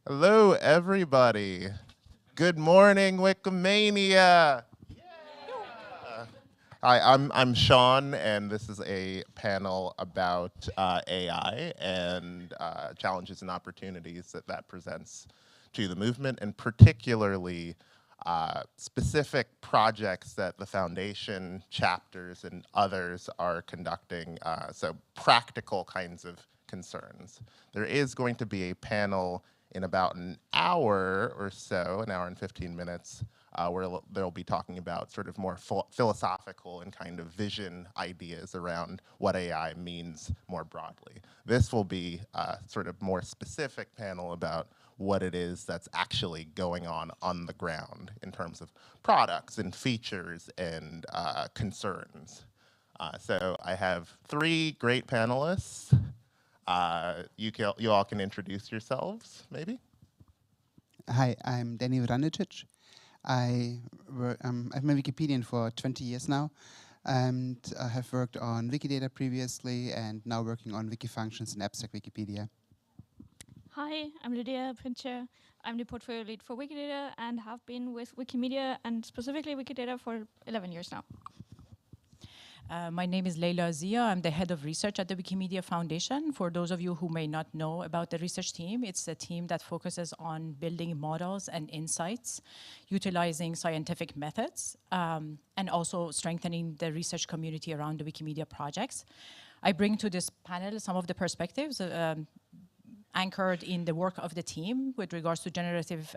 Hello, everybody. Good morning, Wikimania. Hi, I'm Sean, and this is a panel about AI and challenges and opportunities that presents to the movement, and particularly specific projects that the foundation, chapters, and others are conducting, so practical kinds of concerns. There is going to be a panel in about an hour or so, an hour and 15 minutes, where they'll be talking about sort of more philosophical and kind of vision ideas around what AI means more broadly. This will be a sort of more specific panel about what it is that's actually going on the ground in terms of products and features and concerns. So I have three great panelists. You all can introduce yourselves, maybe? Hi, I'm Danny Vranicic. I'm a Wikipedian for 20 years now, and I have worked on Wikidata previously and now working on Wikifunctions and abstract Wikipedia. Hi, I'm Lydia Pincher. I'm the portfolio lead for Wikidata and have been with Wikimedia and specifically Wikidata for 11 years now. My name is Leila Zia. I'm the head of research at the Wikimedia Foundation. For those of you who may not know about the research team, it's a team that focuses on building models and insights, utilizing scientific methods, and also strengthening the research community around the Wikimedia projects. I bring to this panel some of the perspectives anchored in the work of the team with regards to generative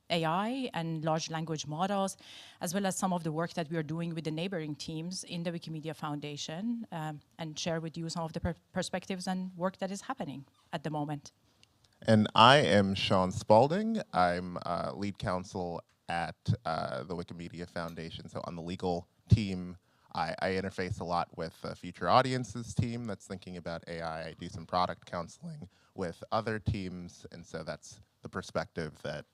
AI and large language models, as well as some of the work that we are doing with the neighboring teams in the Wikimedia Foundation, and share with you some of the perspectives and work that is happening at the moment. And I am Sean Spalding. I'm lead counsel at the Wikimedia Foundation. So on the legal team, I interface a lot with the Future Audiences team that's thinking about AI. I do some product counseling with other teams, and so that's the perspective that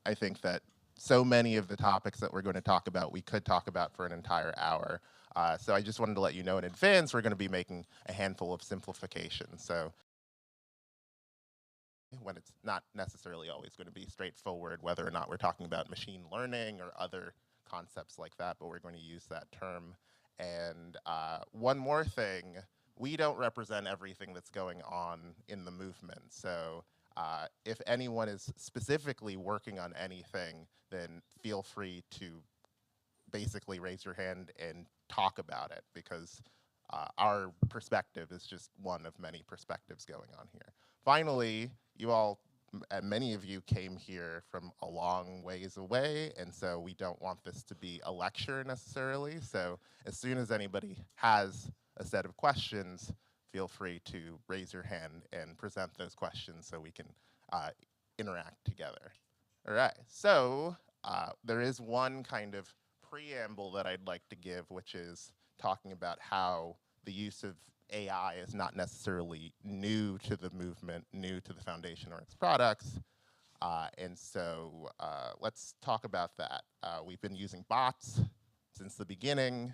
I think that so many of the topics that we're going to talk about, we could talk about for an entire hour. So I just wanted to let you know in advance, we're going to be making a handful of simplifications. So when it's not necessarily always going to be straightforward, whether or not we're talking about machine learning or other concepts like that, but we're going to use that term. And one more thing, we don't represent everything that's going on in the movement. So if anyone is specifically working on anything, then feel free to basically raise your hand and talk about it, because our perspective is just one of many perspectives going on here. Finally, you all, many of you came here from a long ways away, and so we don't want this to be a lecture necessarily. So as soon as anybody has a set of questions, feel free to raise your hand and present those questions so we can interact together. All right, so there is one kind of preamble that I'd like to give, which is talking about how the use of AI is not necessarily new to the movement, new to the foundation or its products. And so let's talk about that. We've been using bots since the beginning.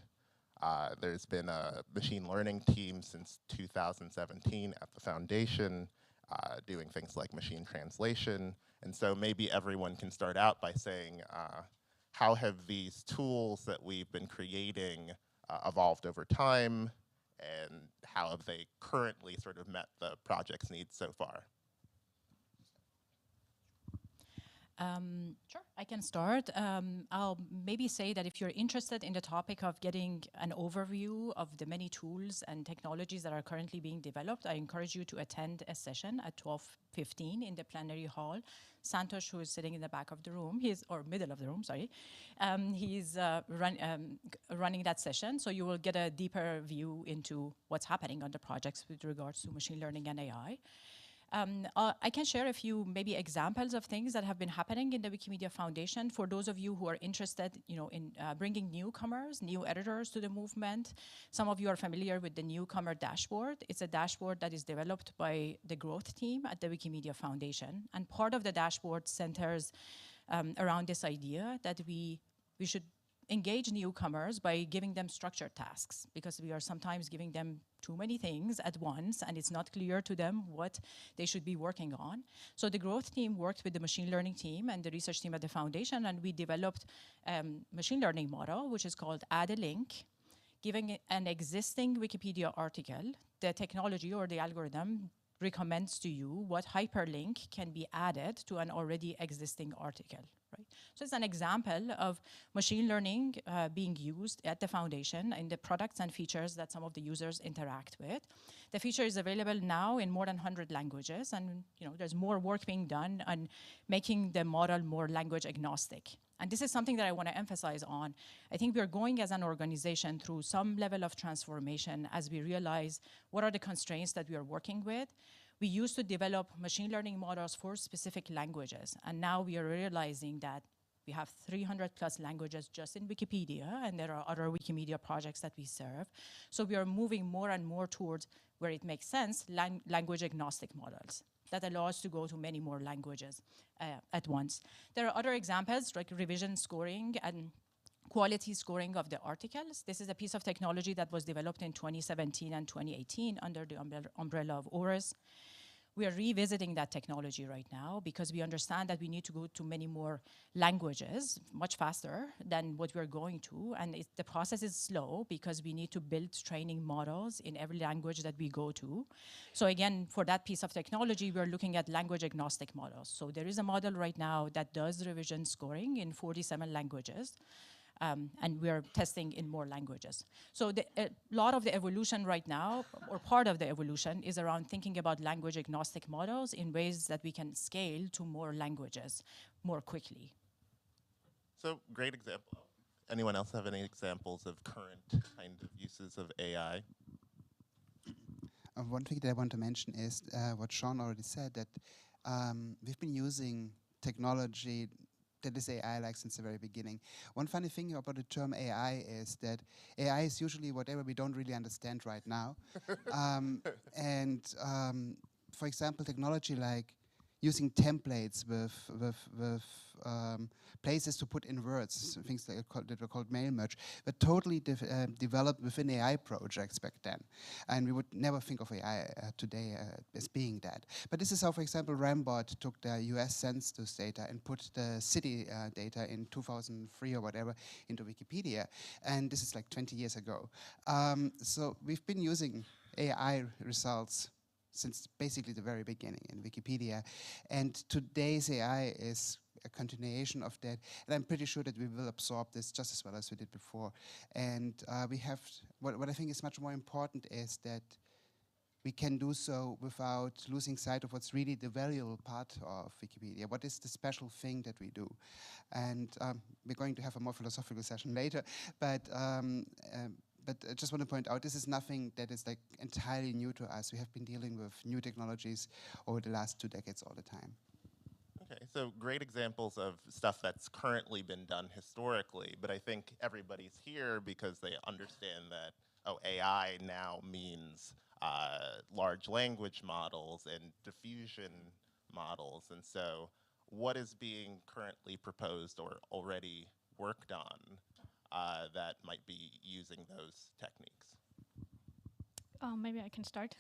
There's been a machine learning team since 2017 at the foundation, doing things like machine translation. And so maybe everyone can start out by saying, how have these tools that we've been creating evolved over time, and how have they currently sort of met the project's needs so far? Sure, I can start. I'll maybe say that if you're interested in the topic of getting an overview of the many tools and technologies that are currently being developed, I encourage you to attend a session at 12:15 in the plenary hall. Santosh, who is sitting in the back of the room, or middle of the room, sorry, he's running that session, so you will get a deeper view into what's happening on the projects with regards to machine learning and AI. I can share a few maybe examples of things that have been happening in the Wikimedia Foundation. For those of you who are interested, in bringing newcomers, new editors to the movement, some of you are familiar with the newcomer dashboard. It's a dashboard that is developed by the growth team at the Wikimedia Foundation. And part of the dashboard centers around this idea that we should engage newcomers by giving them structured tasks, because we are sometimes giving them too many things at once, and it's not clear to them what they should be working on. So the growth team worked with the machine learning team and the research team at the foundation, and we developed machine learning model, which is called Add a Link, giving an existing Wikipedia article, the technology or the algorithm recommends to you what hyperlink can be added to an already existing article. Right? So it's an example of machine learning being used at the foundation in the products and features that some of the users interact with. The feature is available now in more than 100 languages, and there's more work being done on making the model more language agnostic. And this is something that I want to emphasize on. I think we're going as an organization through some level of transformation as we realize what are the constraints that we are working with. We used to develop machine learning models for specific languages, and now we are realizing that we have 300 plus languages just in Wikipedia, and there are other Wikimedia projects that we serve. So we are moving more and more towards, where it makes sense, language agnostic models that allow us to go to many more languages at once. There are other examples like revision scoring and quality scoring of the articles. This is a piece of technology that was developed in 2017 and 2018 under the umbrella of ORIS. We are revisiting that technology right now because we understand that we need to go to many more languages much faster than what we're going to. And the process is slow because we need to build training models in every language that we go to. So again, for that piece of technology, we're looking at language agnostic models. So there is a model right now that does revision scoring in 47 languages. And we're testing in more languages. So a lot of the evolution right now, or part of the evolution, is around thinking about language agnostic models in ways that we can scale to more languages more quickly. So great example. Anyone else have any examples of current kind of uses of AI? One thing that I want to mention is what Sean already said, that we've been using technology that is AI like since the very beginning. One funny thing about the term AI is that AI is usually whatever we don't really understand right now. For example, technology like using templates with places to put in words, things that were called mail merge, were totally developed within AI projects back then. And we would never think of AI today as being that. But this is how, for example, Rambot took the US census data and put the city data in 2003 or whatever into Wikipedia. And this is like 20 years ago. So we've been using AI results since basically the very beginning in Wikipedia. And today's AI is a continuation of that. And I'm pretty sure that we will absorb this just as well as we did before. And we have, what I think is much more important is that we can do so without losing sight of what's really the valuable part of Wikipedia. What is the special thing that we do? And we're going to have a more philosophical session later, but I just want to point out, this is nothing that is like entirely new to us. We have been dealing with new technologies over the last 2 decades all the time. Okay, so great examples of stuff that's currently been done historically, but I think everybody's here because they understand that, oh, AI now means large language models and diffusion models. And so what is being currently proposed or already worked on that might be using those techniques? Maybe I can start.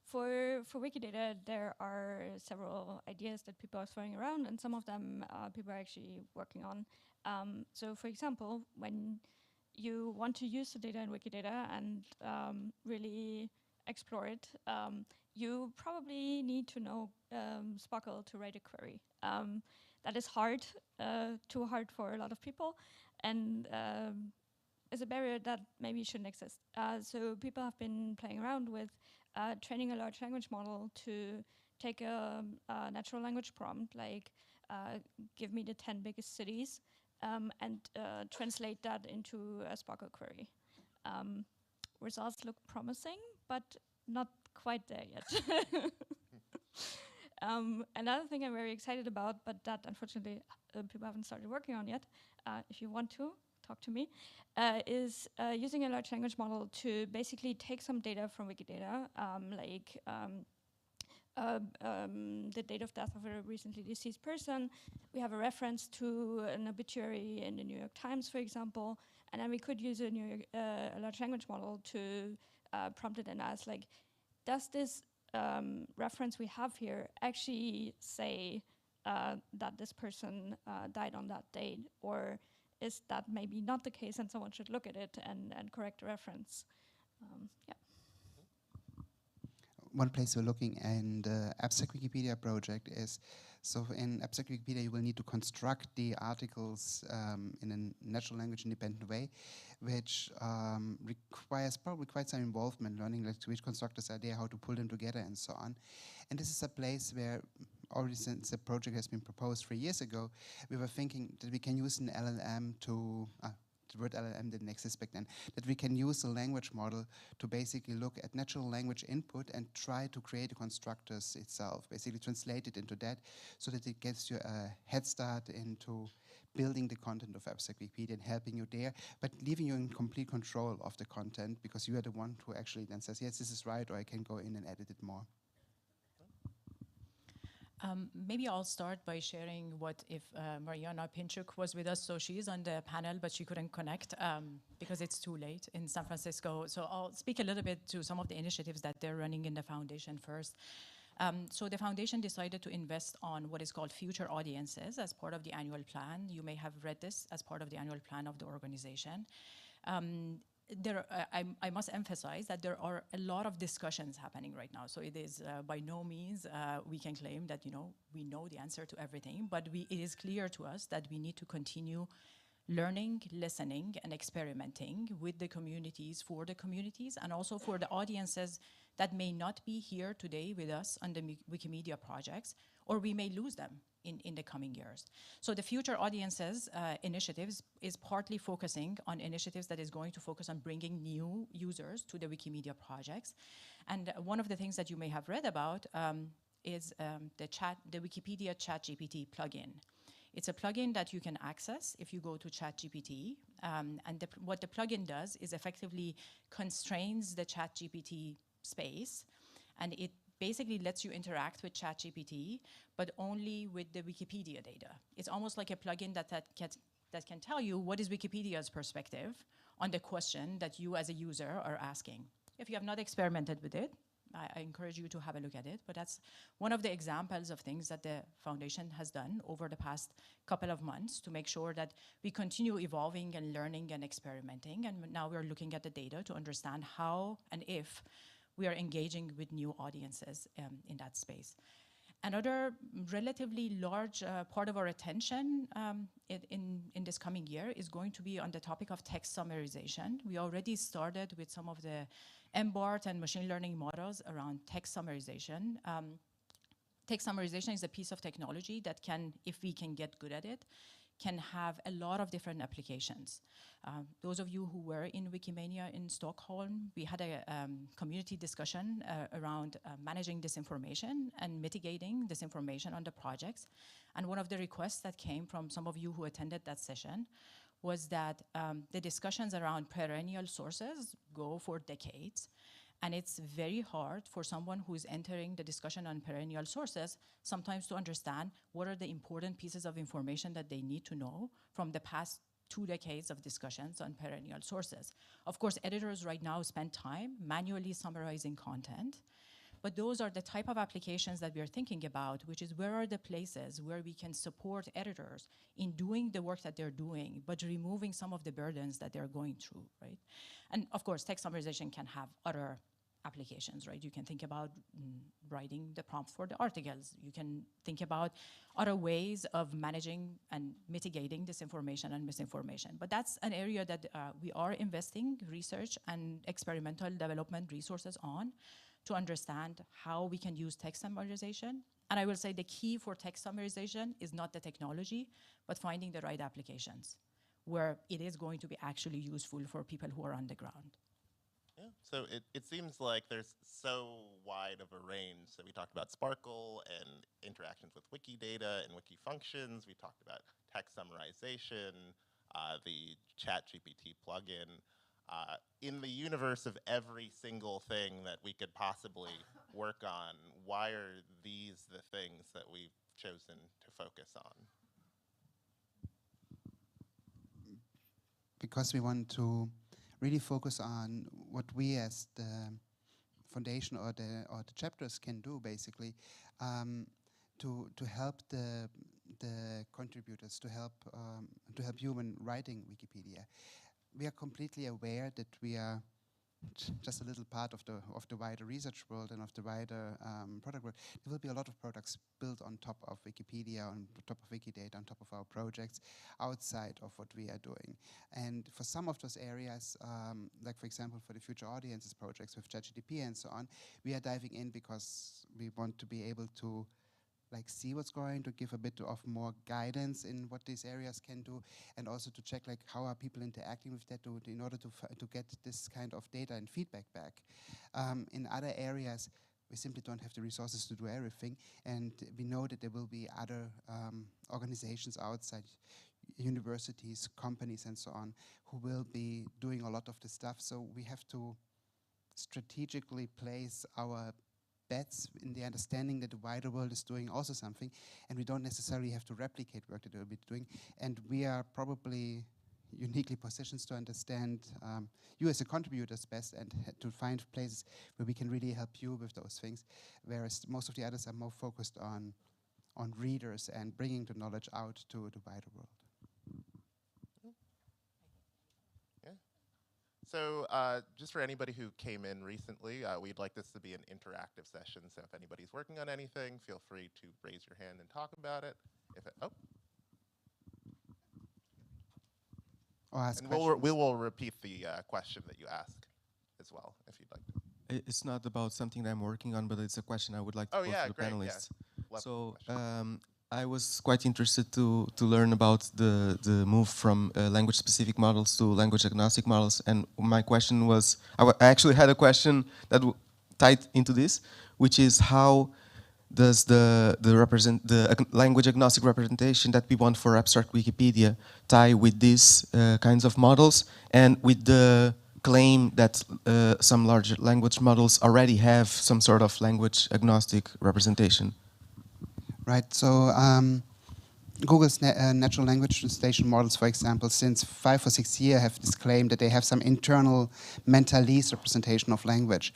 For Wikidata, there are several ideas that people are throwing around, and some of them people are actually working on. So, for example, when you want to use the data in Wikidata and really explore it, you probably need to know Sparkle to write a query. That is hard, too hard for a lot of people, and is a barrier that maybe shouldn't exist. So people have been playing around with training a large language model to take a natural language prompt, like give me the 10 biggest cities, and translate that into a Sparkle query. Results look promising, but not quite there yet. Another thing I'm very excited about, but that unfortunately people haven't started working on yet, if you want to, talk to me, is using a large language model to basically take some data from Wikidata, like the date of death of a recently deceased person. We have a reference to an obituary in the New York Times, for example, and then we could use a large language model to prompted and asked, like, does this reference we have here actually say that this person died on that date, or is that maybe not the case and someone should look at it and correct the reference? Yeah. One place we're looking in the Abstract Wikipedia project is, so in Abstract Wikipedia you will need to construct the articles in a natural language independent way, which requires probably quite some involvement, learning like which constructors are there, how to pull them together and so on. And this is a place where already since the project has been proposed 3 years ago, we were thinking that we can use an LLM to, the word LLM didn't exist back then, that we can use a language model to basically look at natural language input and try to create the constructors itself, basically translate it into that so that it gets you a head start into building the content of Abstract Wikipedia and helping you there, but leaving you in complete control of the content because you are the one who actually then says, yes, this is right, or I can go in and edit it more. Maybe I'll start by sharing what if Mariana Pinchuk was with us. So she is on the panel, but she couldn't connect because it's too late in San Francisco. So I'll speak a little bit to some of the initiatives that they're running in the foundation first. So the foundation decided to invest on what is called future audiences as part of the annual plan. You may have read this as part of the annual plan of the organization. I must emphasize that there are a lot of discussions happening right now. So it is by no means we can claim that we know the answer to everything, but it is clear to us that we need to continue learning, listening, and experimenting with the communities, for the communities, and also for the audiences that may not be here today with us on the Wikimedia projects, or we may lose them in the coming years. So the Future Audiences initiatives is partly focusing on initiatives that is going to focus on bringing new users to the Wikimedia projects. And one of the things that you may have read about is the Wikipedia ChatGPT plugin. It's a plugin that you can access if you go to ChatGPT. And what the plugin does is effectively constrains the ChatGPT space, and it basically lets you interact with ChatGPT, but only with the Wikipedia data. It's almost like a plugin that can tell you what is Wikipedia's perspective on the question that you as a user are asking. If you have not experimented with it, I encourage you to have a look at it, but that's one of the examples of things that the foundation has done over the past couple of months to make sure that we continue evolving and learning and experimenting, and now we're looking at the data to understand how and if we are engaging with new audiences in that space. Another relatively large part of our attention in this coming year is going to be on the topic of text summarization. We already started with some of the MBART and machine learning models around text summarization. Text summarization is a piece of technology that can, if we can get good at it, can have a lot of different applications. Those of you who were in Wikimania in Stockholm, we had a community discussion around managing disinformation and mitigating disinformation on the projects. And one of the requests that came from some of you who attended that session was that the discussions around perennial sources go for decades. And it's very hard for someone who is entering the discussion on perennial sources sometimes to understand what are the important pieces of information that they need to know from the past 2 decades of discussions on perennial sources. Of course, editors right now spend time manually summarizing content, but those are the type of applications that we are thinking about, which is where are the places where we can support editors in doing the work that they're doing, but removing some of the burdens that they're going through, right? And of course, text summarization can have other applications, right? You can think about writing the prompt for the articles. You can think about other ways of managing and mitigating disinformation and misinformation. But that's an area that we are investing research and experimental development resources on to understand how we can use text summarization. And I will say the key for text summarization is not the technology, but finding the right applications where it is going to be actually useful for people who are on the ground. Yeah, so it seems like there's so wide of a range. So we talked about Sparkle and interactions with Wikidata and Wiki functions. We talked about text summarization, the ChatGPT plugin. In the universe of every single thing that we could possibly work on, why are these the things that we've chosen to focus on? Because we want to really focus on what we as the foundation or the chapters can do, basically, to help the contributors, to help you when writing Wikipedia. We are completely aware that we are just a little part of the wider research world and of the wider product world. There will be a lot of products built on top of Wikipedia, on top of Wikidata, on top of our projects, outside of what we are doing. And for some of those areas, like for example for the future audiences projects with ChatGPT and so on, we are diving in because we want to be able to see what's going, to give a bit of more guidance in what these areas can do, and also to check how are people interacting with that in order to get this kind of data and feedback back. In other areas, we simply don't have the resources to do everything, and we know that there will be other organizations outside, universities, companies, and so on, who will be doing a lot of the stuff. So we have to strategically place our bets in the understanding that the wider world is doing also something, and we don't necessarily have to replicate work that they'll be doing. And we are probably uniquely positioned to understand you as a contributors best, and to find places where we can really help you with those things, whereas most of the others are more focused on readers and bringing the knowledge out to the wider world. So just for anybody who came in recently, we'd like this to be an interactive session. So if anybody's working on anything, feel free to raise your hand and talk about it. Or ask and questions. we will repeat the question that you asked as well, if you'd like to. It's not about something that I'm working on, but it's a question I would like to pose to the panelists. Yeah. So I was quite interested to learn about the move from language-specific models to language-agnostic models. And my question was, I actually had a question that tied into this, which is how does the language-agnostic representation that we want for abstract Wikipedia tie with these kinds of models, and with the claim that some large language models already have some sort of language-agnostic representation? Right, so Google's natural language translation models, for example, since 5 or 6 years have disclaimed that they have some internal mentalese representation of language.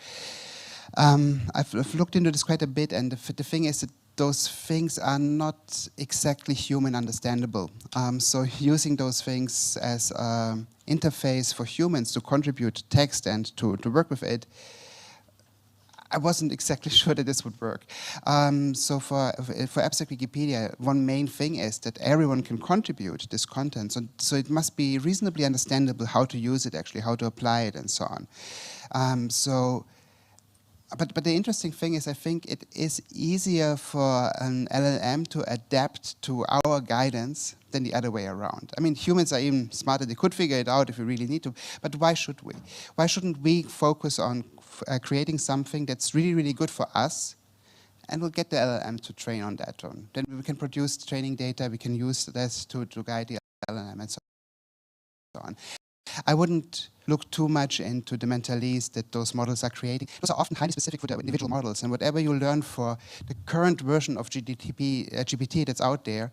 I've looked into this quite a bit, and the thing is that those things are not exactly human understandable. So using those things as an interface for humans to contribute text and to work with it, I wasn't exactly sure that this would work. So for abstract Wikipedia, one main thing is that everyone can contribute this content. So it must be reasonably understandable how to use it, actually, how to apply it, and so on. But the interesting thing is, I think it is easier for an LLM to adapt to our guidance than the other way around. I mean, humans are even smarter. They could figure it out if we really need to. But why should we? Why shouldn't we focus on creating something that's really, really good for us, and we'll get the LLM to train on that one. Then we can produce training data. We can use this to guide the LLM and so on. I wouldn't look too much into the mentalese that those models are creating. Those are often highly specific for the individual models, and whatever you learn for the current version of GPT that's out there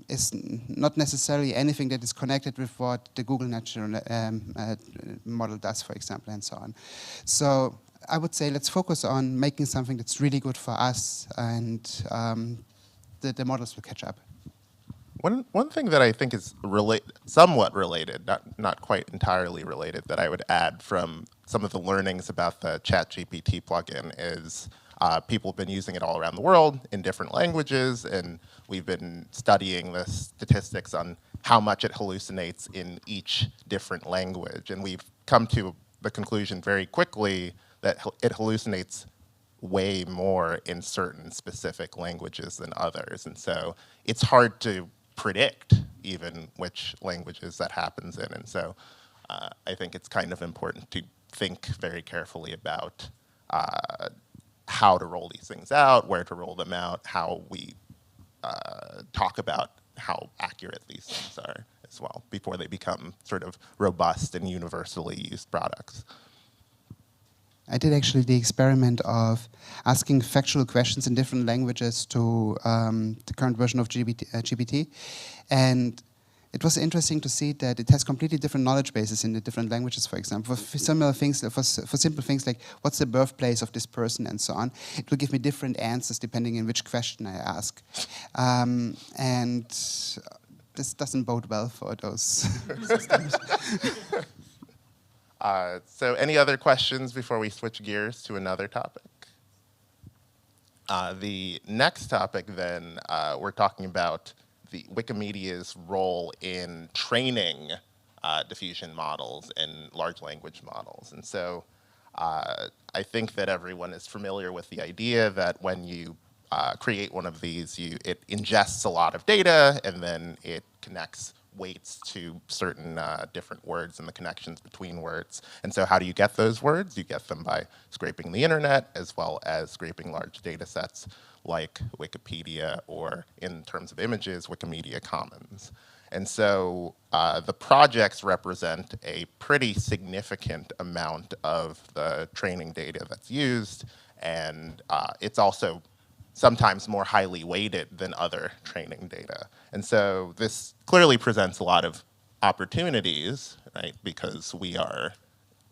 is not necessarily anything that is connected with what the Google natural model does, for example, and so on. So I would say let's focus on making something that's really good for us, and the models will catch up. One thing that I think is somewhat related, not quite entirely related, that I would add from some of the learnings about the ChatGPT plugin is people have been using it all around the world in different languages, and we've been studying the statistics on how much it hallucinates in each different language. And we've come to the conclusion very quickly that it hallucinates way more in certain specific languages than others. And so it's hard to predict even which languages that happens in. And so I think it's kind of important to think very carefully about how to roll these things out, where to roll them out, how we talk about how accurate these things are as well before they become sort of robust and universally used products. I did actually the experiment of asking factual questions in different languages to the current version of GPT, and it was interesting to see that it has completely different knowledge bases in the different languages, for example. For similar things, for simple things like what's the birthplace of this person and so on, it will give me different answers depending on which question I ask. And this doesn't bode well for those systems. So any other questions before we switch gears to another topic? The next topic then, we're talking about the Wikimedia's role in training diffusion models and large language models. And so I think that everyone is familiar with the idea that when you create one of these, it ingests a lot of data and then it connects weights to certain different words and the connections between words. And so how do you get those words? You get them by scraping the internet as well as scraping large data sets like Wikipedia, or in terms of images, Wikimedia Commons. And so the projects represent a pretty significant amount of the training data that's used, and it's also sometimes more highly weighted than other training data. And so this clearly presents a lot of opportunities, right, because we are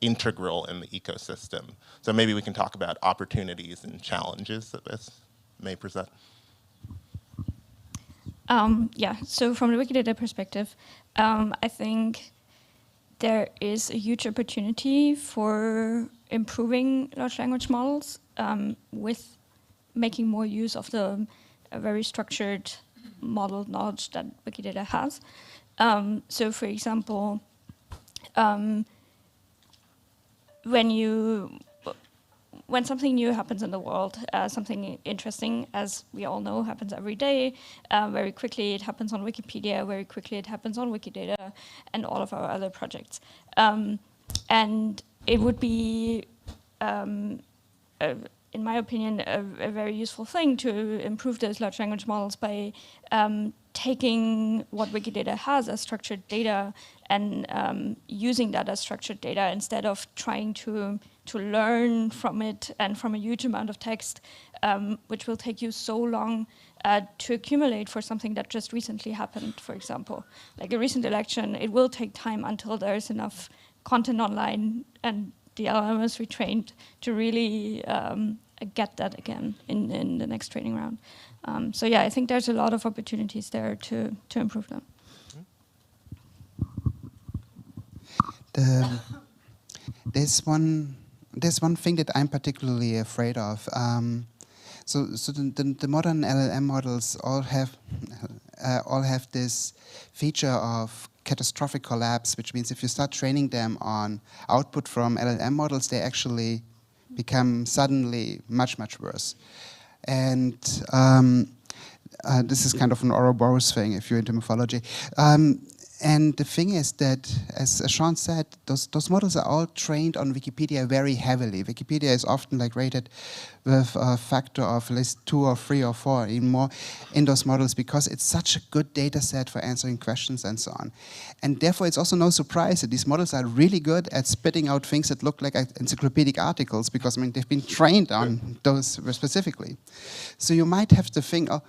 integral in the ecosystem. So maybe we can talk about opportunities and challenges that this may present. Yeah, so from the Wikidata perspective, I think there is a huge opportunity for improving large language models with making more use of the very structured model knowledge that Wikidata has. So for example, when something new happens in the world, something interesting, as we all know, happens every day, very quickly it happens on Wikipedia, very quickly it happens on Wikidata, and all of our other projects. And it would be, in my opinion, a very useful thing to improve those large language models by taking what Wikidata has as structured data and using that as structured data instead of trying to learn from it and from a huge amount of text, which will take you so long to accumulate for something that just recently happened, for example. Like a recent election, it will take time until there's enough content online and the LLM is retrained to really get that again in the next training round. So yeah, I think there's a lot of opportunities there to improve them. There's one thing that I'm particularly afraid of. So the modern LLM models all have this feature of catastrophic collapse, which means if you start training them on output from LLM models, they actually become suddenly much, much worse. And this is kind of an Ouroboros thing if you're into mythology. And the thing is that, as Sean said, those models are all trained on Wikipedia very heavily. Wikipedia is often like rated with a factor of at least 2 or 3 or 4, even more, in those models because it's such a good data set for answering questions and so on. And therefore, it's also no surprise that these models are really good at spitting out things that look like encyclopedic articles because, I mean, they've been trained on those specifically. So you might have to think, oh,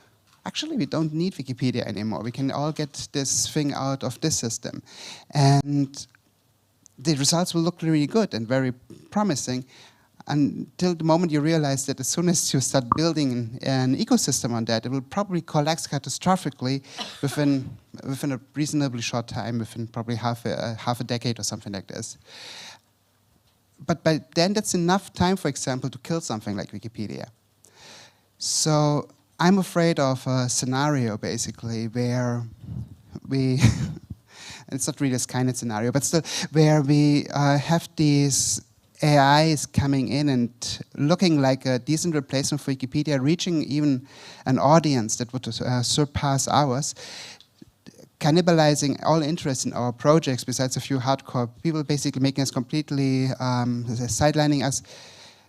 actually, we don't need Wikipedia anymore. We can all get this thing out of this system. And the results will look really good and very promising until the moment you realize that as soon as you start building an ecosystem on that, it will probably collapse catastrophically within a reasonably short time, within probably half a decade or something like this. But by then, that's enough time, for example, to kill something like Wikipedia. So I'm afraid of a scenario, basically, where we, it's not really a Skynet scenario, but still, where we have these AIs coming in and looking like a decent replacement for Wikipedia, reaching even an audience that would surpass ours, cannibalizing all interest in our projects besides a few hardcore people, basically making us completely, sidelining us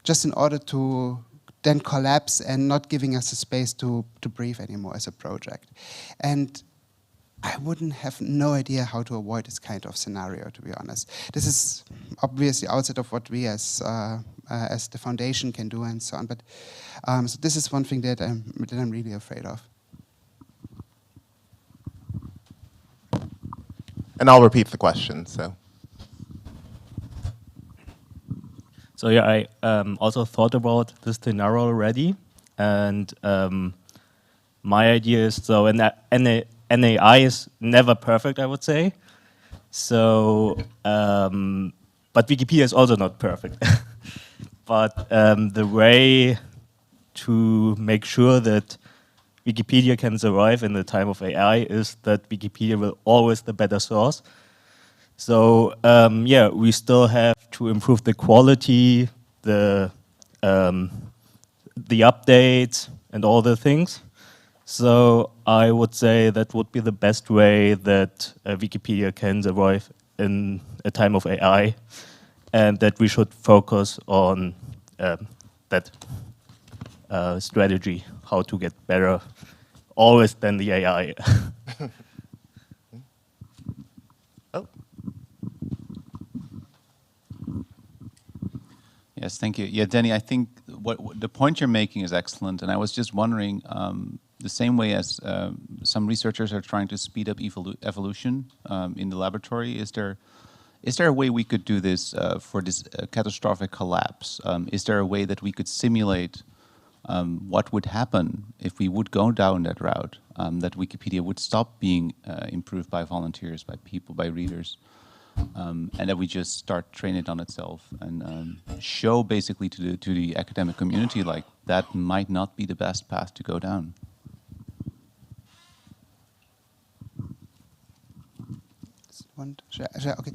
just in order to then collapse and not giving us the space to breathe anymore as a project. And I wouldn't have no idea how to avoid this kind of scenario, to be honest. This is obviously outside of what we as the foundation can do and so on. But so this is one thing that I'm really afraid of. And I'll repeat the question. So yeah, I also thought about this scenario already, and my idea is so an AI is never perfect, I would say. So, but Wikipedia is also not perfect. But the way to make sure that Wikipedia can survive in the time of AI is that Wikipedia will always the better source. So yeah, we still have to improve the quality, the updates, and all the things. So I would say that would be the best way that Wikipedia can survive in a time of AI, and that we should focus on that strategy, how to get better, always than the AI. Oh, Yes, thank you. Yeah, Denny, I think what the point you're making is excellent, and I was just wondering, the same way as some researchers are trying to speed up evolution in the laboratory, is there a way we could do this for this catastrophic collapse? Is there a way that we could simulate what would happen if we would go down that route, that Wikipedia would stop being improved by volunteers, by people, by readers, and that we just start train it on itself and show basically to the academic community like that might not be the best path to go down. Okay.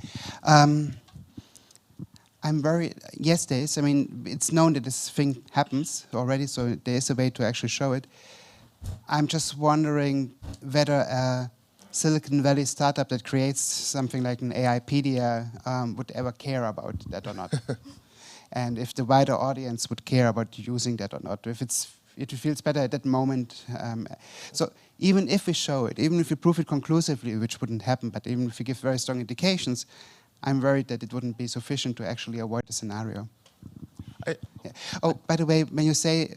I'm very, yes, there is. I mean, it's known that this thing happens already, so there is a way to actually show it. I'm just wondering whether a Silicon Valley startup that creates something like an AIpedia would ever care about that or not. And if the wider audience would care about using that or not, if it feels better at that moment. So even if we show it, even if we prove it conclusively, which wouldn't happen, but even if we give very strong indications, I'm worried that it wouldn't be sufficient to actually avoid the scenario. Yeah. Oh, by the way, when you say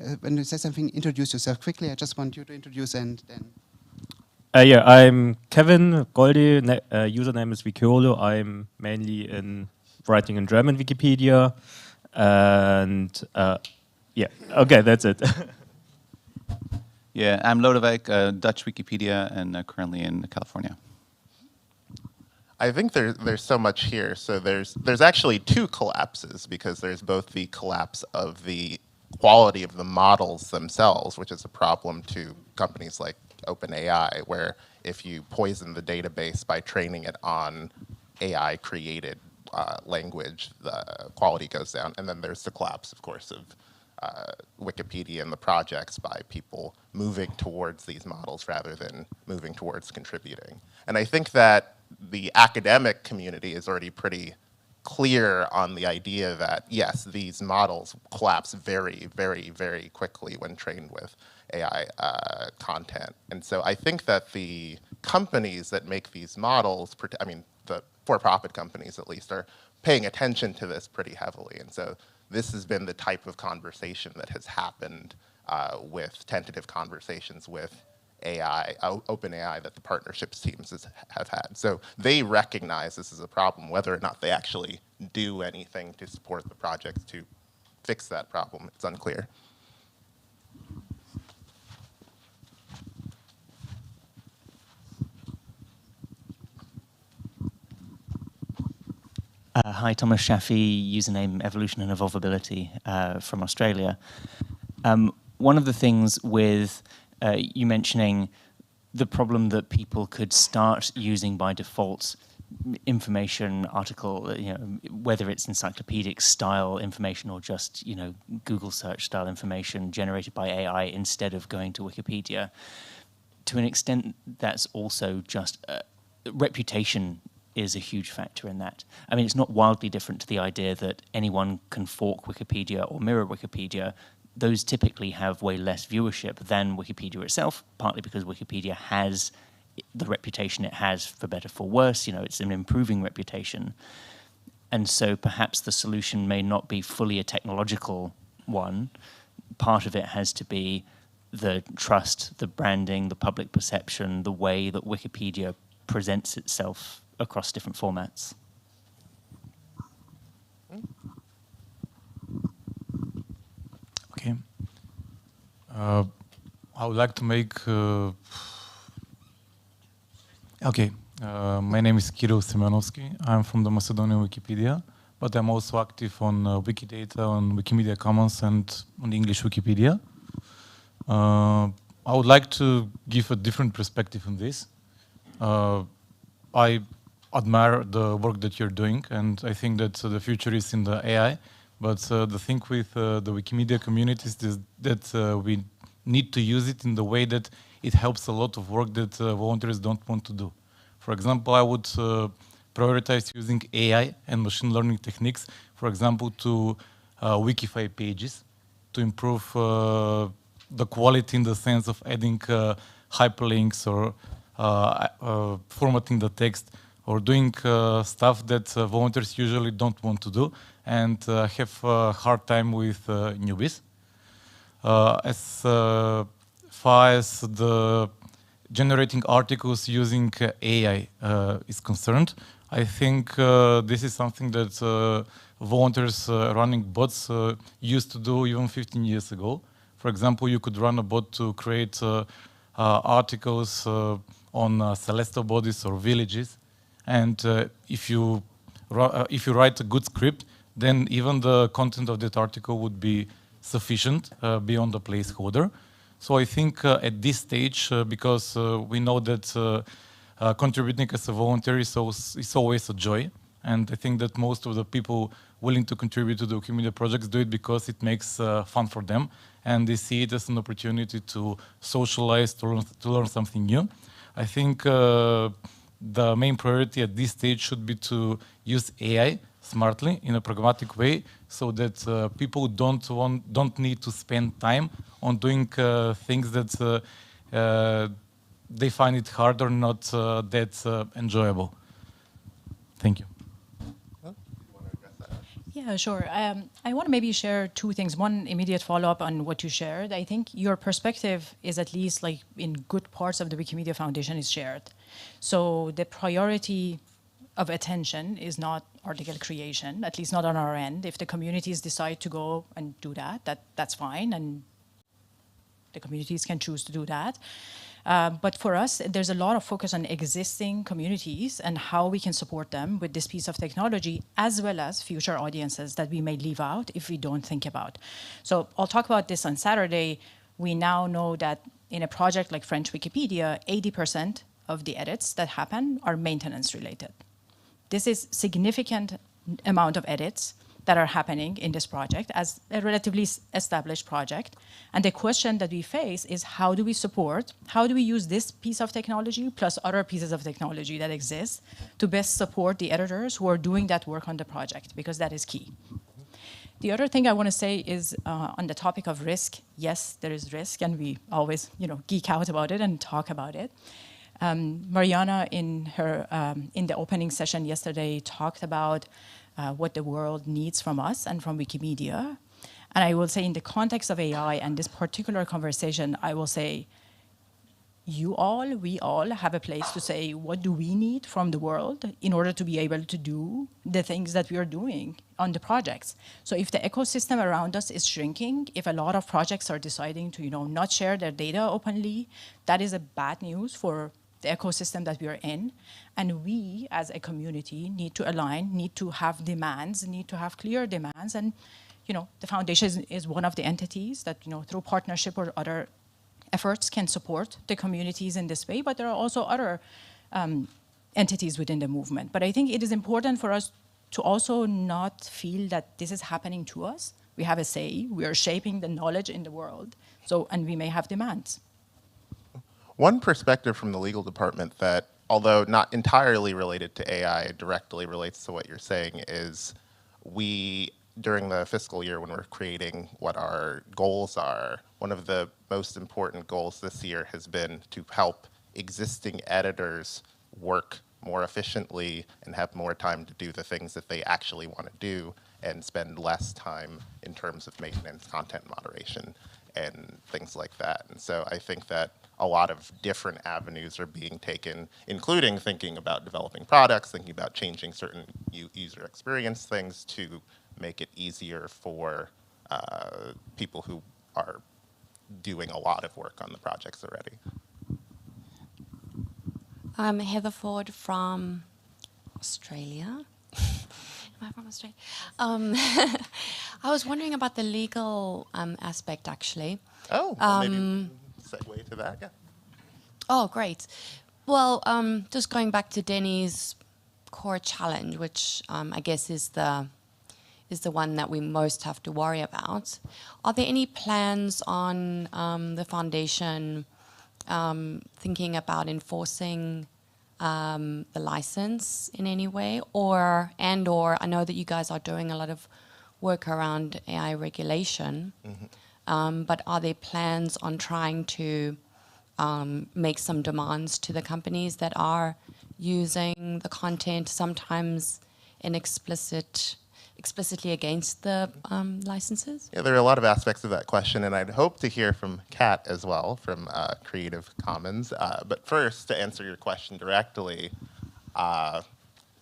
something, introduce yourself quickly. I just want you to introduce and then. Yeah, I'm Kevin Goldi. Username is Wikiolo. I'm mainly in writing in German Wikipedia, and yeah, okay, that's it. Yeah, I'm Lodewijk, Dutch Wikipedia, and currently in California. I think there's so much here. So there's actually two collapses, because there's both the collapse of the quality of the models themselves, which is a problem to companies like OpenAI, where if you poison the database by training it on AI-created language, the quality goes down. And then there's the collapse, of course, of Wikipedia and the projects by people moving towards these models rather than moving towards contributing. And I think that the academic community is already pretty clear on the idea that, yes, these models collapse very, very, very quickly when trained with AI content. And so I think that the companies that make these models, I mean, the for-profit companies at least, are paying attention to this pretty heavily. And so this has been the type of conversation that has happened with tentative conversations with AI, OpenAI, that the partnerships teams have had. So they recognize this is a problem. Whether or not they actually do anything to support the projects to fix that problem, it's unclear. Hi, Thomas Shafee, username Evolution and Evolvability from Australia. One of the things with you mentioning the problem that people could start using by default information article, whether it's encyclopedic style information or just, Google search style information generated by AI instead of going to Wikipedia. To an extent, that's also just reputation is a huge factor in that. I mean, it's not wildly different to the idea that anyone can fork Wikipedia or mirror Wikipedia. Those typically have way less viewership than Wikipedia itself, partly because Wikipedia has the reputation it has, for better, for worse. It's an improving reputation. And so perhaps the solution may not be fully a technological one. Part of it has to be the trust, the branding, the public perception, the way that Wikipedia presents itself across different formats. Okay. I would like to make. Okay. My name is Kirill Semyonovsky. I'm from the Macedonian Wikipedia, but I'm also active on Wikidata, on Wikimedia Commons, and on the English Wikipedia. I would like to give a different perspective on this. I admire the work that you're doing, and I think that the future is in the AI. But the thing with the Wikimedia communities is that we need to use it in the way that it helps a lot of work that volunteers don't want to do. For example, I would prioritize using AI and machine learning techniques, for example, to wikify pages, to improve the quality in the sense of adding hyperlinks or formatting the text, or doing stuff that volunteers usually don't want to do and have a hard time with newbies. As far as the generating articles using AI is concerned, I think this is something that volunteers running bots used to do even 15 years ago. For example, you could run a bot to create articles on celestial bodies or villages, and if you write a good script, then even the content of that article would be sufficient beyond the placeholder. So I think at this stage, because we know that contributing as a volunteer is always a joy, and I think that most of the people willing to contribute to the Wikimedia projects do it because it makes fun for them, and they see it as an opportunity to socialize, to learn something new. I think the main priority at this stage should be to use AI smartly in a pragmatic way, so that people don't need to spend time on doing things that they find it hard or not that enjoyable. Thank you. Yeah, sure. I want to maybe share two things. One immediate follow-up on what you shared. I think your perspective is, at least like in good parts of the Wikimedia Foundation, is shared. So the priority of attention is not article creation, at least not on our end. If the communities decide to go and do that, that's fine, and the communities can choose to do that. But for us, there's a lot of focus on existing communities and how we can support them with this piece of technology, as well as future audiences that we may leave out if we don't think about. So I'll talk about this on Saturday. We now know that in a project like French Wikipedia, 80% of the edits that happen are maintenance related. This is significant amount of edits that are happening in this project as a relatively established project. And the question that we face is, how do we use this piece of technology plus other pieces of technology that exist to best support the editors who are doing that work on the project, because that is key. The other thing I want to say is on the topic of risk. Yes, there is risk, and we always geek out about it and talk about it. Mariana, in the opening session yesterday, talked about what the world needs from us and from Wikimedia. And I will say, in the context of AI and this particular conversation, I will say, we all have a place to say, what do we need from the world in order to be able to do the things that we are doing on the projects? So if the ecosystem around us is shrinking, if a lot of projects are deciding to not share their data openly, that is a bad news for the ecosystem that we are in. And we, as a community, need to align, need to have demands, need to have clear demands. And the foundation is one of the entities that through partnership or other efforts can support the communities in this way, but there are also other entities within the movement. But I think it is important for us to also not feel that this is happening to us. We have a say, we are shaping the knowledge in the world, and we may have demands. One perspective from the legal department that, although not entirely related to AI, directly relates to what you're saying is during the fiscal year when we're creating what our goals are, one of the most important goals this year has been to help existing editors work more efficiently and have more time to do the things that they actually want to do and spend less time in terms of maintenance, content moderation. and things like that. And so I think that a lot of different avenues are being taken, including thinking about developing products, thinking about changing certain user experience things to make it easier for people who are doing a lot of work on the projects already. I'm Heather Ford from Australia. Am I from Australia? I was wondering about the legal aspect, actually. Oh, well, maybe segue to that, yeah. Oh, great. Well, just going back to Denny's core challenge, which I guess is the one that we most have to worry about. Are there any plans on the foundation thinking about enforcing the license in any way, or I know that you guys are doing a lot of work around AI regulation, but are there plans on trying to make some demands to the companies that are using the content, sometimes explicitly against the licenses? Yeah, there are a lot of aspects of that question, and I'd hope to hear from Kat as well, from Creative Commons. But first, to answer your question directly,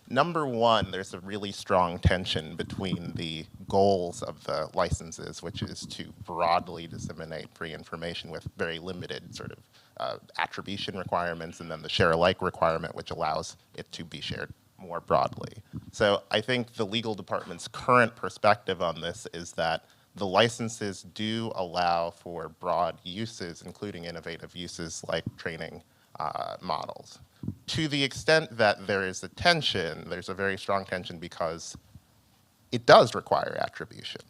number one, there's a really strong tension between the goals of the licenses, which is to broadly disseminate free information with very limited sort of attribution requirements, and then the share alike requirement, which allows it to be shared more broadly. So I think the legal department's current perspective on this is that the licenses do allow for broad uses, including innovative uses like training models. To the extent that there is a tension, there's a very strong tension because it does require attribution.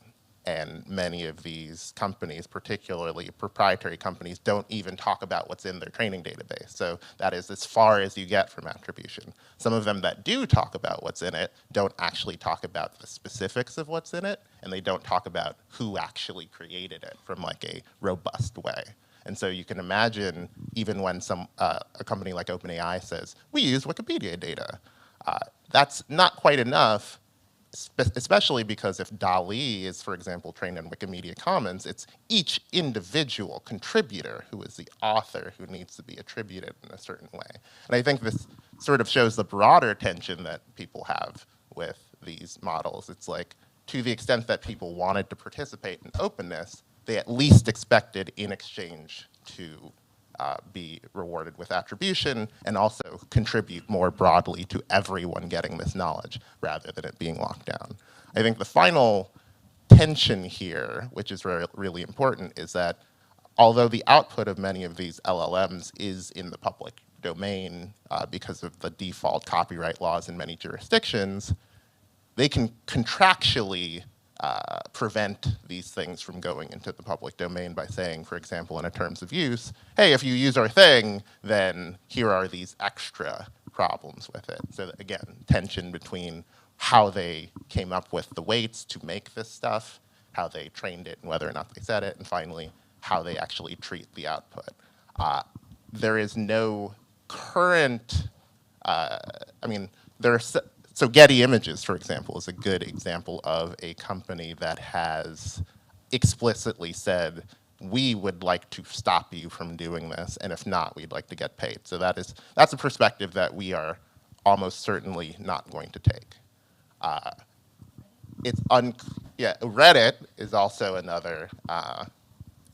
And many of these companies, particularly proprietary companies, don't even talk about what's in their training database. So that is as far as you get from attribution. Some of them that do talk about what's in it don't actually talk about the specifics of what's in it, and they don't talk about who actually created it from like a robust way. And so you can imagine, even when a company like OpenAI says, we use Wikipedia data, that's not quite enough, especially because if DALL-E is, for example, trained in Wikimedia Commons, it's each individual contributor who is the author who needs to be attributed in a certain way. And I think this sort of shows the broader tension that people have with these models. It's like, to the extent that people wanted to participate in openness, they at least expected in exchange to be rewarded with attribution and also contribute more broadly to everyone getting this knowledge rather than it being locked down. I think the final tension here, which is really important, is that although the output of many of these LLMs is in the public domain because of the default copyright laws in many jurisdictions, they can contractually prevent these things from going into the public domain by saying, for example, in a terms of use, hey, if you use our thing, then here are these extra problems with it. So again, tension between how they came up with the weights to make this stuff, how they trained it and whether or not they said it, and finally, how they actually treat the output. There is no current, so Getty Images, for example, is a good example of a company that has explicitly said, we would like to stop you from doing this, and if not, we'd like to get paid. So that's a perspective that we are almost certainly not going to take. Reddit is also another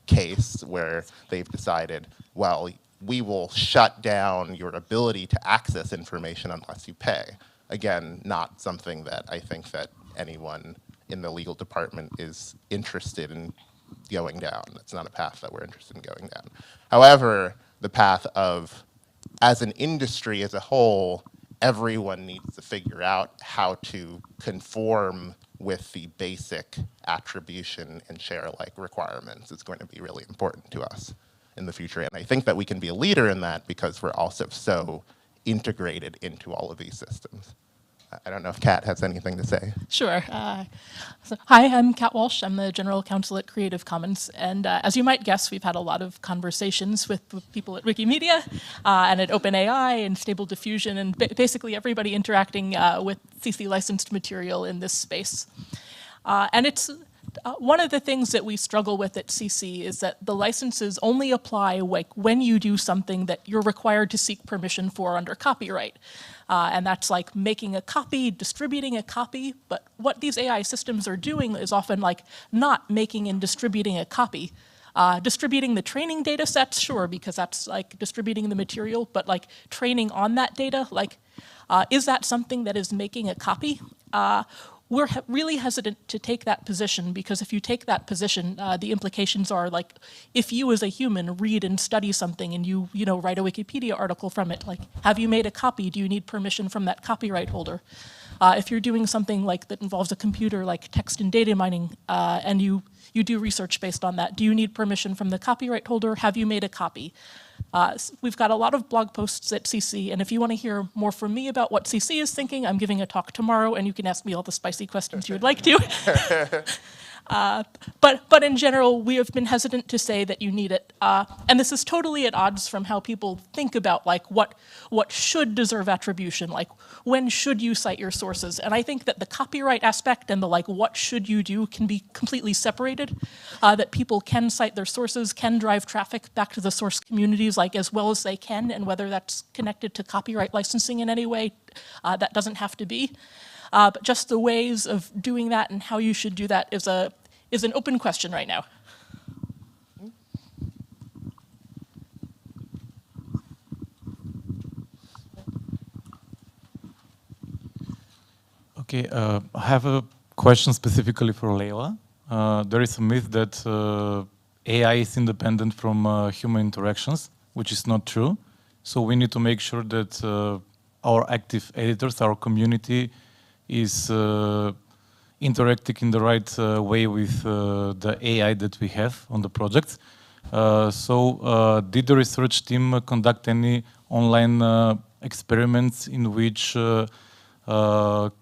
case where they've decided, well, we will shut down your ability to access information unless you pay. Again, not something that I think that anyone in the legal department is interested in going down. That's not a path that we're interested in going down. However, the path of, as an industry as a whole, everyone needs to figure out how to conform with the basic attribution and share-alike requirements. It's going to be really important to us in the future. And I think that we can be a leader in that because we're also so integrated into all of these systems. I don't know if Kat has anything to say. Sure. Hi, I'm Kat Walsh. I'm the General Counsel at Creative Commons. And as you might guess, we've had a lot of conversations with people at Wikimedia and at OpenAI and Stable Diffusion and basically everybody interacting with CC licensed material in this space. And it's One of the things that we struggle with at CC is that the licenses only apply like when you do something that you're required to seek permission for under copyright. And that's like making a copy, distributing a copy, but what these AI systems are doing is often like not making and distributing a copy. Distributing the training data sets, sure, because that's like distributing the material, but like training on that data, like, is that something that is making a copy? We're really hesitant to take that position because if you take that position, the implications are like, if you as a human read and study something and you write a Wikipedia article from it, like, have you made a copy? Do you need permission from that copyright holder? If you're doing something like that involves a computer, like text and data mining, and you do research based on that, do you need permission from the copyright holder? Have you made a copy? We've got a lot of blog posts at CC, and if you want to hear more from me about what CC is thinking, I'm giving a talk tomorrow, and you can ask me all the spicy questions you would like to. But in general, we have been hesitant to say that you need it. And this is totally at odds from how people think about like what should deserve attribution, like when should you cite your sources. And I think that the copyright aspect and the like what should you do can be completely separated, that people can cite their sources, can drive traffic back to the source communities like as well as they can, and whether that's connected to copyright licensing in any way, that doesn't have to be. But just the ways of doing that and how you should do that is an open question right now. Okay, I have a question specifically for Leila. There is a myth that AI is independent from human interactions, which is not true. So we need to make sure that our active editors, our community, is interacting in the right way with the AI that we have on the project. So did the research team conduct any online experiments in which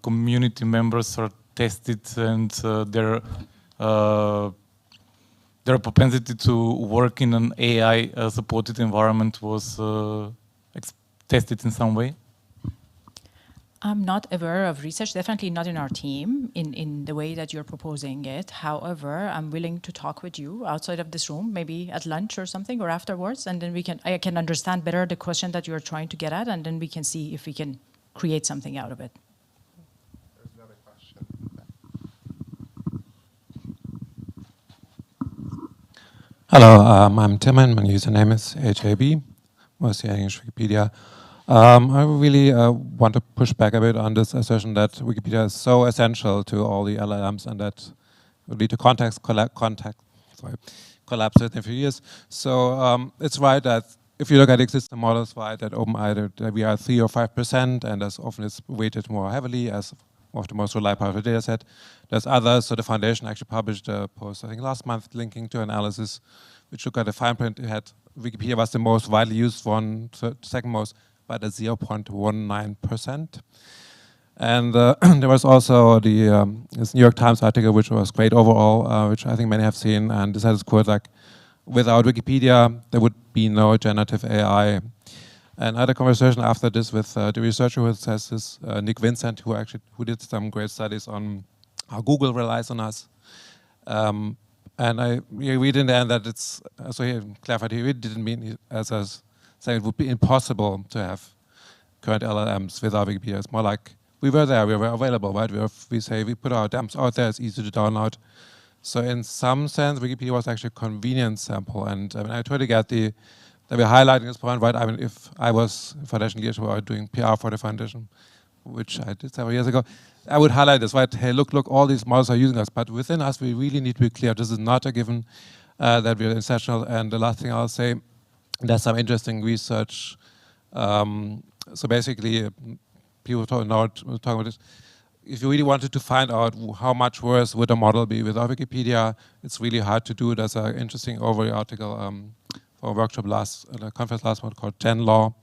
community members are tested and their propensity to work in an AI supported environment was tested in some way? I'm not aware of research, definitely not in our team, in the way that you're proposing it. However, I'm willing to talk with you outside of this room, maybe at lunch or something, or afterwards, and then I can understand better the question that you're trying to get at, and then we can see if we can create something out of it. There's another question. Hello, I'm Timon. My username is HAB, mostly English Wikipedia. I really want to push back a bit on this assertion that Wikipedia is so essential to all the LLMs and that would lead to collapse within a few years. So it's right that if you look at existing models, right, at OpenAI, that we are 3 or 5%, and as often it's weighted more heavily as one of the most reliable data set. There's others. So the foundation actually published a post, I think last month, linking to analysis, which looked at the fine print. It had Wikipedia was the most widely used one, second most, by the 0.19%. And there was also the this New York Times article, which was great overall, which I think many have seen. And this has quote like, without Wikipedia, there would be no generative AI. And I had a conversation after this with the researcher who says this, Nick Vincent, who did some great studies on how Google relies on us. And I read in the end that it's, so he clarified, he really didn't mean as saying it would be impossible to have current LLMs without Wikipedia. It's more like we were there, we were available, right? We put our dams out there, it's easy to download. So in some sense, Wikipedia was actually a convenience sample. And I mean, I totally get that we're highlighting this point, right? I mean, if I was foundation leader who are doing PR for the foundation, which I did several years ago, I would highlight this, right? Hey, look, all these models are using us. But within us, we really need to be clear. This is not a given that we're essential. And the last thing I'll say, there's some interesting research. So basically, people talking about this. If you really wanted to find out how much worse would a model be without Wikipedia, it's really hard to do. There's an interesting overview article for a workshop a conference last month called Gen Law,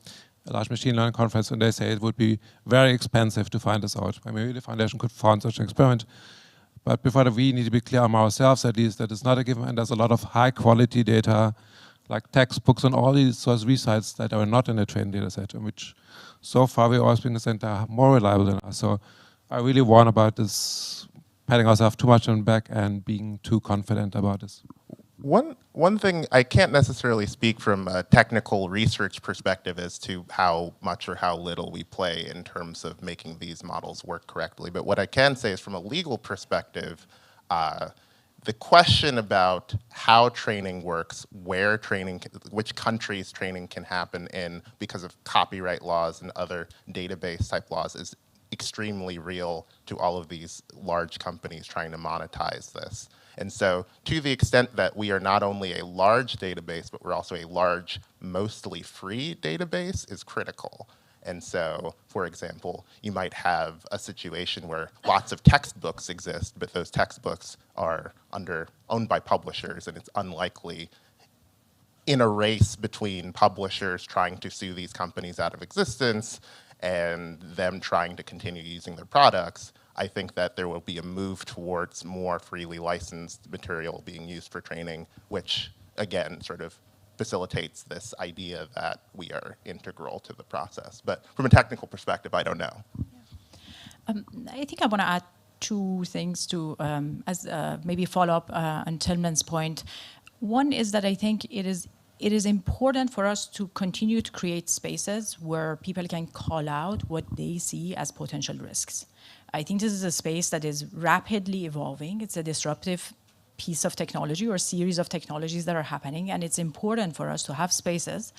a large machine learning conference, and they say it would be very expensive to find this out. I mean, maybe the foundation could fund such an experiment. But before that, we need to be clear on ourselves, at least, that it's not a given, and there's a lot of high-quality data, like textbooks and all these source sites that are not in the trained data set, which so far we've always been the center more reliable than us. So I really warn about this patting ourselves too much on the back and being too confident about this. One thing, I can't necessarily speak from a technical research perspective as to how much or how little we play in terms of making these models work correctly. But what I can say is from a legal perspective, the question about how training works, where training, which countries training can happen in because of copyright laws and other database type laws is extremely real to all of these large companies trying to monetize this. And so to the extent that we are not only a large database, but we're also a large, mostly free database is critical. And so, for example, you might have a situation where lots of textbooks exist, but those textbooks are owned by publishers, and it's unlikely in a race between publishers trying to sue these companies out of existence and them trying to continue using their products, I think that there will be a move towards more freely licensed material being used for training, which, again, sort of facilitates this idea that we are integral to the process. But from a technical perspective, I don't know. I think I want to add two things to, as maybe follow up on Tillman's point. One is that I think it is important for us to continue to create spaces where people can call out what they see as potential risks. I think this is a space that is rapidly evolving. It's a disruptive piece of technology or series of technologies that are happening, and it's important for us to have spaces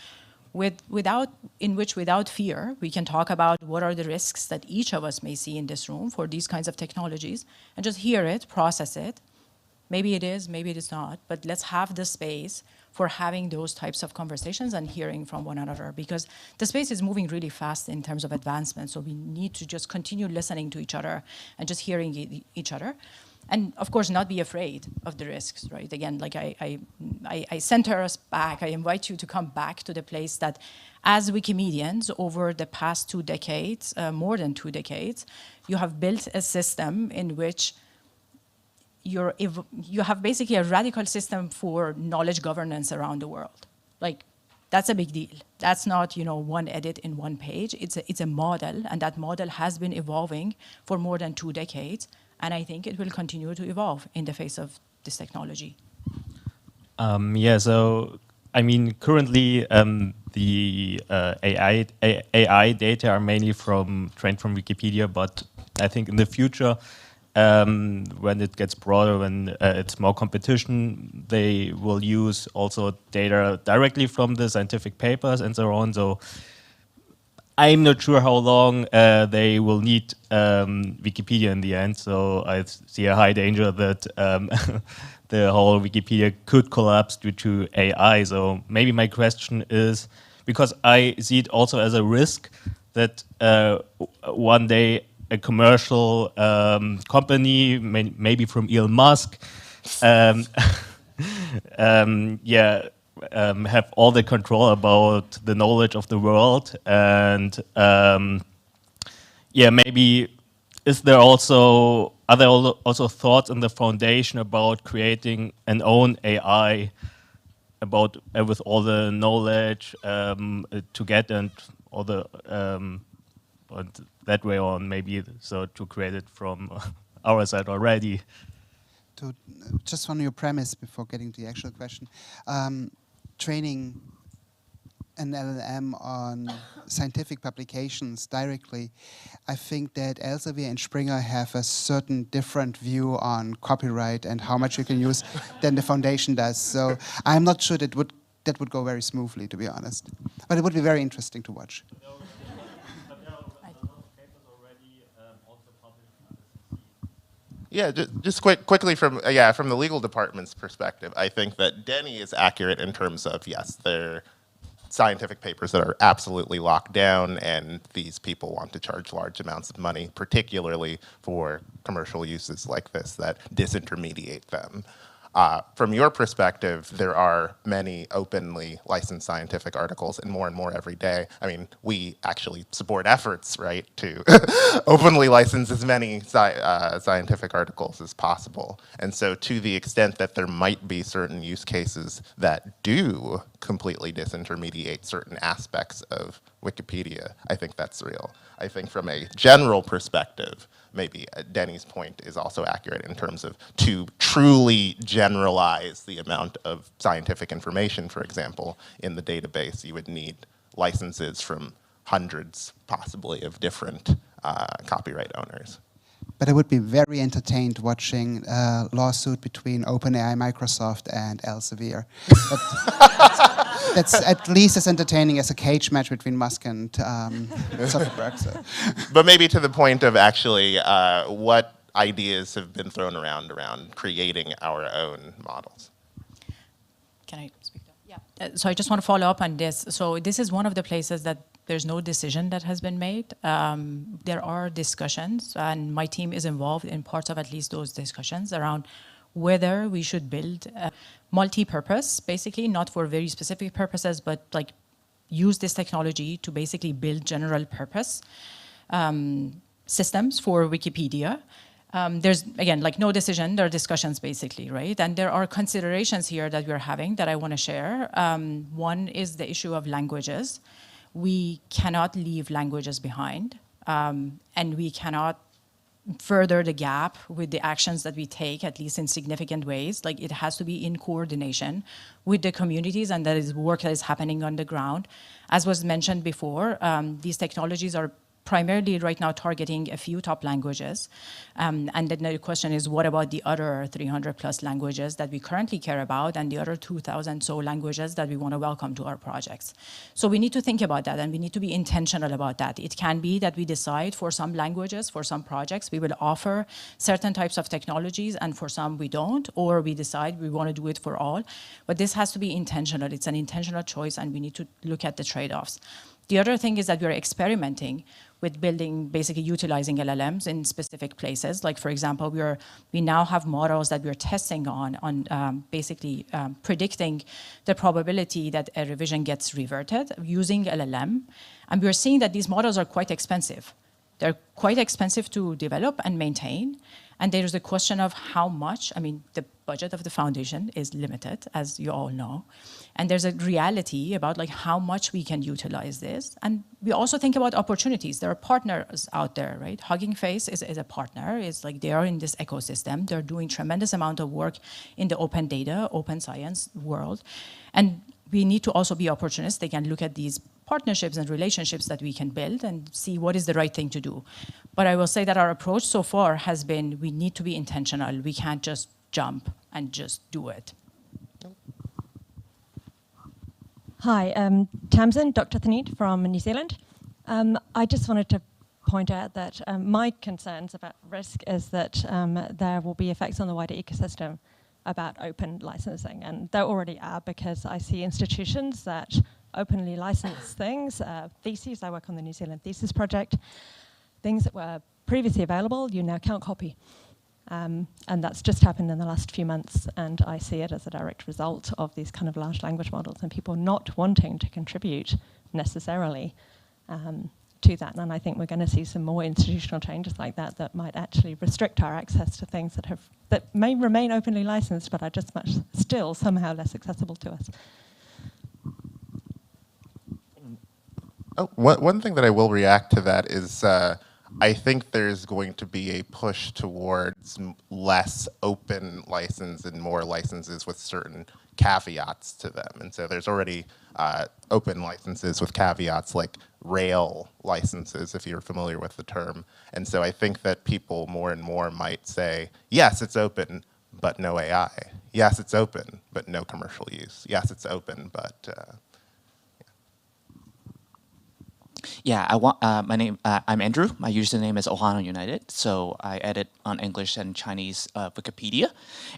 in which without fear we can talk about what are the risks that each of us may see in this room for these kinds of technologies, and just hear it, process it. Maybe it is, maybe it is not, but let's have the space for having those types of conversations and hearing from one another, because the space is moving really fast in terms of advancement, so we need to just continue listening to each other and just hearing each other. And of course, not be afraid of the risks, right? Again, like I center us back, I invite you to come back to the place that as Wikimedians over the past 2 decades, more than 2 decades, you have built a system in which you have basically a radical system for knowledge governance around the world. Like, that's a big deal. That's not, one edit in one page. It's a model, and that model has been evolving for more than 2 decades, and I think it will continue to evolve in the face of this technology. Yeah, so, I mean, currently the AI data are mainly trained from Wikipedia, but I think in the future, when it gets broader, when it's more competition, they will use also data directly from the scientific papers and so on. So I'm not sure how long they will need Wikipedia in the end. So I see a high danger that the whole Wikipedia could collapse due to AI. So maybe my question is, because I see it also as a risk that one day a commercial company, maybe from Elon Musk, have all the control about the knowledge of the world, and maybe are there also thoughts in the foundation about creating an own AI about with all the knowledge to get and all the and that way on, maybe, so to create it from our side already. Just on your premise before getting to the actual question, training an LLM on scientific publications directly, I think that Elsevier and Springer have a certain different view on copyright and how much you can use than the foundation does. So I'm not sure that would go very smoothly, to be honest. But it would be very interesting to watch. Yeah, just quickly from the legal department's perspective, I think that Denny is accurate in terms of, yes, there are scientific papers that are absolutely locked down, and these people want to charge large amounts of money, particularly for commercial uses like this that disintermediate them. From your perspective, there are many openly licensed scientific articles, and more every day. I mean, we actually support efforts, right, to openly license as many scientific articles as possible. And so to the extent that there might be certain use cases that do completely disintermediate certain aspects of Wikipedia, I think that's real. I think from a general perspective, maybe Denny's point is also accurate in terms of to truly generalize the amount of scientific information, for example, in the database, you would need licenses from hundreds, possibly, of different copyright owners. But I would be very entertained watching a lawsuit between OpenAI, Microsoft, and Elsevier. That's at least as entertaining as a cage match between Musk and Zuckerberg. So. But maybe to the point of actually what ideas have been thrown around creating our own models. Can I speak? Yeah. So I just want to follow up on this. So this is one of the places that there's no decision that has been made. There are discussions, and my team is involved in parts of at least those discussions around whether we should build multi-purpose, basically, not for very specific purposes, but like use this technology to basically build general purpose systems for Wikipedia. There's, again, like no decision, there are discussions basically, right? And there are considerations here that we're having that I want to share. One is the issue of languages. We cannot leave languages behind, and we cannot further the gap with the actions that we take, at least in significant ways. Like it has to be in coordination with the communities, and that is work that is happening on the ground. As was mentioned before, these technologies are primarily right now targeting a few top languages. And then the question is, what about the other 300 plus languages that we currently care about and the other 2,000 so languages that we want to welcome to our projects? So we need to think about that, and we need to be intentional about that. It can be that we decide for some languages, for some projects, we will offer certain types of technologies, and for some we don't, or we decide we want to do it for all. But this has to be intentional. It's an intentional choice, and we need to look at the trade-offs. The other thing is that we're experimenting with building, basically utilizing LLMs in specific places. Like, for example, we now have models that we're testing on basically predicting the probability that a revision gets reverted using LLM. And we're seeing that these models are quite expensive. They're quite expensive to develop and maintain. And there's a question of how much. I mean, the budget of the foundation is limited, as you all know. And there's a reality about like how much we can utilize this. And we also think about opportunities. There are partners out there, right? Hugging Face is a partner. It's like they are in this ecosystem. They're doing tremendous amount of work in the open data, open science world. And we need to also be opportunistic and look at these partnerships and relationships that we can build and see what is the right thing to do. But I will say that our approach so far has been, we need to be intentional. We can't just jump and just do it. Hi, Tamsin, Dr. Thaneet from New Zealand. I just wanted to point out that my concerns about risk is that there will be effects on the wider ecosystem about open licensing, and there already are, because I see institutions that openly license things, theses. I work on the New Zealand Thesis Project. Things that were previously available, you now can't copy. And that's just happened in the last few months, and I see it as a direct result of these kind of large language models and people not wanting to contribute necessarily to that. And I think we're going to see some more institutional changes like that that might actually restrict our access to things that may remain openly licensed, but are just still somehow less accessible to us. Oh, one thing that I will react to that is I think there's going to be a push towards less open license and more licenses with certain caveats to them. And so there's already open licenses with caveats like rail licenses, if you're familiar with the term. And so I think that people more and more might say, yes, it's open, but no AI. Yes, it's open, but no commercial use. Yes, it's open, but... Yeah, I'm Andrew. My username is Ohana United, so I edit on English and Chinese Wikipedia.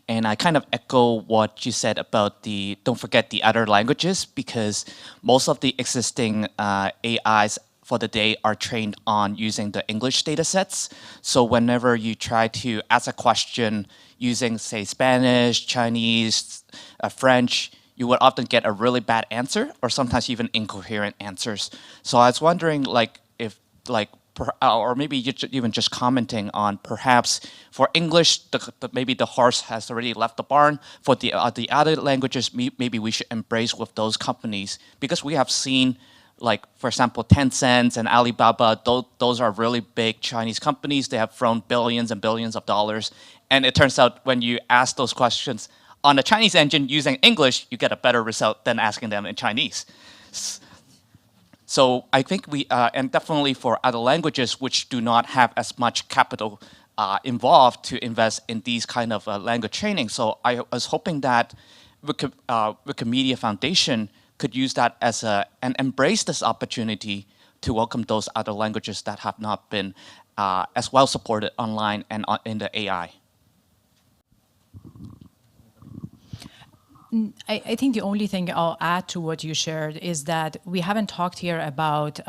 And I kind of echo what you said about don't forget the other languages, because most of the existing AIs for the day are trained on using the English data sets. So whenever you try to ask a question using, say, Spanish, Chinese, French, you would often get a really bad answer, or sometimes even incoherent answers. So I was wondering, or maybe even just commenting on perhaps for English, maybe the horse has already left the barn. For the other languages, maybe we should embrace with those companies, because we have seen like, for example, Tencent and Alibaba, those are really big Chinese companies. They have thrown billions and billions of dollars. And it turns out when you ask those questions on a Chinese engine using English, you get a better result than asking them in Chinese. So I think and definitely for other languages which do not have as much capital involved to invest in these kind of language training. So I was hoping that Wikimedia Foundation could use that as and embrace this opportunity to welcome those other languages that have not been as well supported online and in the AI. I think the only thing I'll add to what you shared is that we haven't talked here about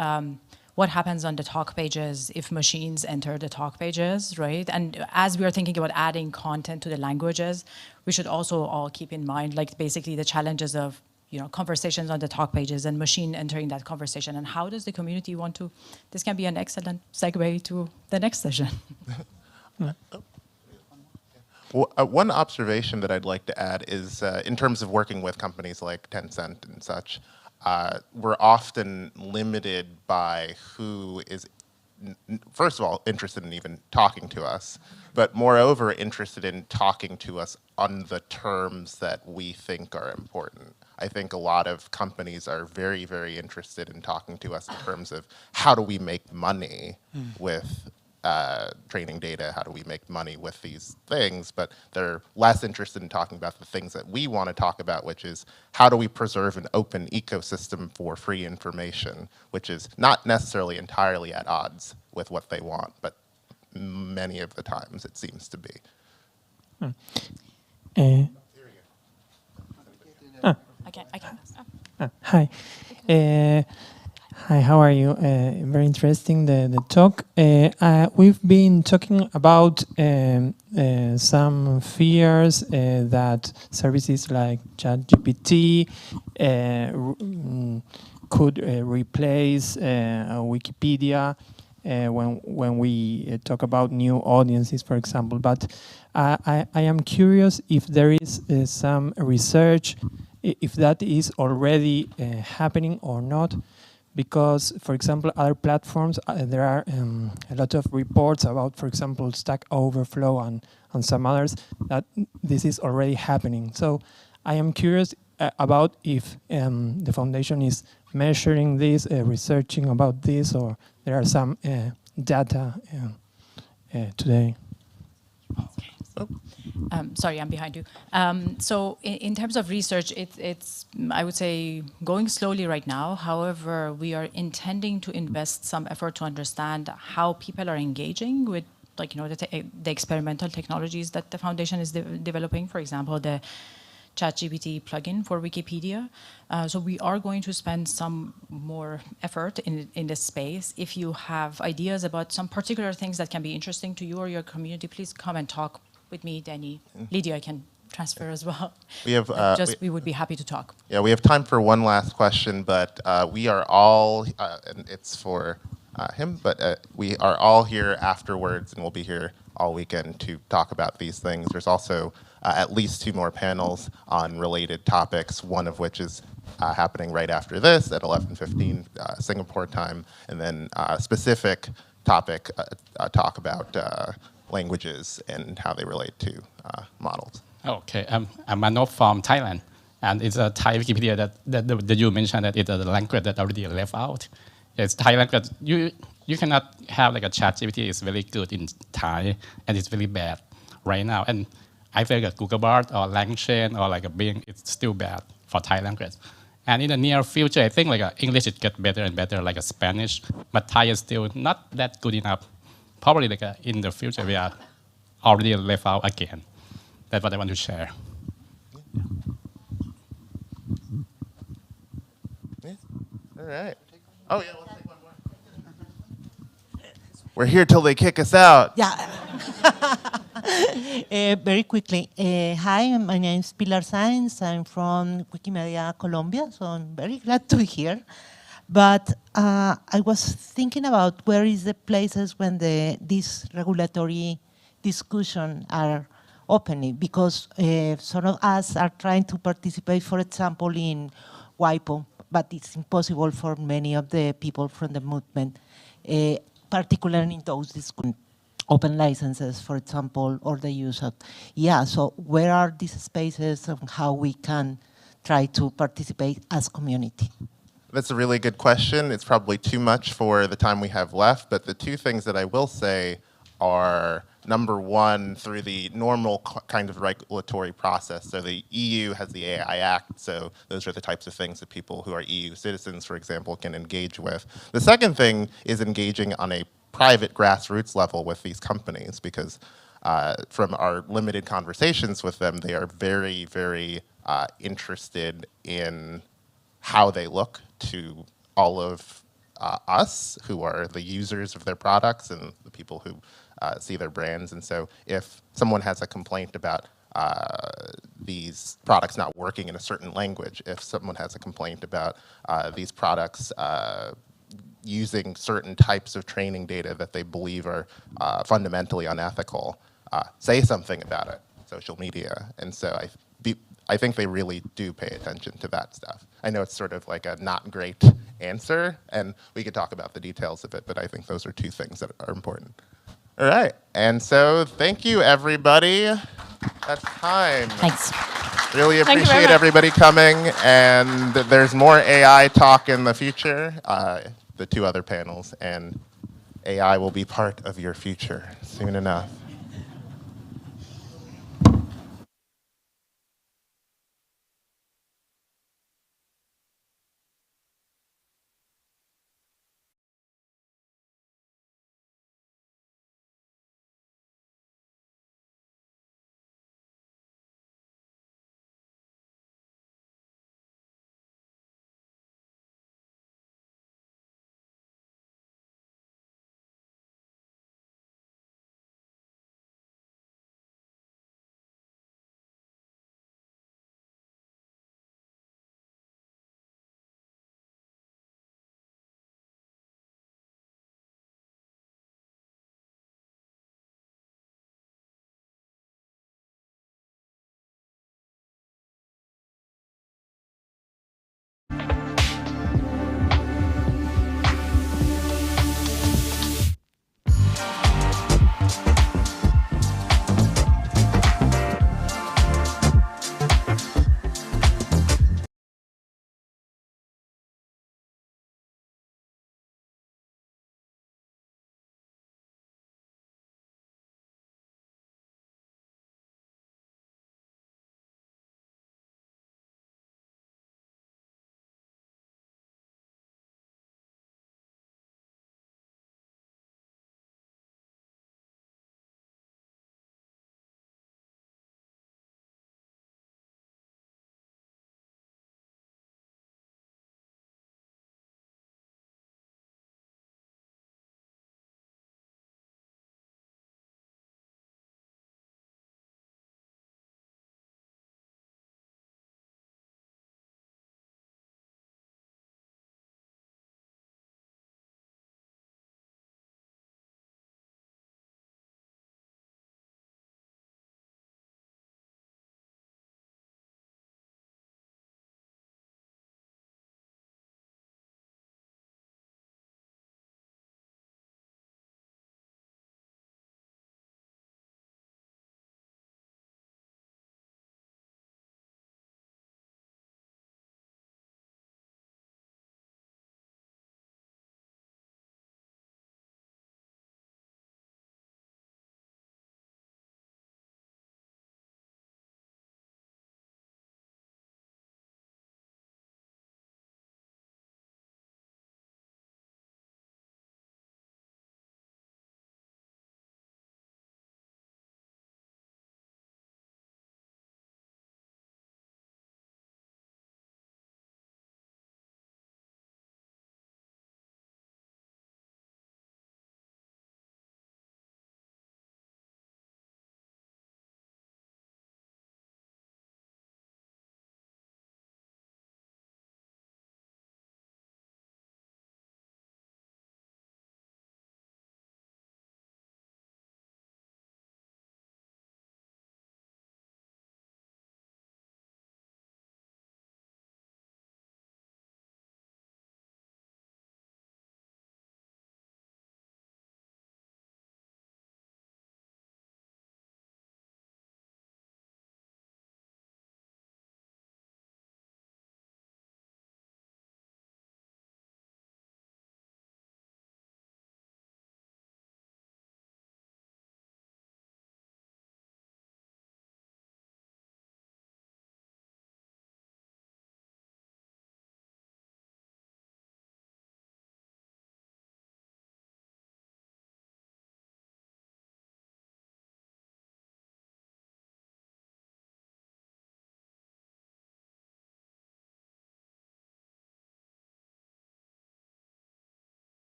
what happens on the talk pages if machines enter the talk pages, right? And as we are thinking about adding content to the languages, we should also all keep in mind, like, basically the challenges of, you know, conversations on the talk pages and machine entering that conversation, and how does the community want to, this can be an excellent segue to the next session. Well, one observation that I'd like to add is in terms of working with companies like Tencent and such, we're often limited by who is, first of all, interested in even talking to us, but moreover, interested in talking to us on the terms that we think are important. I think a lot of companies are very, very interested in talking to us in terms of how do we make money with training data, how do we make money with these things, but they're less interested in talking about the things that we want to talk about, which is how do we preserve an open ecosystem for free information, which is not necessarily entirely at odds with what they want, but many of the times it seems to be. Hi. Hi, how are you? Very interesting, the talk. We've been talking about some fears that services like ChatGPT could replace Wikipedia when we talk about new audiences, for example. But I am curious if there is some research, if that is already happening or not. Because, for example, other platforms, there are a lot of reports about, for example, Stack Overflow and some others, that this is already happening. So I am curious about if the foundation is measuring this, researching about this, or there are some data today. Sorry, I'm behind you. So in terms of research, it's, I would say, going slowly right now. However, we are intending to invest some effort to understand how people are engaging with, like, you know, the experimental technologies that the foundation is developing. For example, the ChatGPT plugin for Wikipedia. So we are going to spend some more effort in this space. If you have ideas about some particular things that can be interesting to you or your community, please come and talk with me, Danny. Lydia, I can transfer as well. We have we would be happy to talk. Yeah, we have time for one last question, but we are all, and it's for him, but we are all here afterwards, and we'll be here all weekend to talk about these things. There's also at least 2 more panels on related topics, one of which is happening right after this at 11:15 Singapore time, and then a specific topic talk about languages and how they relate to models. Okay, I'm Manop from Thailand, and it's a Thai Wikipedia that you mentioned that it's a language that already left out. It's Thai language. You cannot have like a ChatGPT is very good in Thai, and it's very bad right now. And I feel like Google Bard or LangChain or like a Bing, it's still bad for Thai language. And in the near future, I think like English it get better and better, like a Spanish, but Thai is still not that good enough. Probably like in the future we are already left out again. That's what I want to share. Yeah. All right. Oh yeah, we'll take one more. We're here till they kick us out. Yeah. Very quickly. Hi, my name is Pilar Sainz. I'm from Wikimedia Colombia, so I'm very glad to be here. But I was thinking about where is the places when these regulatory discussion are opening, because some of us are trying to participate, for example, in WIPO, but it's impossible for many of the people from the movement, particularly in those open licenses, for example, or the use of, so where are these spaces and how we can try to participate as community? That's a really good question. It's probably too much for the time we have left, but the two things that I will say are, number one, through the normal kind of regulatory process. So the EU has the AI Act, so those are the types of things that people who are EU citizens, for example, can engage with. The second thing is engaging on a private grassroots level with these companies, because from our limited conversations with them, they are very, very interested in how they look to all of us who are the users of their products and the people who see their brands. And so if someone has a complaint about these products not working in a certain language, if someone has a complaint about these products using certain types of training data that they believe are fundamentally unethical, say something about it, social media. And so I think they really do pay attention to that stuff. I know it's sort of like a not great answer, and we could talk about the details of it, but I think those are two things that are important. All right, and so thank you, everybody. That's time. Thanks. Really Thank you very appreciate much. everybody coming, and there's more AI talk in the future, the two other panels, and AI will be part of your future soon enough.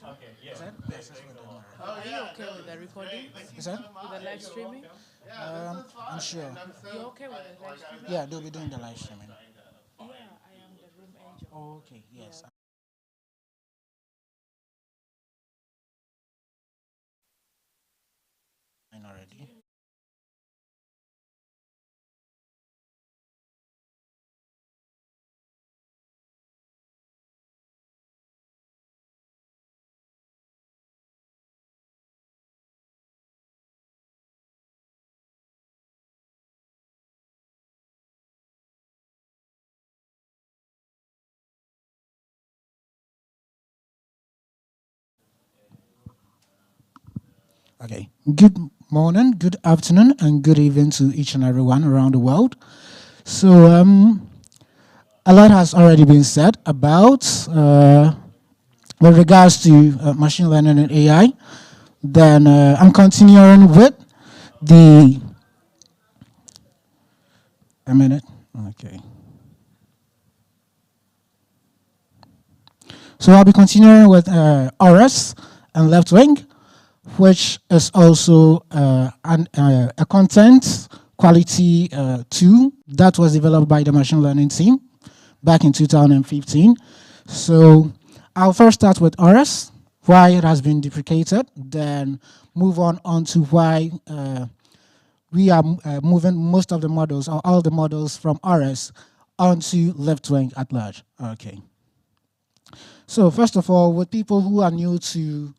Okay, yeah. Is that? Yes, that's what I'm Are you okay with the recording? Is that? With the live streaming? I'm sure. You okay with the live streaming? Yeah, they'll be doing the live streaming. Yeah, I am the room angel. Oh, okay, yes. Already. Okay. Good morning, good afternoon, and good evening to each and everyone around the world. So, a lot has already been said about with regards to machine learning and AI. Then I'm continuing with the. A minute. Okay. So I'll be continuing with RS and left wing, which is also a content quality tool that was developed by the machine learning team back in 2015. So I'll first start with RS, why it has been deprecated, then move on to why we are moving most of the models or all the models from RS onto left wing at large. Okay. So first of all, with people who are new to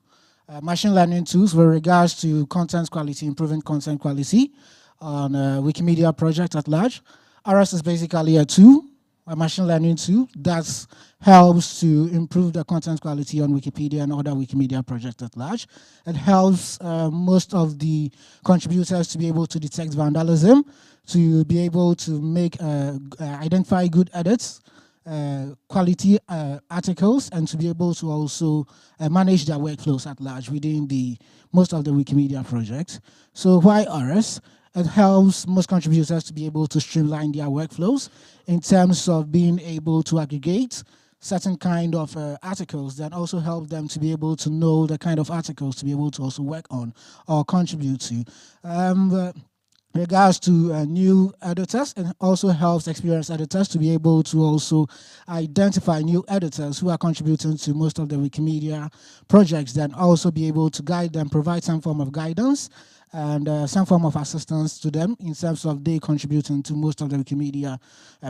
machine learning tools with regards to content quality, improving content quality on Wikimedia project at large, RS is basically a tool, a machine learning tool that helps to improve the content quality on Wikipedia and other Wikimedia projects at large. It helps most of the contributors to be able to detect vandalism, to be able to make identify good edits, quality articles, and to be able to also manage their workflows at large within most of the Wikimedia projects. So why RS? It helps most contributors to be able to streamline their workflows in terms of being able to aggregate certain kind of articles, that also help them to be able to know the kind of articles to be able to also work on or contribute to. Regards to new editors, it also helps experienced editors to be able to also identify new editors who are contributing to most of the Wikimedia projects, then also be able to guide them, provide some form of guidance and some form of assistance to them in terms of they contributing to most of the Wikimedia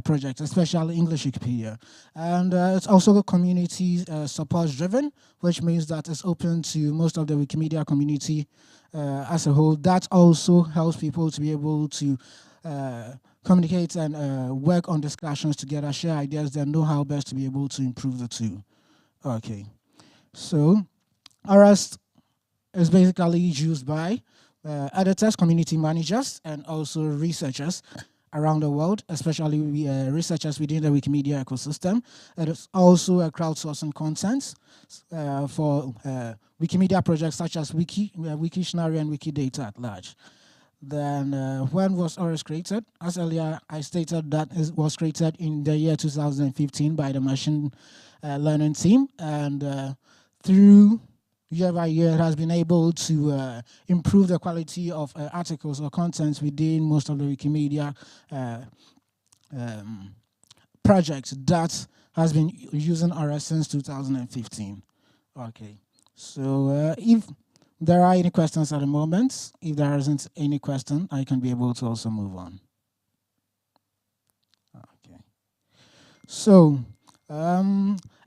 projects, especially English Wikipedia. And it's also community support driven, which means that it's open to most of the Wikimedia community as a whole. That also helps people to be able to communicate and work on discussions together, share ideas, then know how best to be able to improve the tool. Okay, so RS is basically used by editors, community managers, and also researchers around the world, especially researchers within the Wikimedia ecosystem. It is also a crowdsourcing content for Wikimedia projects such as Wiktionary and Wikidata at large. Then when was RS created? As earlier I stated, that it was created in the year 2015 by the machine learning team, and through year by year, it has been able to improve the quality of articles or contents within most of the Wikimedia projects that has been using RS since 2015. Okay, so if there are any questions at the moment, if there isn't any question, I can be able to also move on. Okay, so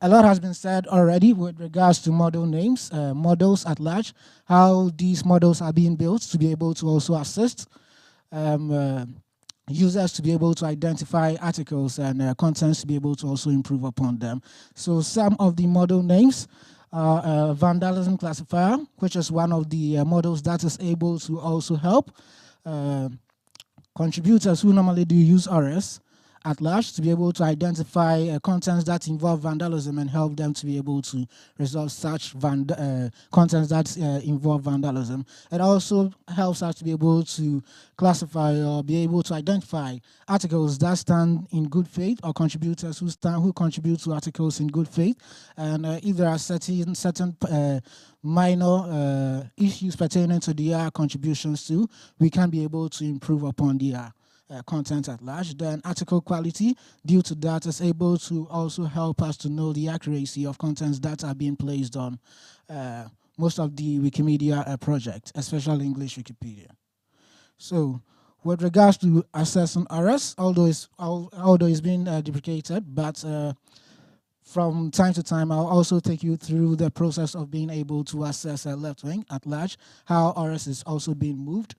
a lot has been said already with regards to model names, models at large, how these models are being built to be able to also assist users to be able to identify articles and contents to be able to also improve upon them. So some of the model names are vandalism classifier, which is one of the models that is able to also help contributors who normally do use RS at large to be able to identify contents that involve vandalism and help them to be able to resolve such contents that involve vandalism. It also helps us to be able to classify or be able to identify articles that stand in good faith or contributors who contribute to articles in good faith. And if there are certain minor issues pertaining to their contributions too, we can be able to improve upon their content at large. Then article quality, due to that, is able to also help us to know the accuracy of contents that are being placed on most of the Wikimedia projects, especially English Wikipedia. So with regards to assessing RS, although it's been deprecated, but from time to time, I'll also take you through the process of being able to assess a left wing at large, how RS is also being moved.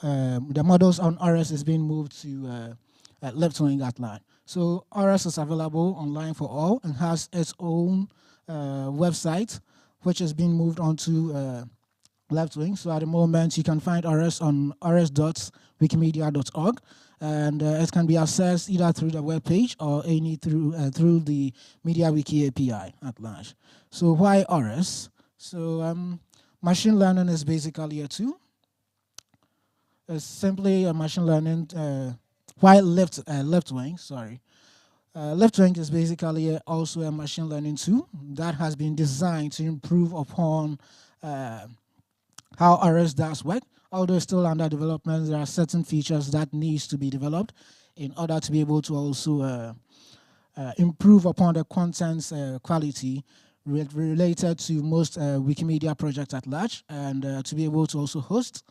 The models on RS is being moved to left wing at large. So RS is available online for all and has its own website, which is being moved onto left wing. So at the moment, you can find RS on rs.wikimedia.org, and it can be accessed either through the web page or through the MediaWiki API at large. So why RS? So machine learning is basically a tool. It's simply a machine learning. Why left wing? Sorry. Left wing is basically also a machine learning tool that has been designed to improve upon how RS does work. Although it's still under development, there are certain features that needs to be developed in order to be able to also improve upon the content's quality related to most Wikimedia projects at large, and to be able to also host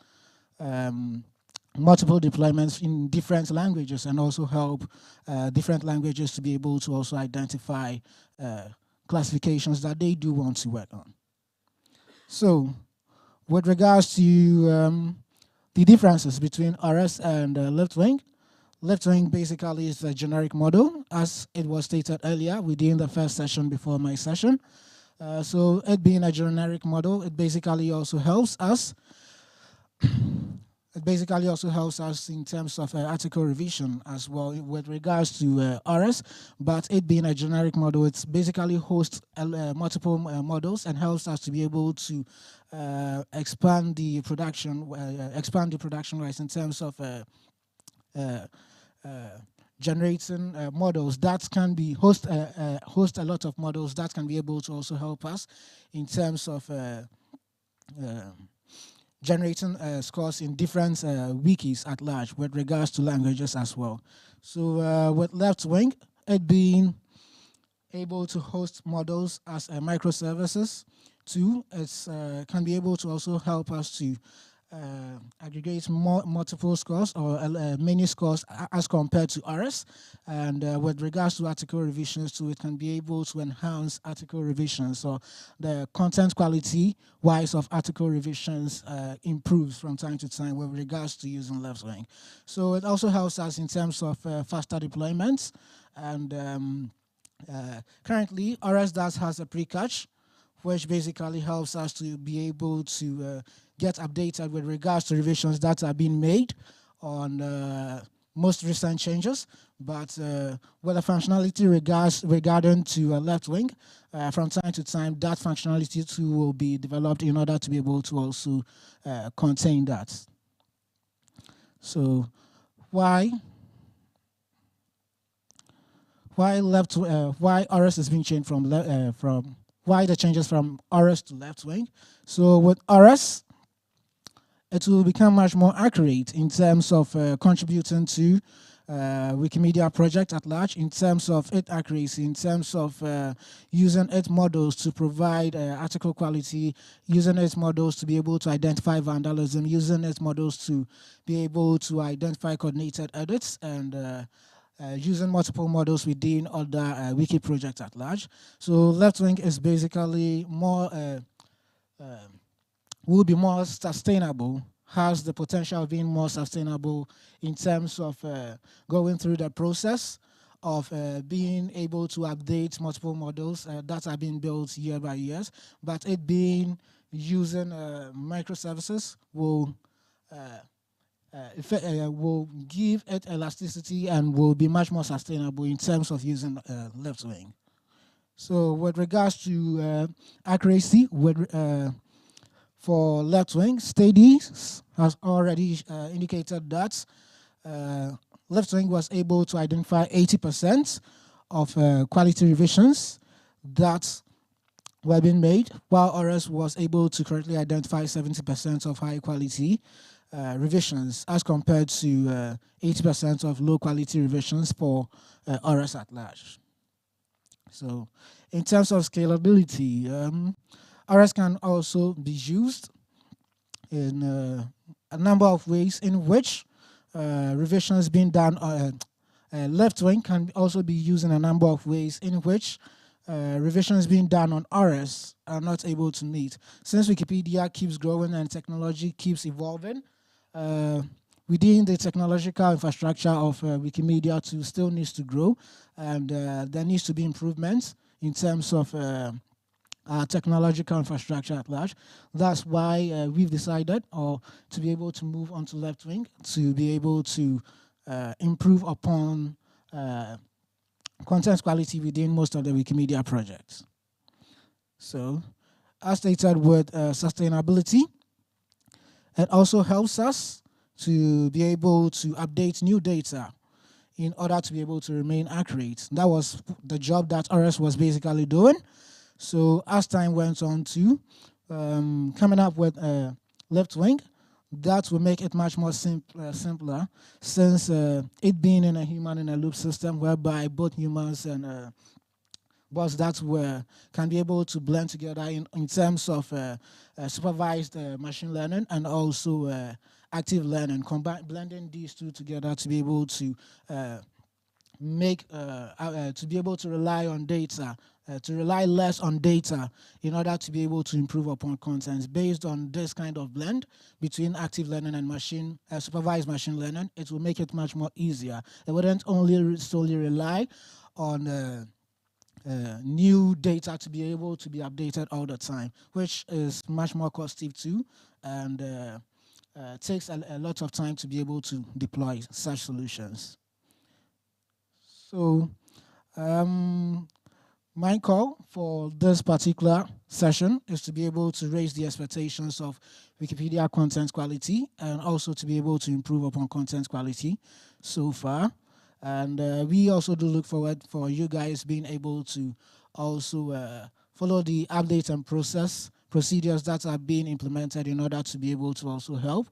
multiple deployments in different languages, and also help different languages to be able to also identify classifications that they do want to work on. So with regards to the differences between RS and left wing basically is a generic model, as it was stated earlier within the first session before my session. So it being a generic model, it basically also helps us. It basically also helps us in terms of article revision as well with regards to RS, but it being a generic model, it's basically hosts multiple models and helps us to be able to expand the production rights in terms of generating models that can be host a lot of models that can be able to also help us in terms of generating scores in different wikis at large with regards to languages as well. So with left wing, it being able to host models as microservices too, it can be able to also help us to aggregate multiple scores or many scores as compared to RS. And with regards to article revisions too, it can be able to enhance article revisions. So the content quality wise of article revisions improves from time to time with regards to using left wing. So it also helps us in terms of faster deployments. And currently, RS does has a pre-catch, which basically helps us to be able to get updated with regards to revisions that are being made on most recent changes. But with the functionality regarding to left wing, from time to time, that functionality too will be developed in order to be able to also contain that. So why RS is being changed from why the changes from RS to left wing? So with RS, it will become much more accurate in terms of contributing to Wikimedia project at large, in terms of its accuracy, in terms of using its models to provide article quality, using its models to be able to identify vandalism, using its models to be able to identify coordinated edits, and using multiple models within other wiki projects at large. So left wing is basically will be more sustainable, has the potential of being more sustainable in terms of going through the process of being able to update multiple models that are being built year by year, but it being using microservices will will give it elasticity and will be much more sustainable in terms of using left wing. So with regards to accuracy, for left wing, studies has already indicated that left wing was able to identify 80% of quality revisions that were being made, while RS was able to correctly identify 70% of high quality revisions as compared to 80% of low quality revisions for RS at large. So in terms of scalability, RS can also be used in a number of ways in which revisions being done left wing can also be used in a number of ways in which revisions being done on RS are not able to meet. Since Wikipedia keeps growing and technology keeps evolving, within the technological infrastructure of Wikimedia too still needs to grow, and there needs to be improvements in terms of technological infrastructure at large. That's why we've decided to be able to move on to left wing, to be able to improve upon content quality within most of the Wikimedia projects. So, as stated with sustainability, it also helps us to be able to update new data in order to be able to remain accurate. That was the job that RS was basically doing. So as time went on to coming up with left wing, that will make it much more simpler, since it being in a human in a loop system whereby both humans and bots that can be able to blend together in terms of supervised machine learning and also active learning, blending these two together to be able to to be able to rely on data, to rely less on data in order to be able to improve upon content. Based on this kind of blend between active learning and supervised machine learning, it will make it much more easier. It wouldn't only solely rely on new data to be able to be updated all the time, which is much more costly too, and takes a lot of time to be able to deploy such solutions. So my call for this particular session is to be able to raise the expectations of Wikipedia content quality and also to be able to improve upon content quality so far. And we also do look forward for you guys being able to also follow the updates and procedures that are being implemented in order to be able to also help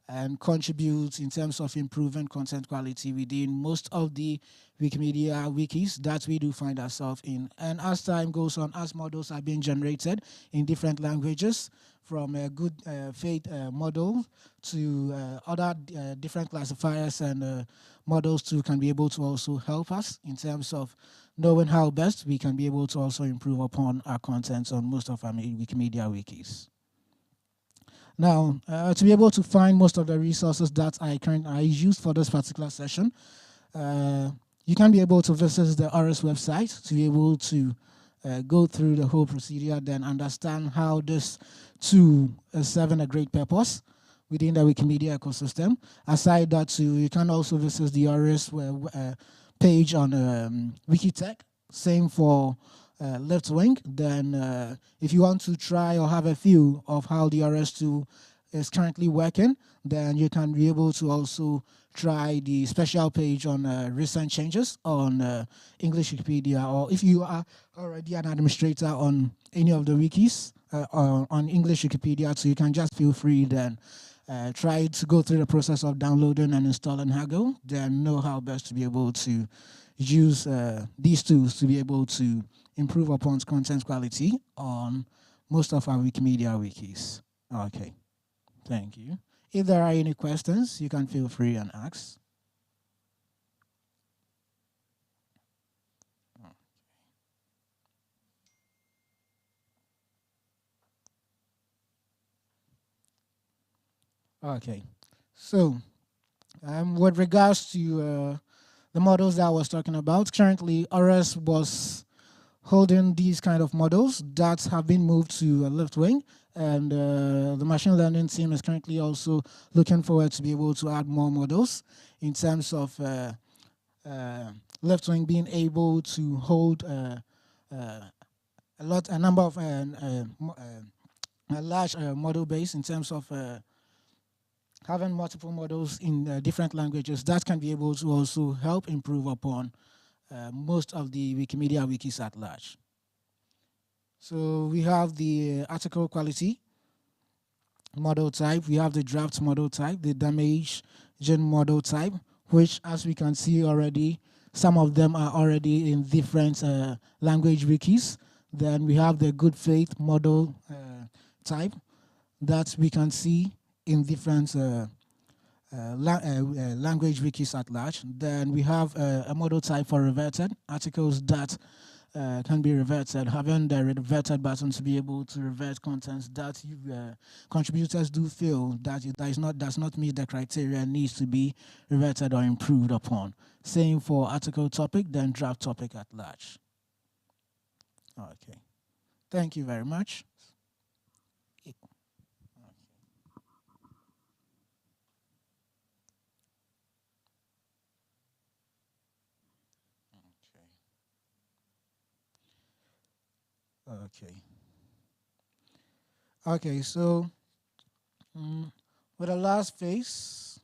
and contribute in terms of improving content quality within most of the Wikimedia wikis that we do find ourselves in. And as time goes on, as models are being generated in different languages, from a good faith model to other different classifiers and models too can be able to also help us in terms of knowing how best we can be able to also improve upon our contents on most of our Wikimedia wikis. Now, to be able to find most of the resources that I used for this particular session, you can be able to visit the RS website to be able to go through the whole procedure, then understand how this tool is serving a great purpose within the Wikimedia ecosystem. Aside that too, you can also visit the RS page on Wikitech, same for left wing. Then if you want to try or have a feel of how the RS2 is currently working, then you can be able to also try the special page on recent changes on English Wikipedia, or if you are already an administrator on any of the wikis on English Wikipedia, so you can just feel free then try to go through the process of downloading and installing Haggle, then know how best to be able to use these tools to be able to improve upon content quality on most of our Wikimedia wikis. Okay, thank you. If there are any questions, you can feel free and ask. Okay, so with regards to the models that I was talking about, currently RS was holding these kind of models that have been moved to left wing, And the machine learning team is currently also looking forward to be able to add more models in terms of left wing being able to hold a number of a large model base in terms of having multiple models in different languages. That can be able to also help improve upon most of the Wikimedia wikis at large. So we have the article quality model type, we have the draft model type, the damage gen model type, which, as we can see already, some of them are already in different language wikis. Then we have the good faith model type that we can see in different language wikis at large. Then we have a model type for reverted articles that can be reverted, having the reverted button to be able to revert contents that contributors do feel that it does not meet the criteria, needs to be reverted or improved upon. Same for article topic, then draft topic at large. Okay. Thank you very much. Okay. Okay, so with the last phase,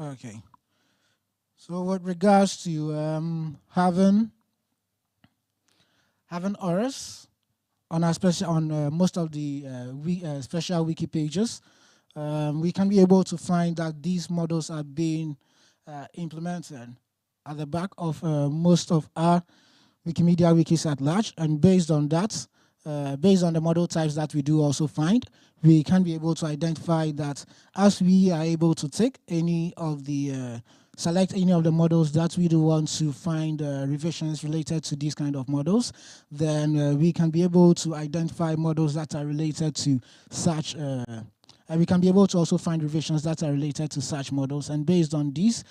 okay. So with regards to having ORS on our special on most of the special wiki pages, we can be able to find that these models are being implemented at the back of most of our Wikimedia wikis at large, and based on that, based on the model types that we do also find, we can be able to identify that as we are able to take any of the select any of the models that we do want to find revisions related to these kind of models, then we can be able to identify models that are related to such and we can be able to also find revisions that are related to such models, and based on these,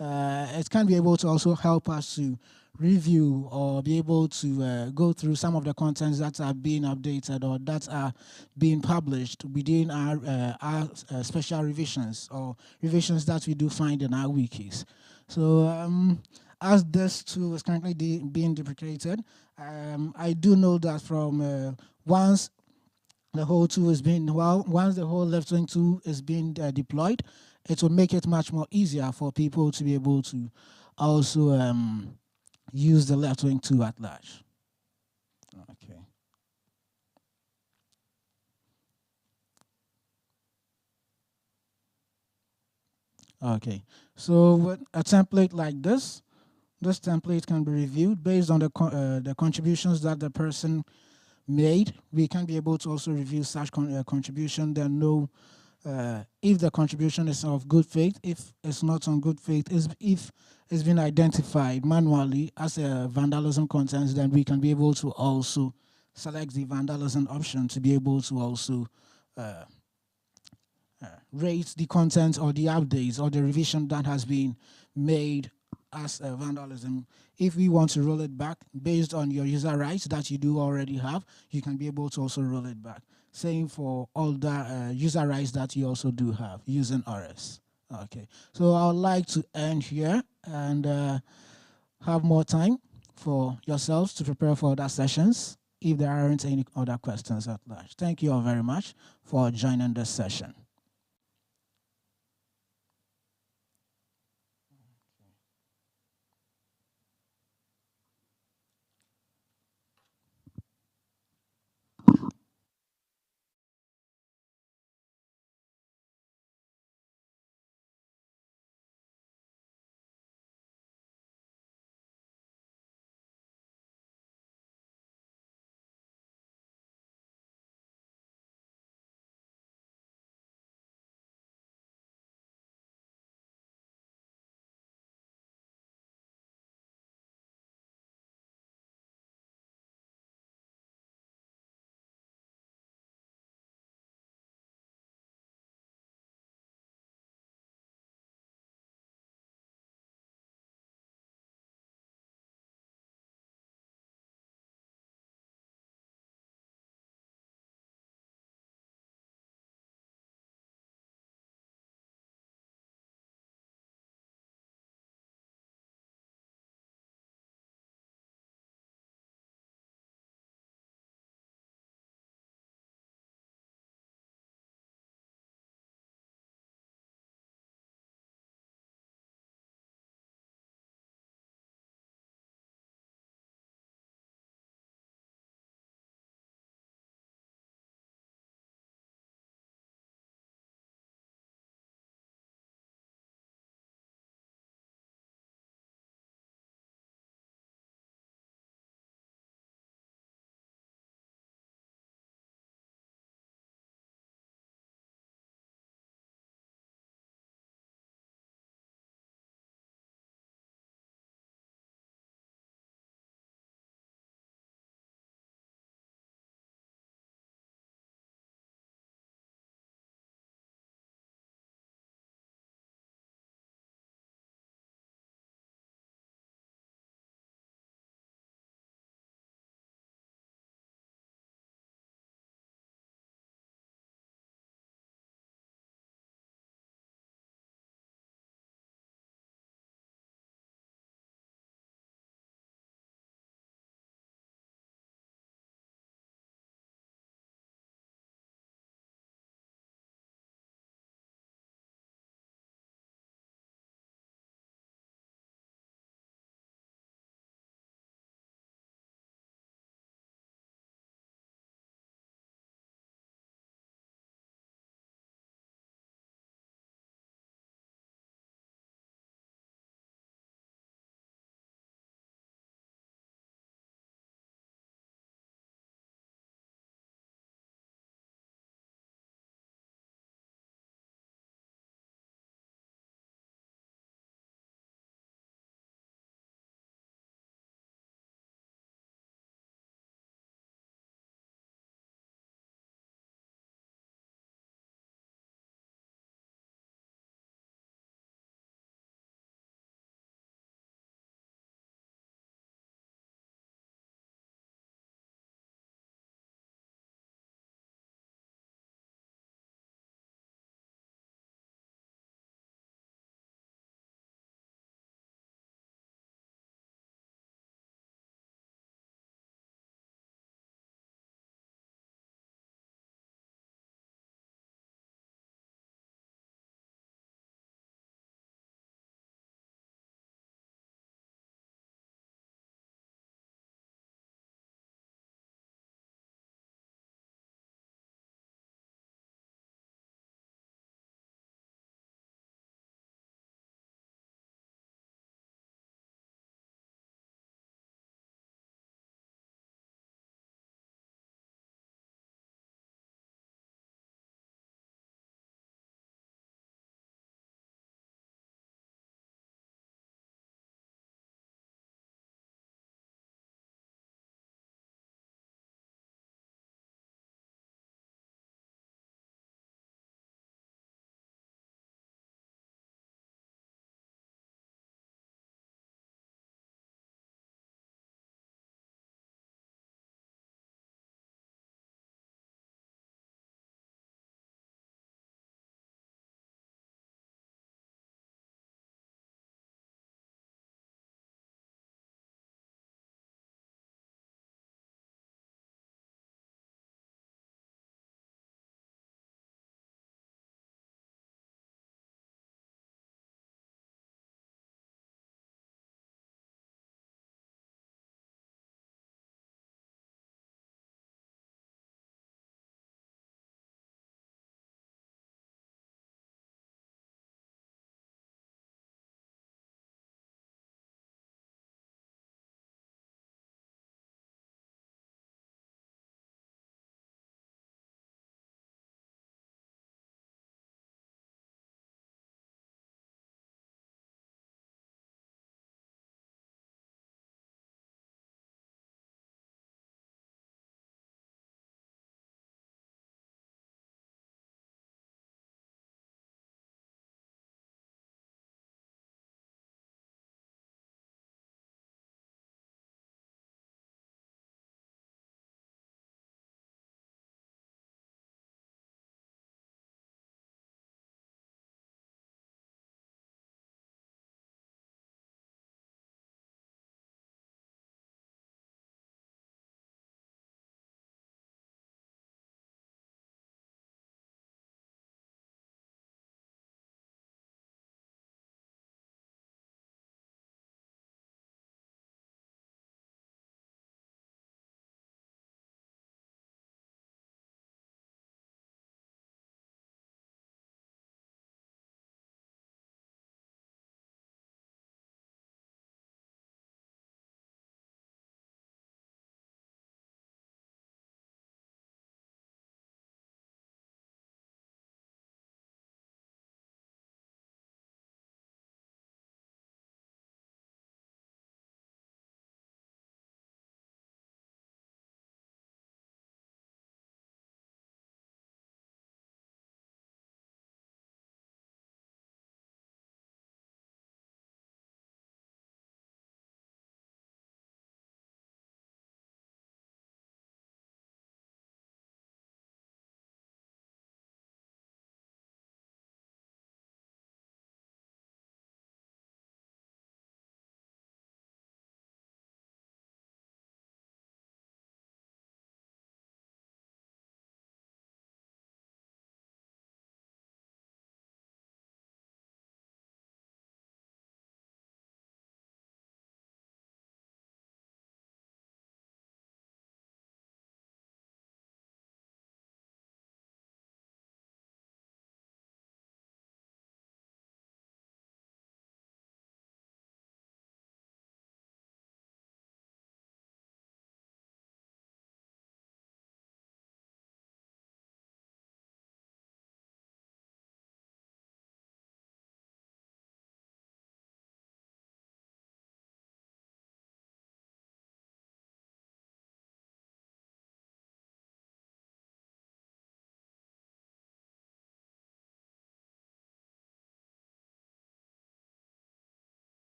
it can be able to also help us to review or be able to go through some of the contents that are being updated or that are being published within our special revisions or revisions that we do find in our wikis. So as this tool is currently being deprecated, I do know that from once the whole tool is being, once the whole left-wing tool is being deployed, it will make it much more easier for people to be able to also use the left-wing tool at large. Okay. Okay. So with a template like this template can be reviewed based on the contributions that the person made. We can be able to also review such contribution, then know if the contribution is of good faith, if it's not on good faith, if it's been identified manually as a vandalism content, then we can be able to also select the vandalism option to be able to also rate the content or the updates or the revision that has been made as vandalism. If we want to roll it back based on your user rights that you do already have, you can be able to also roll it back. Same for all the user rights that you also do have using RS. Okay, so I would like to end here and have more time for yourselves to prepare for other sessions if there aren't any other questions at large. Thank you all very much for joining this session.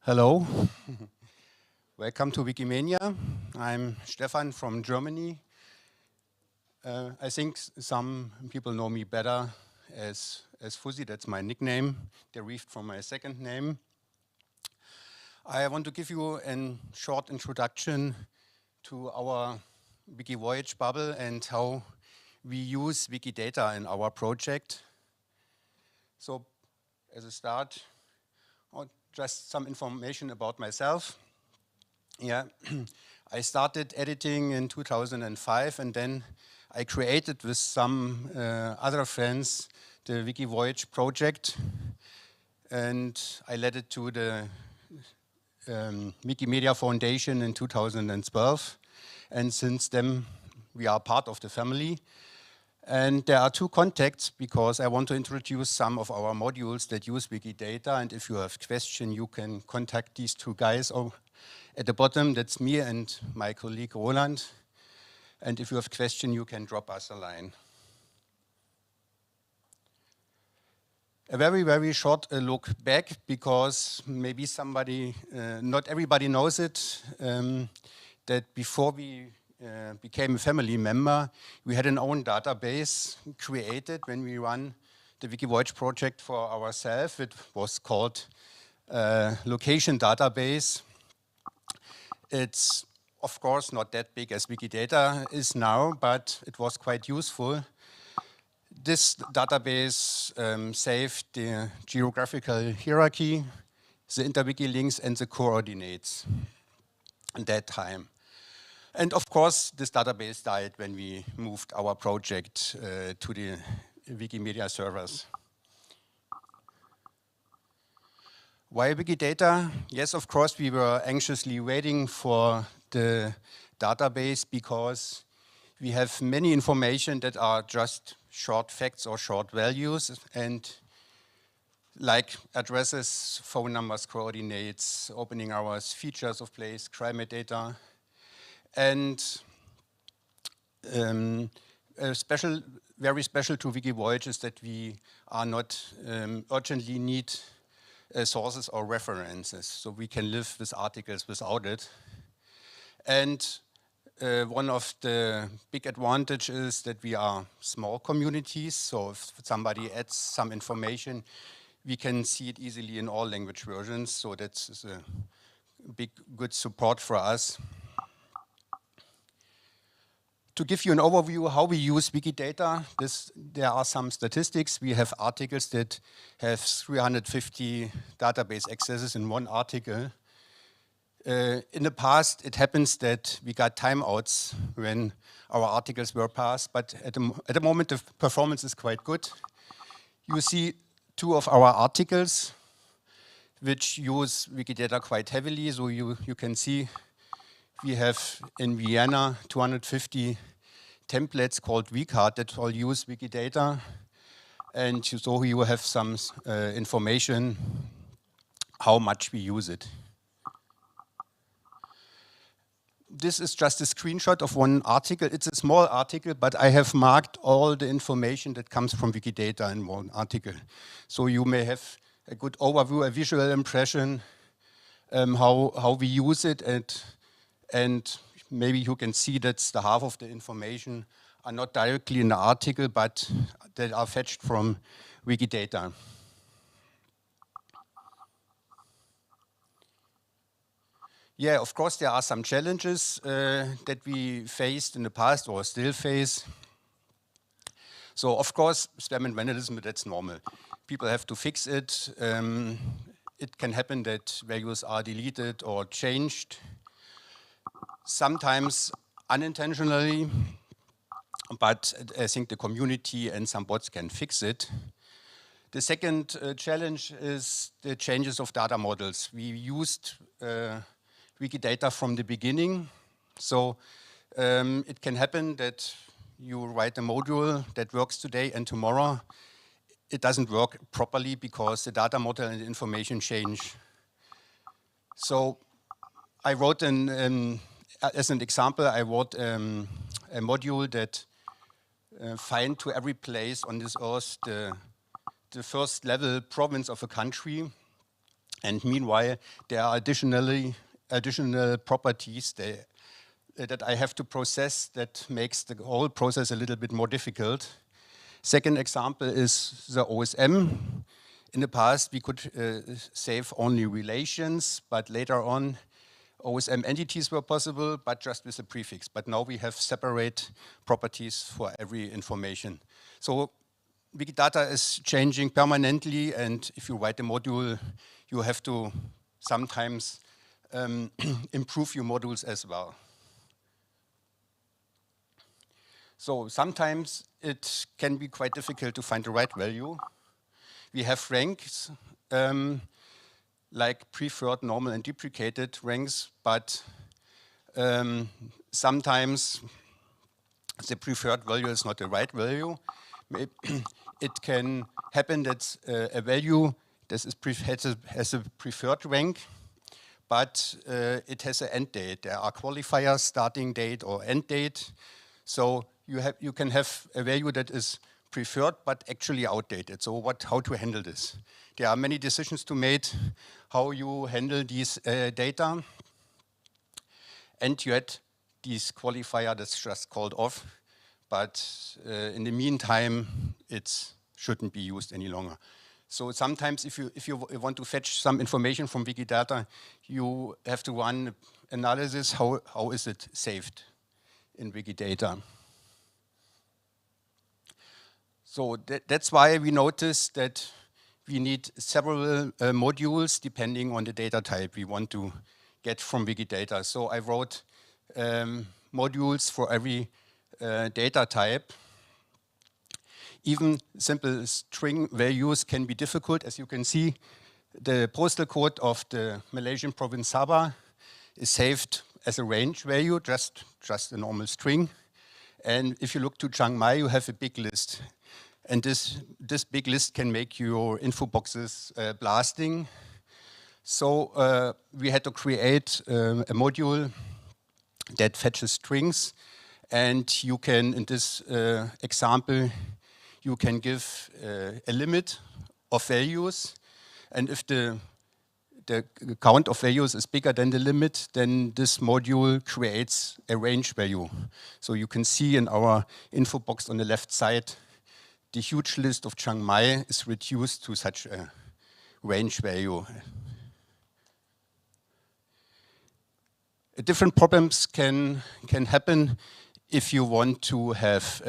Hello. Welcome to Wikimania. I'm Stefan from Germany. I think some people know me better as Fuzzy, that's my nickname, derived from my second name. I want to give you a short introduction to our WikiVoyage bubble and how we use Wikidata in our project. So, as a start, just some information about myself. Yeah, I started editing in 2005, and then I created with some other friends the WikiVoyage project, and I led it to the Wikimedia Foundation in 2012, and since then we are part of the family. And there are two contacts because I want to introduce some of our modules that use Wikidata, and if you have questions, you can contact these two guys at the bottom. That's me and my colleague Roland. And if you have questions, you can drop us a line. A very, very short look back, because maybe somebody, not everybody knows it, that before we became a family member, we had an own database created when we run the WikiVoyage project for ourselves. It was called Location Database. It's, of course, not that big as Wikidata is now, but it was quite useful. This database saved the geographical hierarchy, the interwiki links, and the coordinates at that time. And of course, this database died when we moved our project to the Wikimedia servers. Why Wikidata? Yes, of course, we were anxiously waiting for the database because we have many information that are just short facts or short values, and like addresses, phone numbers, coordinates, opening hours, features of place, climate data. And very special to WikiVoyage is that we are not urgently need sources or references, so we can live with articles without it. And one of the big advantages is that we are small communities, so if somebody adds some information, we can see it easily in all language versions, so that's a good support for us. To give you an overview how we use Wikidata, there are some statistics. We have articles that have 350 database accesses in one article. In the past, it happens that we got timeouts when our articles were passed, but at the moment, the performance is quite good. You see two of our articles, which use Wikidata quite heavily. So you can see we have in Vienna 250 templates called Wikart that all use Wikidata. And so you have some information how much we use it. This is just a screenshot of one article. It's a small article, but I have marked all the information that comes from Wikidata in one article. So you may have a good overview, a visual impression, how we use it, and maybe you can see that the half of the information are not directly in the article, but that are fetched from Wikidata. Yeah, of course, there are some challenges that we faced in the past or still face. So, of course, spam and vandalism, that's normal. People have to fix it. It can happen that values are deleted or changed, sometimes unintentionally, but I think the community and some bots can fix it. The second challenge is the changes of data models. We used Wikidata from the beginning, so it can happen that you write a module that works today and tomorrow it doesn't work properly because the data model and the information change. So I wrote as an example, I wrote a module that find to every place on this earth the first level province of a country. And meanwhile, there are additional properties that I have to process that makes the whole process a little bit more difficult. Second example is the OSM. In the past, we could save only relations, but later on, OSM entities were possible, but just with a prefix. But now we have separate properties for every information. So Wikidata is changing permanently, and if you write a module, you have to sometimes improve your modules as well. So sometimes it can be quite difficult to find the right value. We have ranks, like preferred, normal, and deprecated ranks, but sometimes the preferred value is not the right value. It can happen that a value has a preferred rank, but it has an end date. There are qualifiers, starting date or end date. So you can have a value that is preferred but actually outdated. So how to handle this? There are many decisions to make how you handle these data. And you had this qualifier that's just called off, but in the meantime, it shouldn't be used any longer. So sometimes if you want to fetch some information from Wikidata, you have to run analysis, how is it saved in Wikidata. So that's why we noticed that we need several modules depending on the data type we want to get from Wikidata. So I wrote modules for every data type. Even simple string values can be difficult. As you can see, the postal code of the Malaysian province Sabah is saved as a range value, just a normal string. And if you look to Chiang Mai, you have a big list. And this big list can make your info boxes blasting. So we had to create a module that fetches strings. And you can, in this example, you can give a limit of values. And if the count of values is bigger than the limit, then this module creates a range value. So you can see in our info box on the left side, the huge list of Chiang Mai is reduced to such a range value. Different problems can happen if you want to have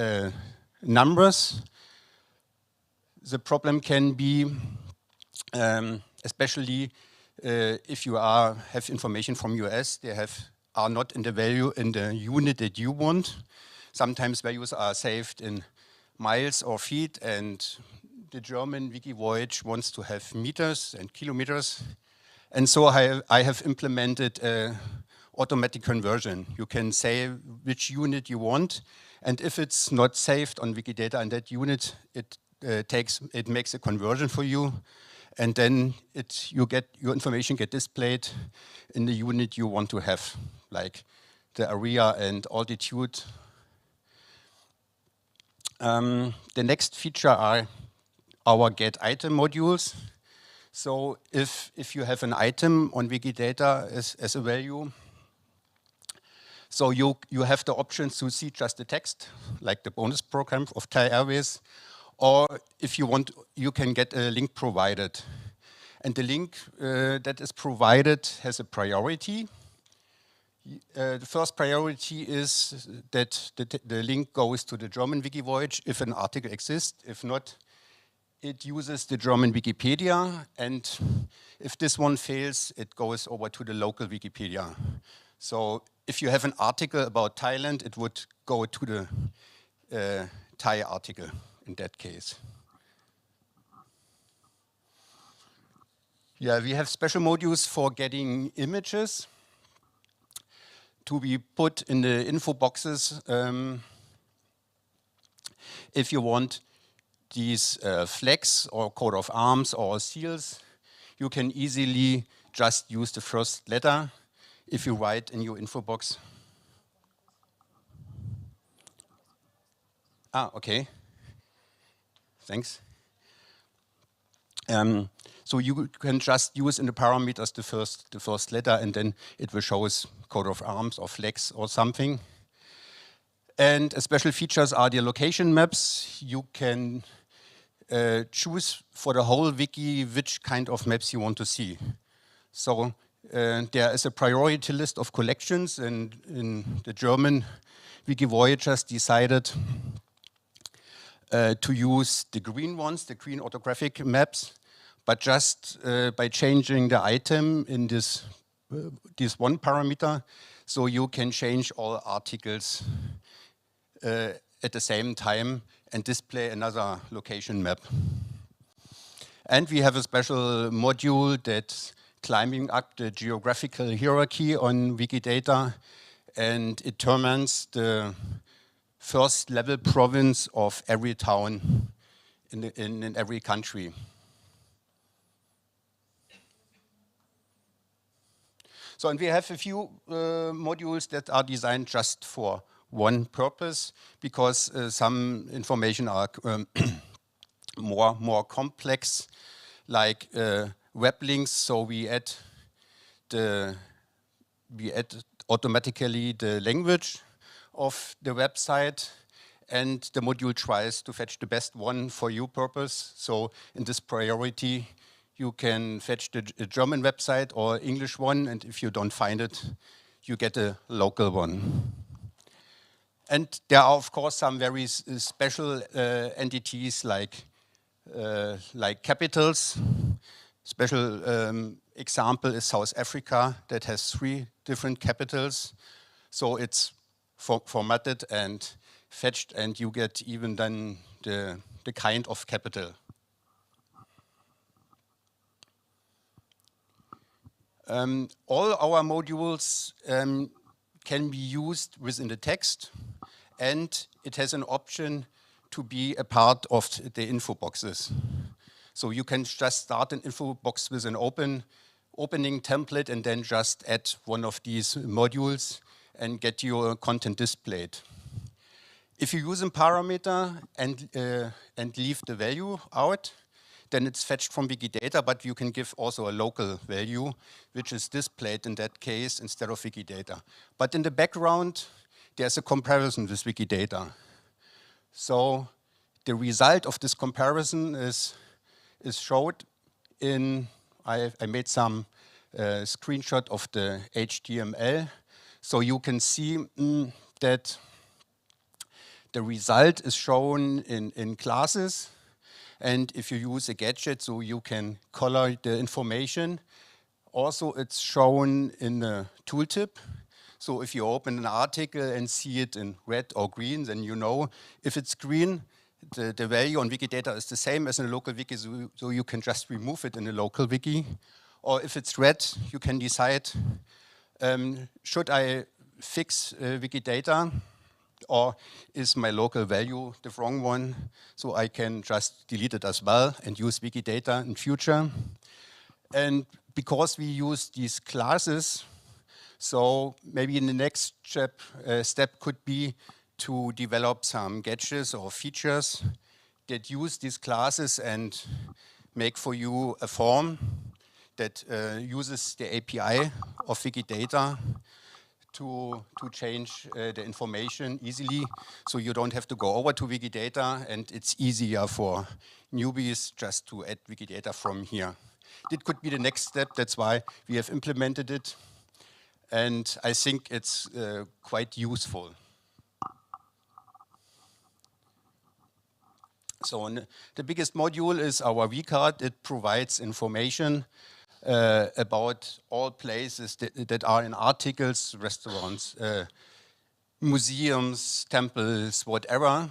numbers. The problem can be, especially if you have information from US, they are not in the unit that you want. Sometimes values are saved in miles or feet, and the German Wikivoyage wants to have meters and kilometers. And so I have implemented automatic conversion. You can say which unit you want, and if it's not saved on Wikidata in that unit, it makes a conversion for you, and then your information get displayed in the unit you want to have, like the area and altitude. The next feature are our get item modules. So if you have an item on Wikidata as a value, so you have the options to see just the text, like the bonus program of Thai Airways, or if you want, you can get a link provided. And the link that is provided has a priority. The first priority is that the link goes to the German Wikivoyage if an article exists. If not, it uses the German Wikipedia. And if this one fails, it goes over to the local Wikipedia. So if you have an article about Thailand, it would go to the Thai article in that case. Yeah, we have special modules for getting images to be put in the info boxes. If you want these flags or coat of arms or seals, you can easily just use the first letter if you write in your info box. Okay. Thanks. So you can just use in the parameters the first letter, and then it will show us coat of arms or flags or something. And special features are the location maps. You can choose for the whole wiki which kind of maps you want to see. So there is a priority list of collections, and in the German Wiki Voyagers decided to use the green ones, the green orthographic maps, but just by changing the item in this one parameter, so you can change all articles at the same time and display another location map. And we have a special module that's climbing up the geographical hierarchy on Wikidata, and it determines the first level province of every town in every country. So, and we have a few modules that are designed just for one purpose, because some information are more complex, like web links. So we add automatically the language of the website, and the module tries to fetch the best one for your purpose. So in this priority, you can fetch the German website or English one, and if you don't find it, you get a local one. And there are, of course, some very special entities like capitals. Special example is South Africa, that has 3 different capitals. So it's formatted and fetched, and you get even then the kind of capital. All our modules can be used within the text, and it has an option to be a part of the info boxes. So you can just start an info box with an opening template and then just add one of these modules and get your content displayed. If you use a parameter and leave the value out, then it's fetched from Wikidata, but you can give also a local value, which is displayed in that case instead of Wikidata. But in the background, there's a comparison with Wikidata. So the result of this comparison is showed in, I made some screenshot of the HTML. So you can see that the result is shown in classes. And if you use a gadget, so you can color the information. Also, it's shown in the tooltip. So if you open an article and see it in red or green, then you know if it's green, the value on Wikidata is the same as in a local wiki, so you can just remove it in a local wiki. Or if it's red, you can decide, should I fix Wikidata, or is my local value the wrong one? So I can just delete it as well and use Wikidata in future. And because we use these classes, so maybe in the next step could be to develop some gadgets or features that use these classes and make for you a form that uses the API of Wikidata to change the information easily, so you don't have to go over to Wikidata, and it's easier for newbies just to add Wikidata from here. It could be the next step, that's why we have implemented it, and I think it's quite useful. So the biggest module is our vCard. It provides information about all places that are in articles, restaurants, museums, temples, whatever.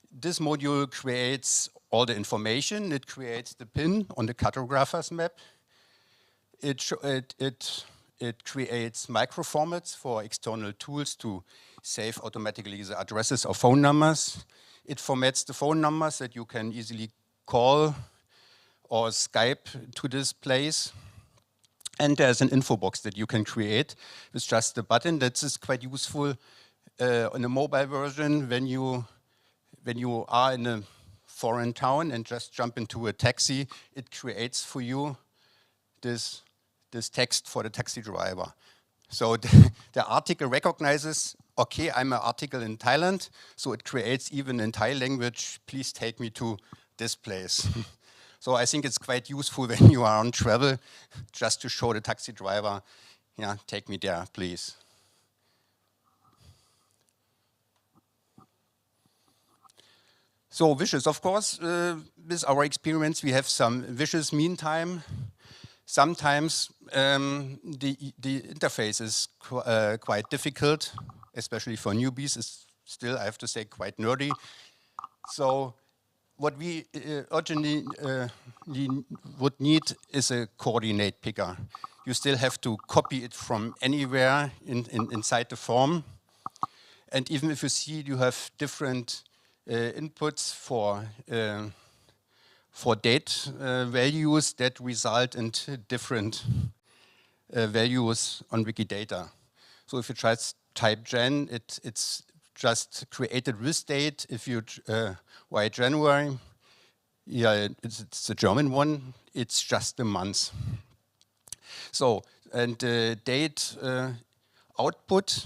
This module creates all the information. It creates the pin on the cartographer's map. It creates microformats for external tools to save automatically the addresses or phone numbers. It formats the phone numbers that you can easily call or Skype to this place. And there's an info box that you can create with just a button. That is quite useful on a mobile version when you are in a foreign town and just jump into a taxi, it creates for you this text for the taxi driver. So the article recognizes, okay, I'm an article in Thailand, so it creates even in Thai language, please take me to this place. So I think it's quite useful when you are on travel, just to show the taxi driver, yeah, take me there, please. So wishes, of course, with our experience, we have some wishes meantime. Sometimes the interface is quite difficult, especially for newbies. It's still, I have to say, quite nerdy. So what we urgently would need is a coordinate picker. You still have to copy it from anywhere inside the form. And even if you see you have different inputs for date values that result in different values on Wikidata. So if you try to type Jan, it's just created with date. If you write January, yeah, it's the German one, it's just a month. So, and date output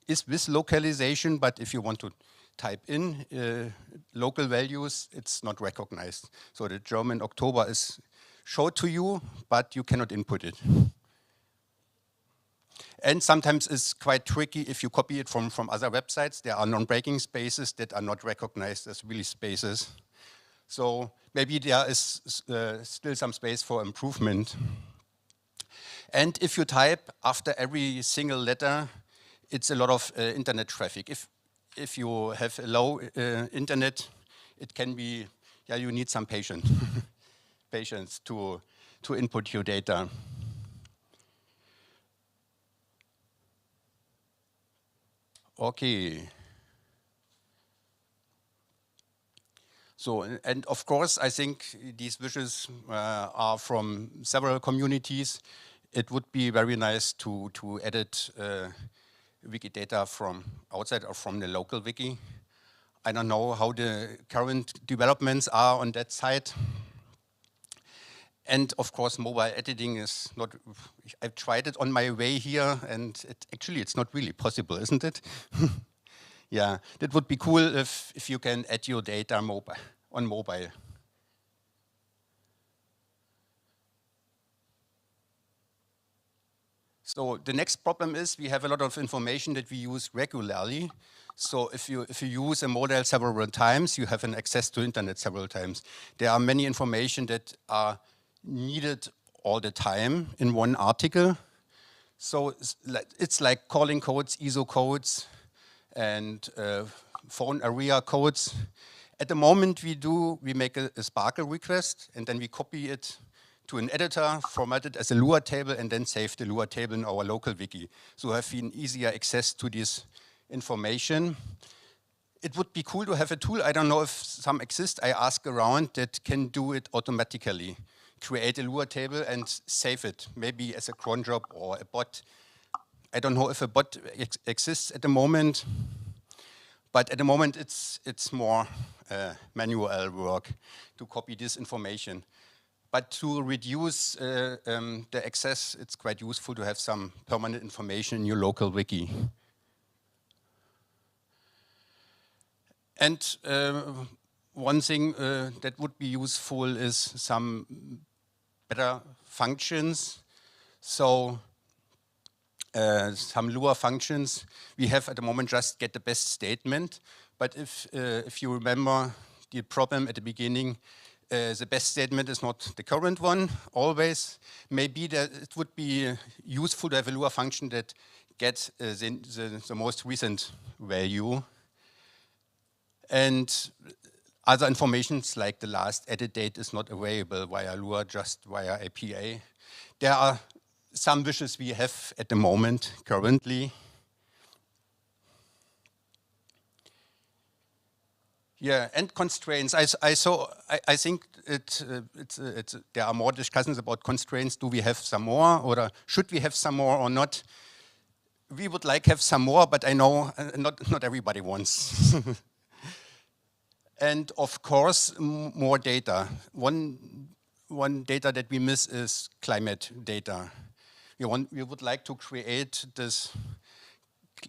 is with localization, but if you want to type in local values, it's not recognized. So the German October is showed to you, but you cannot input it. And sometimes it's quite tricky if you copy it from other websites. There are non-breaking spaces that are not recognized as really spaces. So maybe there is still some space for improvement. And if you type after every single letter, it's a lot of internet traffic. If you have a low internet, it can be, yeah, you need some patience to input your data. Okay. So, and of course, I think these wishes are from several communities. It would be very nice to edit Wikidata from outside or from the local wiki. I don't know how the current developments are on that side. And of course, mobile editing is not, I've tried it on my way here, and actually it's not really possible, isn't it? Yeah, that would be cool if you can add your data on mobile. So the next problem is we have a lot of information that we use regularly. So if you use a model several times, you have an access to internet several times. There are many information that are needed all the time in one article. So it's like calling codes, ISO codes, and phone area codes. At the moment we make a Sparkle request, and then we copy it to an editor, format it as a Lua table, and then save the Lua table in our local wiki. So have an easier access to this information. It would be cool to have a tool, I don't know if some exist, I ask around, that can do it automatically. Create a Lua table and save it, maybe as a cron job or a bot. I don't know if a bot exists at the moment, but at the moment it's more manual work to copy this information. But to reduce the access, it's quite useful to have some permanent information in your local wiki. And one thing that would be useful is some better functions. So some Lua functions. We have at the moment just get the best statement. But if you remember the problem at the beginning, the best statement is not the current one always. Maybe that it would be useful to have a Lua function that gets the most recent value. And other informations like the last edit date is not available via Lua, just via APA. There are some wishes we have at the moment currently. Yeah, and constraints. I think there are more discussions about constraints. Do we have some more, or should we have some more or not? We would like have some more, but I know not everybody wants. And of course, more data. One data that we miss is climate data. We would like to create this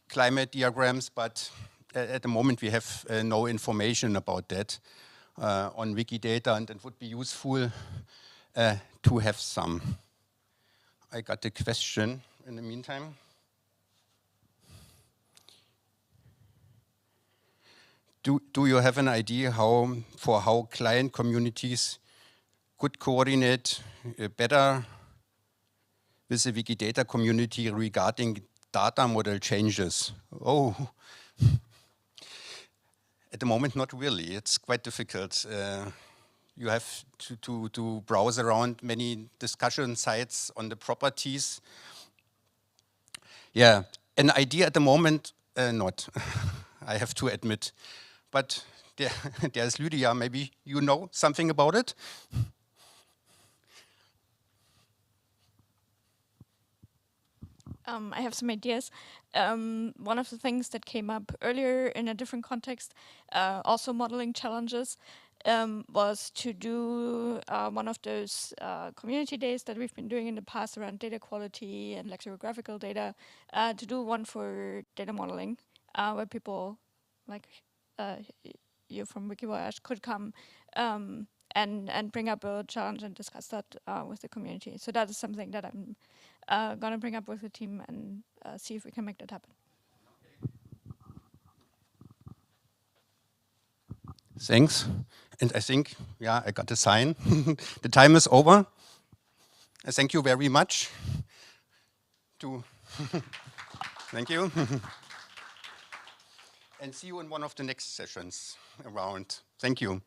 climate diagrams, but at the moment we have no information about that on Wikidata, and it would be useful to have some. I got a question in the meantime. Do you have an idea for how client communities could coordinate better with the Wikidata community regarding data model changes? Oh, at the moment, not really. It's quite difficult. You have to browse around many discussion sites on the properties. Yeah, an idea at the moment, not, I have to admit. But there's Lydia, maybe you know something about it? I have some ideas. One of the things that came up earlier in a different context, also modeling challenges, was to do one of those community days that we've been doing in the past around data quality and lexicographical data, to do one for data modeling, where people like you from Wikimania could come and bring up a challenge and discuss that with the community. So that is something that I'm going to bring up with the team and see if we can make that happen. Thanks. And I think, yeah, I got a sign. The time is over. I thank you very much. Thank you. And see you in one of the next sessions around. Thank you.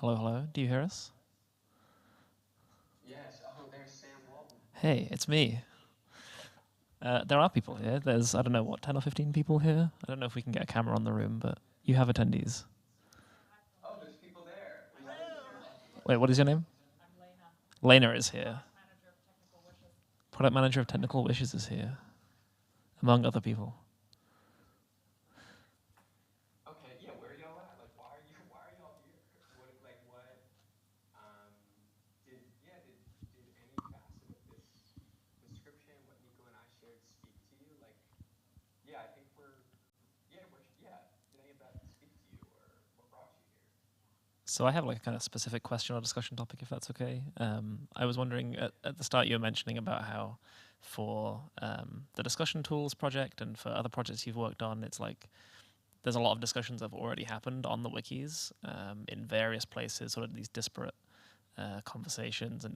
Hello, hello. Do you hear us? Yes. Oh, there's Sam Walton. Hey, it's me. There are people here. There's, I don't know, what, 10 or 15 people here? I don't know if we can get a camera on the room, but you have attendees. Oh, there's people there. Wait, what is your name? I'm Lena. Lena is here. Product Manager of Technical Wishes is here, among other people. Okay, yeah, where are y'all at? Like, why are y'all here? What, like, what, did any facet of this description, what Nico and I shared, speak to you? Like, yeah, I think did any of that speak to you, or what brought you here? So I have like a kind of specific question or discussion topic, if that's okay. I was wondering at the start you were mentioning about how for the discussion tools project and for other projects you've worked on, it's like there's a lot of discussions that have already happened on the wikis in various places, sort of these disparate conversations and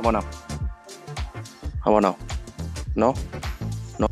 about now? How about now? No? No?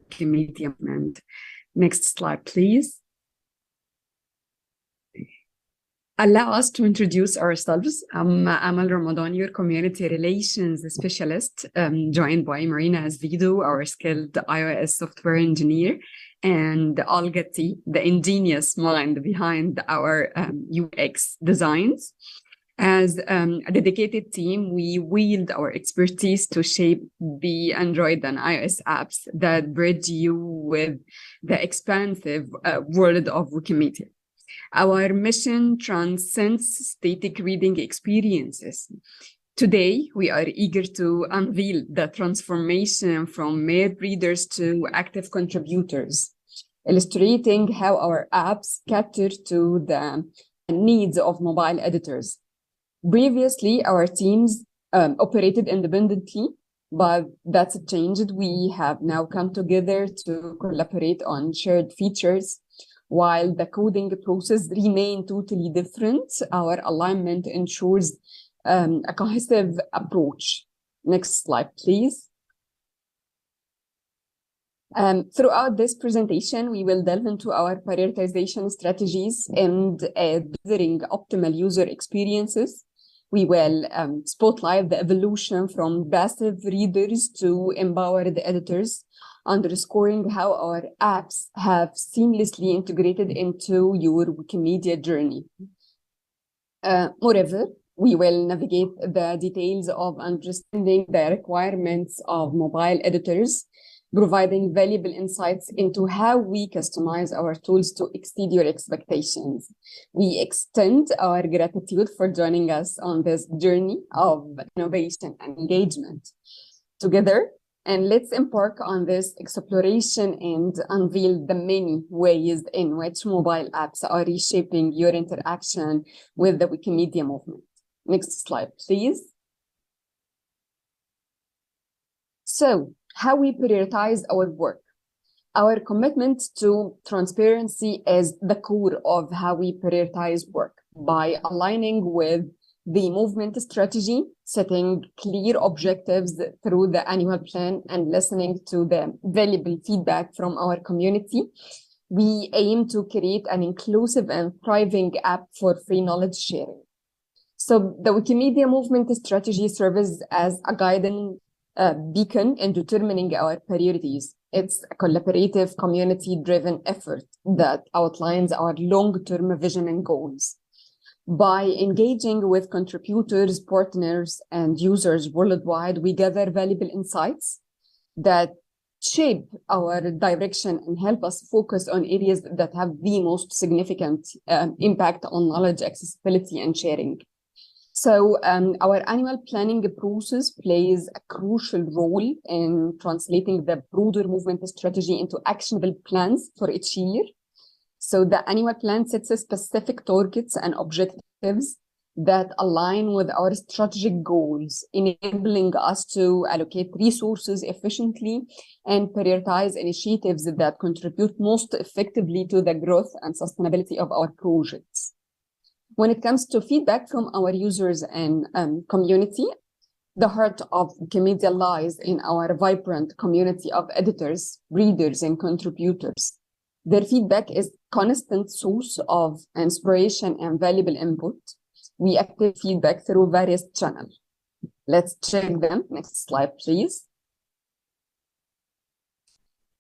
Wikimedia movement. Next slide, please. Allow us to introduce ourselves. I'm Amal Ramadan, your community relations specialist, joined by Marina Azvido, our skilled iOS software engineer, and Olga T, the ingenious mind behind our UX designs. As a dedicated team, we wield our expertise to shape the Android and iOS apps that bridge you with the expansive world of Wikimedia. Our mission transcends static reading experiences. Today, we are eager to unveil the transformation from mere readers to active contributors, illustrating how our apps cater to the needs of mobile editors. Previously, our teams operated independently, but that's changed. We have now come together to collaborate on shared features. While the coding process remains totally different, our alignment ensures a cohesive approach. Next slide, please. Throughout this presentation, we will delve into our prioritization strategies and delivering optimal user experiences. We will spotlight the evolution from passive readers to empowered editors, underscoring how our apps have seamlessly integrated into your Wikimedia journey. Moreover, we will navigate the details of understanding the requirements of mobile editors, providing valuable insights into how we customize our tools to exceed your expectations. We extend our gratitude for joining us on this journey of innovation and engagement. Together, and let's embark on this exploration and unveil the many ways in which mobile apps are reshaping your interaction with the Wikimedia movement. Next slide, please. So, how we prioritize our work. Our commitment to transparency is the core of how we prioritize work by aligning with the movement strategy, setting clear objectives through the annual plan, and listening to the valuable feedback from our community. We aim to create an inclusive and thriving app for free knowledge sharing. So the Wikimedia movement strategy serves as a guiding beacon in determining our priorities. It's a collaborative, community-driven effort that outlines our long-term vision and goals. By engaging with contributors, partners, and users worldwide, we gather valuable insights that shape our direction and help us focus on areas that have the most significant impact on knowledge, accessibility, and sharing. So our annual planning process plays a crucial role in translating the broader movement strategy into actionable plans for each year. So the annual plan sets specific targets and objectives that align with our strategic goals, enabling us to allocate resources efficiently and prioritize initiatives that contribute most effectively to the growth and sustainability of our projects. When it comes to feedback from our users and community, the heart of Wikimedia lies in our vibrant community of editors, readers, and contributors. Their feedback is a constant source of inspiration and valuable input. We active feedback through various channels. Let's check them. Next slide, please.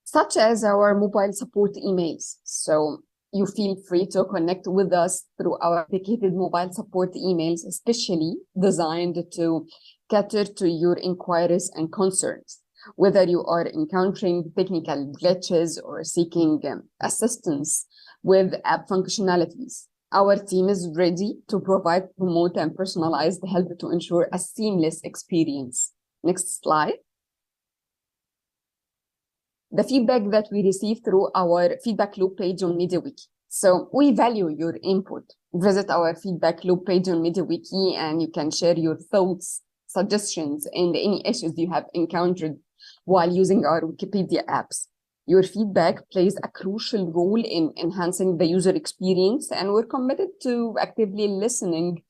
Such as our mobile support emails. So you feel free to connect with us through our dedicated mobile support emails, especially designed to cater to your inquiries and concerns. Whether you are encountering technical glitches or seeking assistance with app functionalities, our team is ready to provide remote and personalized help to ensure a seamless experience. Next slide. The feedback that we receive through our feedback loop page on MediaWiki. So we value your input. Visit our feedback loop page on MediaWiki and you can share your thoughts, suggestions, and any issues you have encountered while using our Wikipedia apps. Your feedback plays a crucial role in enhancing the user experience, and we're committed to actively listening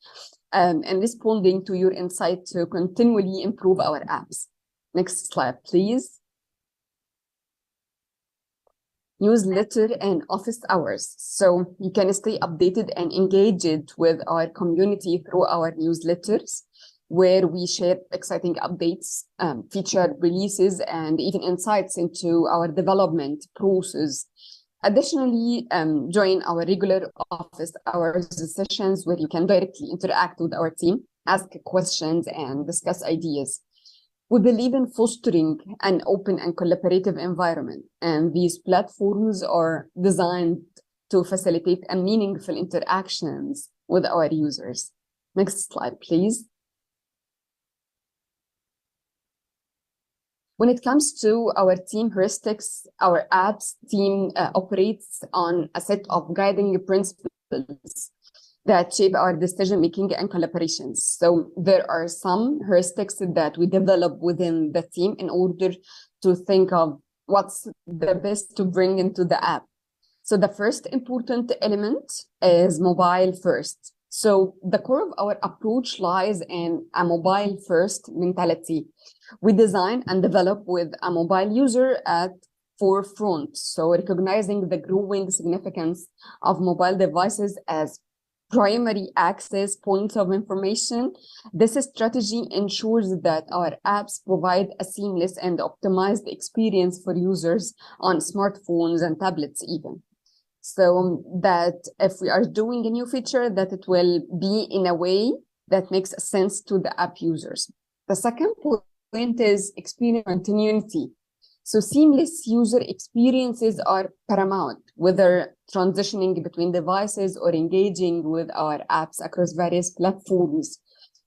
and responding to your insight to continually improve our apps. Next slide, please. newsletter, and office hours. So you can stay updated and engaged with our community through our newsletters, where we share exciting updates, featured releases, and even insights into our development process. Additionally, join our regular office hours sessions where you can directly interact with our team, ask questions, and discuss ideas. We believe in fostering an open and collaborative environment, and these platforms are designed to facilitate a meaningful interactions with our users. Next slide, please. When it comes to our team heuristics, our apps team operates on a set of guiding principles that shape our decision-making and collaborations. So there are some heuristics that we develop within the team in order to think of what's the best to bring into the app. So the first important element is mobile first. So the core of our approach lies in a mobile first mentality. We design and develop with a mobile user at forefront. So recognizing the growing significance of mobile devices as primary access points of information, this strategy ensures that our apps provide a seamless and optimized experience for users on smartphones and tablets even. So that if we are doing a new feature, that it will be in a way that makes sense to the app users. The second point is experience continuity. So seamless user experiences are paramount, whether transitioning between devices or engaging with our apps across various platforms.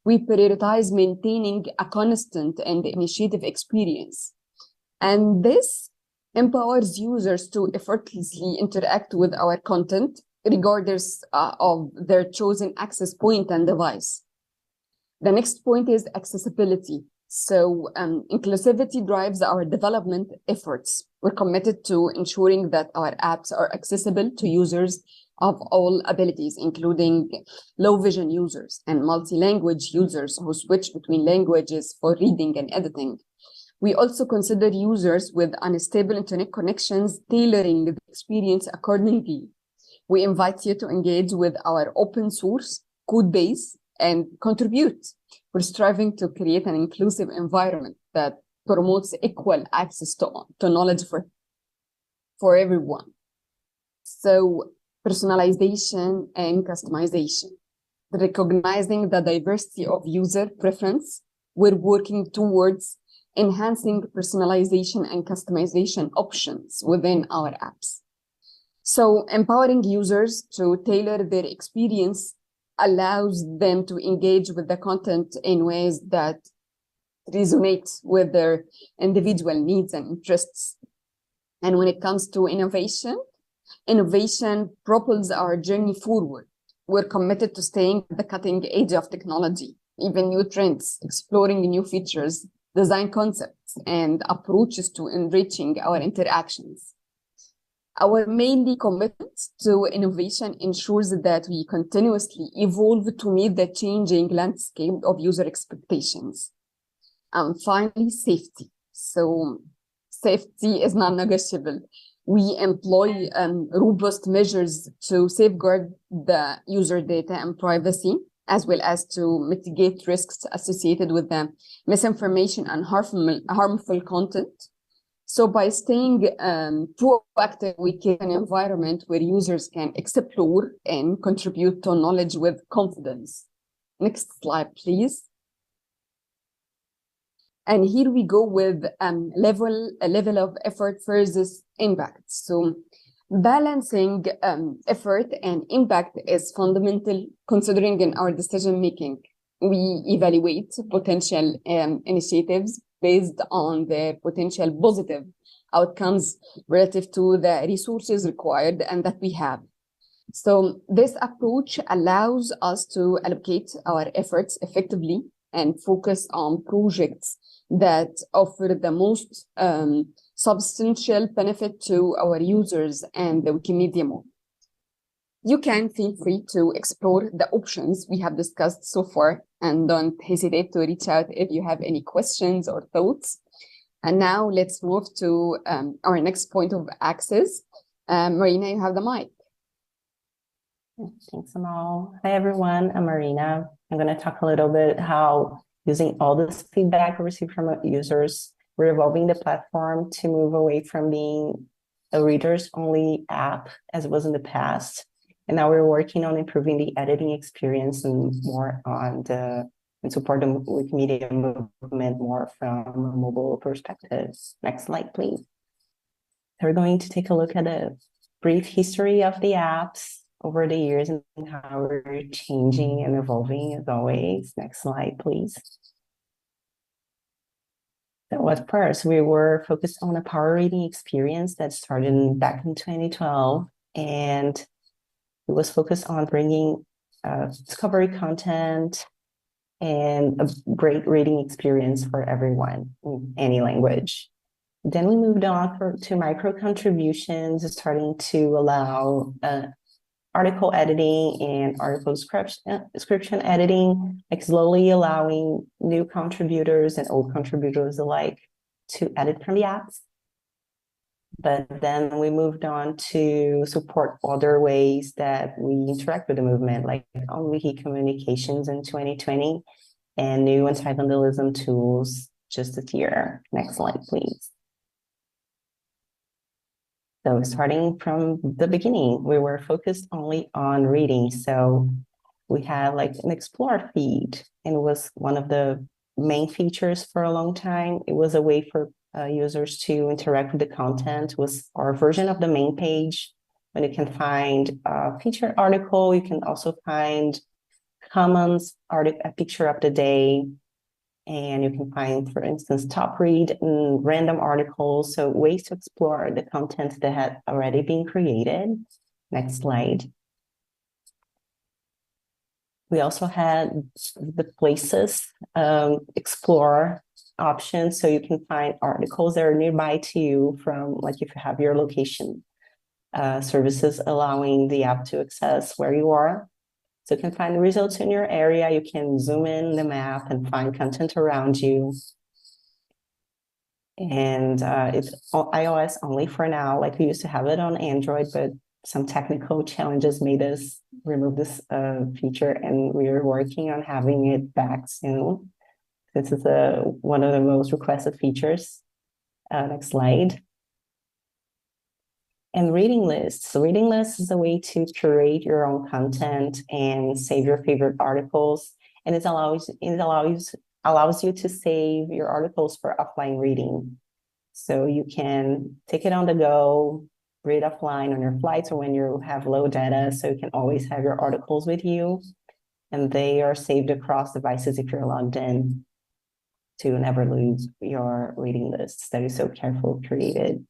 We prioritize maintaining a constant and initiative experience. And this empowers users to effortlessly interact with our content, regardless of their chosen access point and device. The next point is accessibility. So inclusivity drives our development efforts. We're committed to ensuring that our apps are accessible to users of all abilities, including low vision users and multi-language users who switch between languages for reading and editing. We also consider users with unstable internet connections, tailoring the experience accordingly. We invite you to engage with our open source code base and contribute. We're striving to create an inclusive environment that promotes equal access to knowledge for everyone. So personalization and customization. Recognizing the diversity of user preference, we're working towards enhancing personalization and customization options within our apps. So empowering users to tailor their experience allows them to engage with the content in ways that resonate with their individual needs and interests. And when it comes to innovation propels our journey forward. We're committed to staying at the cutting edge of technology, even new trends, exploring new features, design concepts, and approaches to enriching our interactions. Our mainly commitment to innovation ensures that we continuously evolve to meet the changing landscape of user expectations. And finally, safety. So safety is non-negotiable. We employ robust measures to safeguard the user data and privacy, as well as to mitigate risks associated with the misinformation and harmful content. So by staying proactive, we create an environment where users can explore and contribute to knowledge with confidence. Next slide, please. And here we go with a level of effort versus impact. So balancing effort and impact is fundamental considering in our decision making. We evaluate potential initiatives based on their potential positive outcomes relative to the resources required and that we have. So this approach allows us to allocate our efforts effectively and focus on projects that offer the most substantial benefit to our users and the Wikimedia movement. You can feel free to explore the options we have discussed so far, and don't hesitate to reach out if you have any questions or thoughts. And now let's move to our next point of access. Marina, you have the mic. Thanks, Amal. Hi, everyone. I'm Marina. I'm going to talk a little bit how using all this feedback we received from users, we're evolving the platform to move away from being a readers-only app as it was in the past. And now we're working on improving the editing experience and more on and support the Wikimedia movement more from a mobile perspective. Next slide, please. So we're going to take a look at a brief history of the apps over the years and how we're changing and evolving as always. Next slide, please. So at first, we were focused on a power reading experience that started back in 2012, and it was focused on bringing discovery content and a great reading experience for everyone in any language. Then we moved on to micro contributions, starting to allow article editing and article description editing, like slowly allowing new contributors and old contributors alike to edit from the apps. But then we moved on to support other ways that we interact with the movement, like on Wiki Communications in 2020 and new anti-vandalism tools just this year. Next slide, please. So starting from the beginning, we were focused only on reading. So we had like an explore feed, and it was one of the main features for a long time. It was a way for users to interact with the content. It was our version of the main page. When you can find a featured article, you can also find comments, a picture of the day, and you can find, for instance, top read and random articles. So ways to explore the content that had already been created. Next slide. We also had the places explore options. So you can find articles that are nearby to you from, like if you have your location services allowing the app to access where you are. So you can find the results in your area. You can zoom in the map and find content around you. And it's iOS only for now. Like we used to have it on Android, but some technical challenges made us remove this feature, and we are working on having it back soon. This is one of the most requested features. Next slide. And reading lists. So reading lists is a way to curate your own content and save your favorite articles. And it allows you to save your articles for offline reading. So you can take it on the go, read offline on your flights or when you have low data. So you can always have your articles with you, and they are saved across devices if you're logged in, to never lose your reading lists that is so carefully created.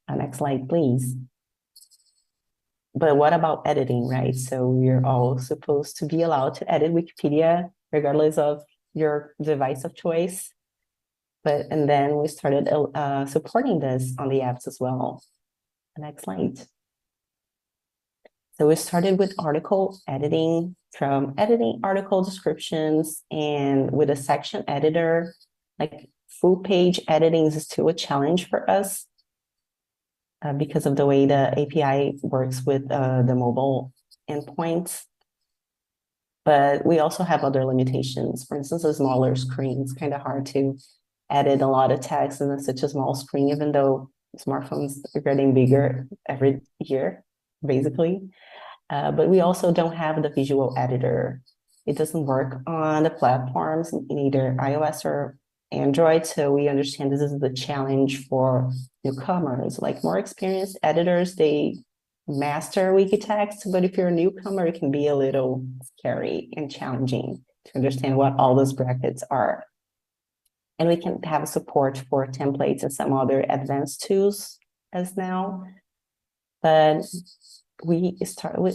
Next slide, please. But what about editing, right? So we're all supposed to be allowed to edit Wikipedia regardless of your device of choice. And then we started supporting this on the apps as well. Next slide. So we started with article editing, from editing article descriptions and with a section editor. Like full page editing is still a challenge for us because of the way the API works with the mobile endpoints. But we also have other limitations. For instance, a smaller screen, it's kind of hard to edit a lot of text in such a small screen, even though smartphones are getting bigger every year, basically. But we also don't have the visual editor. It doesn't work on the platforms in either iOS or Android. So we understand this is the challenge for newcomers. Like more experienced editors, they master Wikitext, but if you're a newcomer, it can be a little scary and challenging to understand what all those brackets are. And we can have support for templates and some other advanced tools as now. But we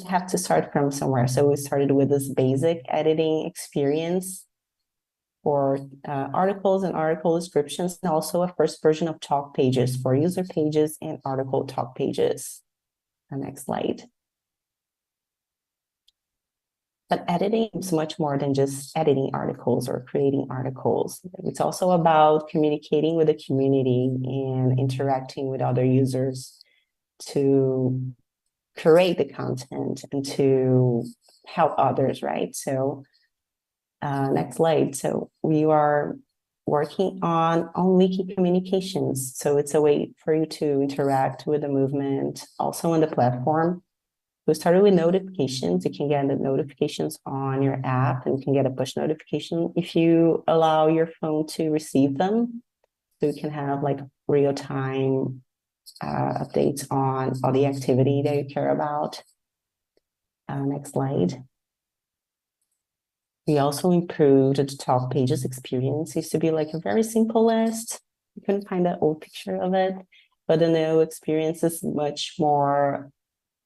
have to start from somewhere. So we started with this basic editing experience for articles and article descriptions, and also a first version of talk pages for user pages and article talk pages. Next slide. But editing is much more than just editing articles or creating articles. It's also about communicating with the community and interacting with other users. to curate the content and to help others, right? So next slide. So we are working on wiki communications. So it's a way for you to interact with the movement also on the platform. We started with notifications. You can get the notifications on your app, and you can get a push notification if you allow your phone to receive them. So you can have like real-time updates on all the activity that you care about. Next slide. We also improved the top pages experience. It used to be like a very simple list. You couldn't find an old picture of it, but the new experience is much more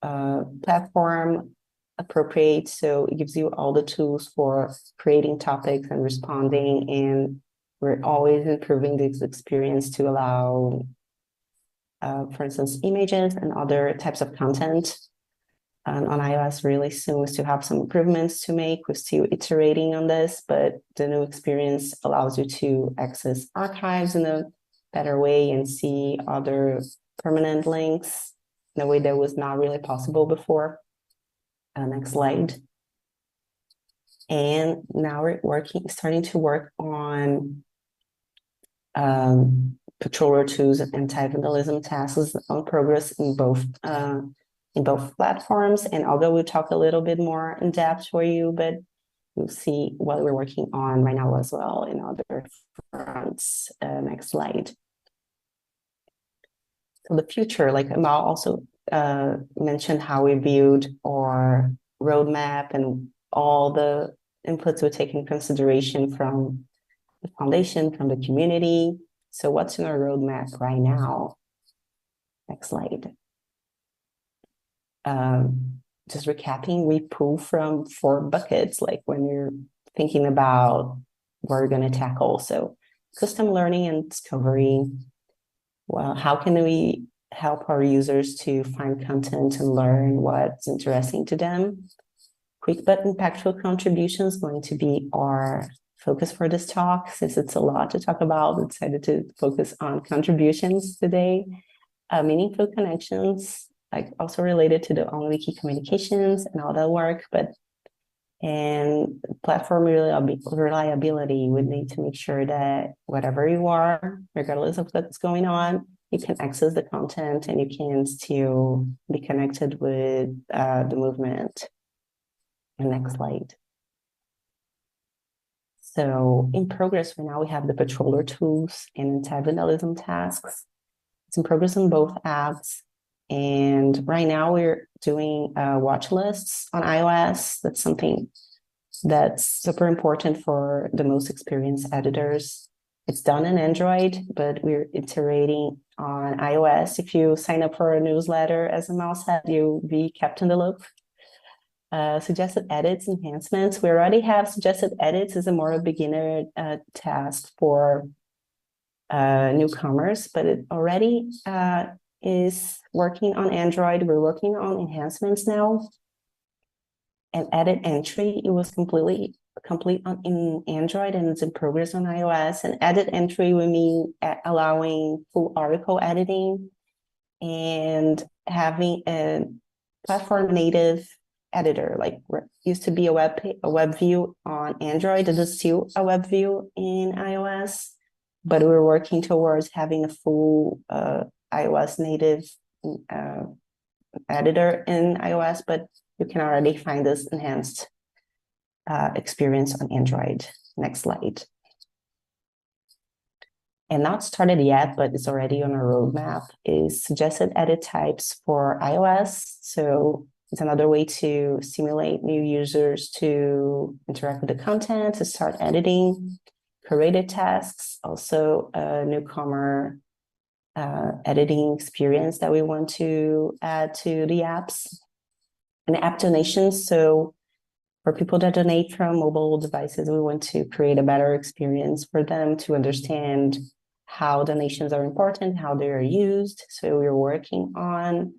platform appropriate. So it gives you all the tools for creating topics and responding. And we're always improving this experience to allow, for instance, images and other types of content. And on iOS really soon, we still have some improvements to make. We're still iterating on this, but the new experience allows you to access archives in a better way and see other permanent links in a way that was not really possible before. Next slide. And now we're starting to work on patroller tools and anti-vandalism tasks on progress in both platforms. And although we'll talk a little bit more in depth for you, but you'll see what we're working on right now as well in other fronts. Next slide. So the future, like Amal also mentioned how we build our roadmap and all the inputs we take in consideration from the foundation, from the community. So what's in our roadmap right now? Next slide. Just recapping, we pull from 4 buckets, like when you're thinking about what we're going to tackle. So custom learning and discovery. Well, how can we help our users to find content and learn what's interesting to them? Quick but impactful contributions going to be our focus for this talk. Since it's a lot to talk about, we decided to focus on contributions today. Meaningful connections, like also related to the on-wiki communications and all that work, and platform reliability. We need to make sure that whatever you are, regardless of what's going on, you can access the content and you can still be connected with the movement. The next slide. So in progress right now, we have the patroller tools and anti-vandalism tasks. It's in progress on both apps. And right now we're doing watch lists on iOS. That's something that's super important for the most experienced editors. It's done in Android, but we're iterating on iOS. If you sign up for a newsletter, as Amal said, you'll be kept in the loop. Suggested edits, enhancements. We already have suggested edits as a more beginner task for newcomers, but it already is working on Android. We're working on enhancements now. And edit entry, it was complete in Android, and it's in progress on iOS. And edit entry would mean allowing full article editing and having a platform native editor, like used to be a web view on Android. It is still a web view in iOS, but we're working towards having a full iOS native editor in iOS, but you can already find this enhanced experience on Android. Next slide. And not started yet, but it's already on our roadmap, is suggested edit types for iOS. So it's another way to stimulate new users to interact with the content, to start editing. Curated tasks, also a newcomer editing experience that we want to add to the apps. And app donations, so for people that donate from mobile devices, we want to create a better experience for them to understand how donations are important, how they are used. So we're working on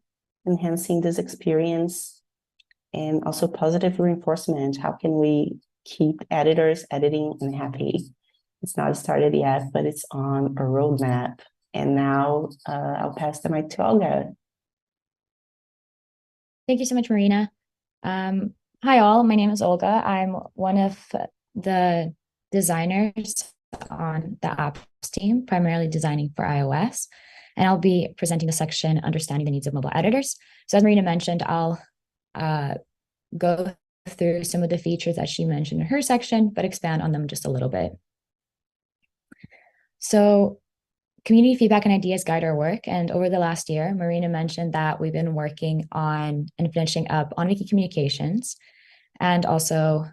enhancing this experience, and also positive reinforcement. How can we keep editors editing and happy? It's not started yet, but it's on a roadmap. And now I'll pass the mic to Olga. Thank you so much, Marina. Hi all, my name is Olga. I'm one of the designers on the apps team, primarily designing for iOS. And I'll be presenting the section, Understanding the Needs of Mobile Editors. So as Marina mentioned, I'll go through some of the features that she mentioned in her section, but expand on them just a little bit. So community feedback and ideas guide our work. And over the last year, Marina mentioned that we've been working on and finishing up on Wiki Communications, and also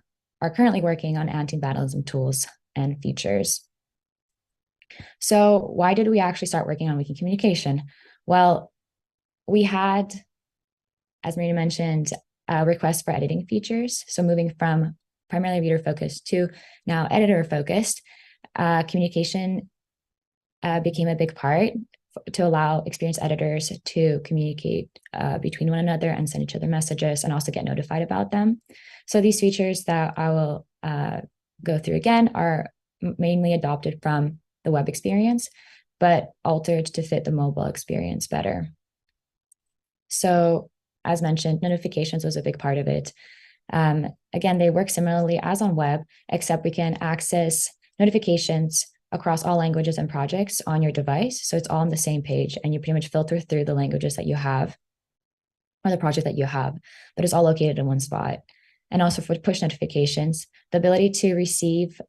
are currently working on anti-vandalism tools and features. So why did we actually start working on Wiki Communication? Well, we had, as Marina mentioned, a request for editing features. So moving from primarily reader-focused to now editor-focused, communication became a big part to allow experienced editors to communicate between one another and send each other messages and also get notified about them. So these features that I will go through again are mainly adopted from the web experience, but altered to fit the mobile experience better. So as mentioned, notifications was a big part of it. Again, they work similarly as on web, except we can access notifications across all languages and projects on your device. So it's all on the same page, and you pretty much filter through the languages that you have or the project that you have, but it's all located in one spot. And also for push notifications, the ability to receive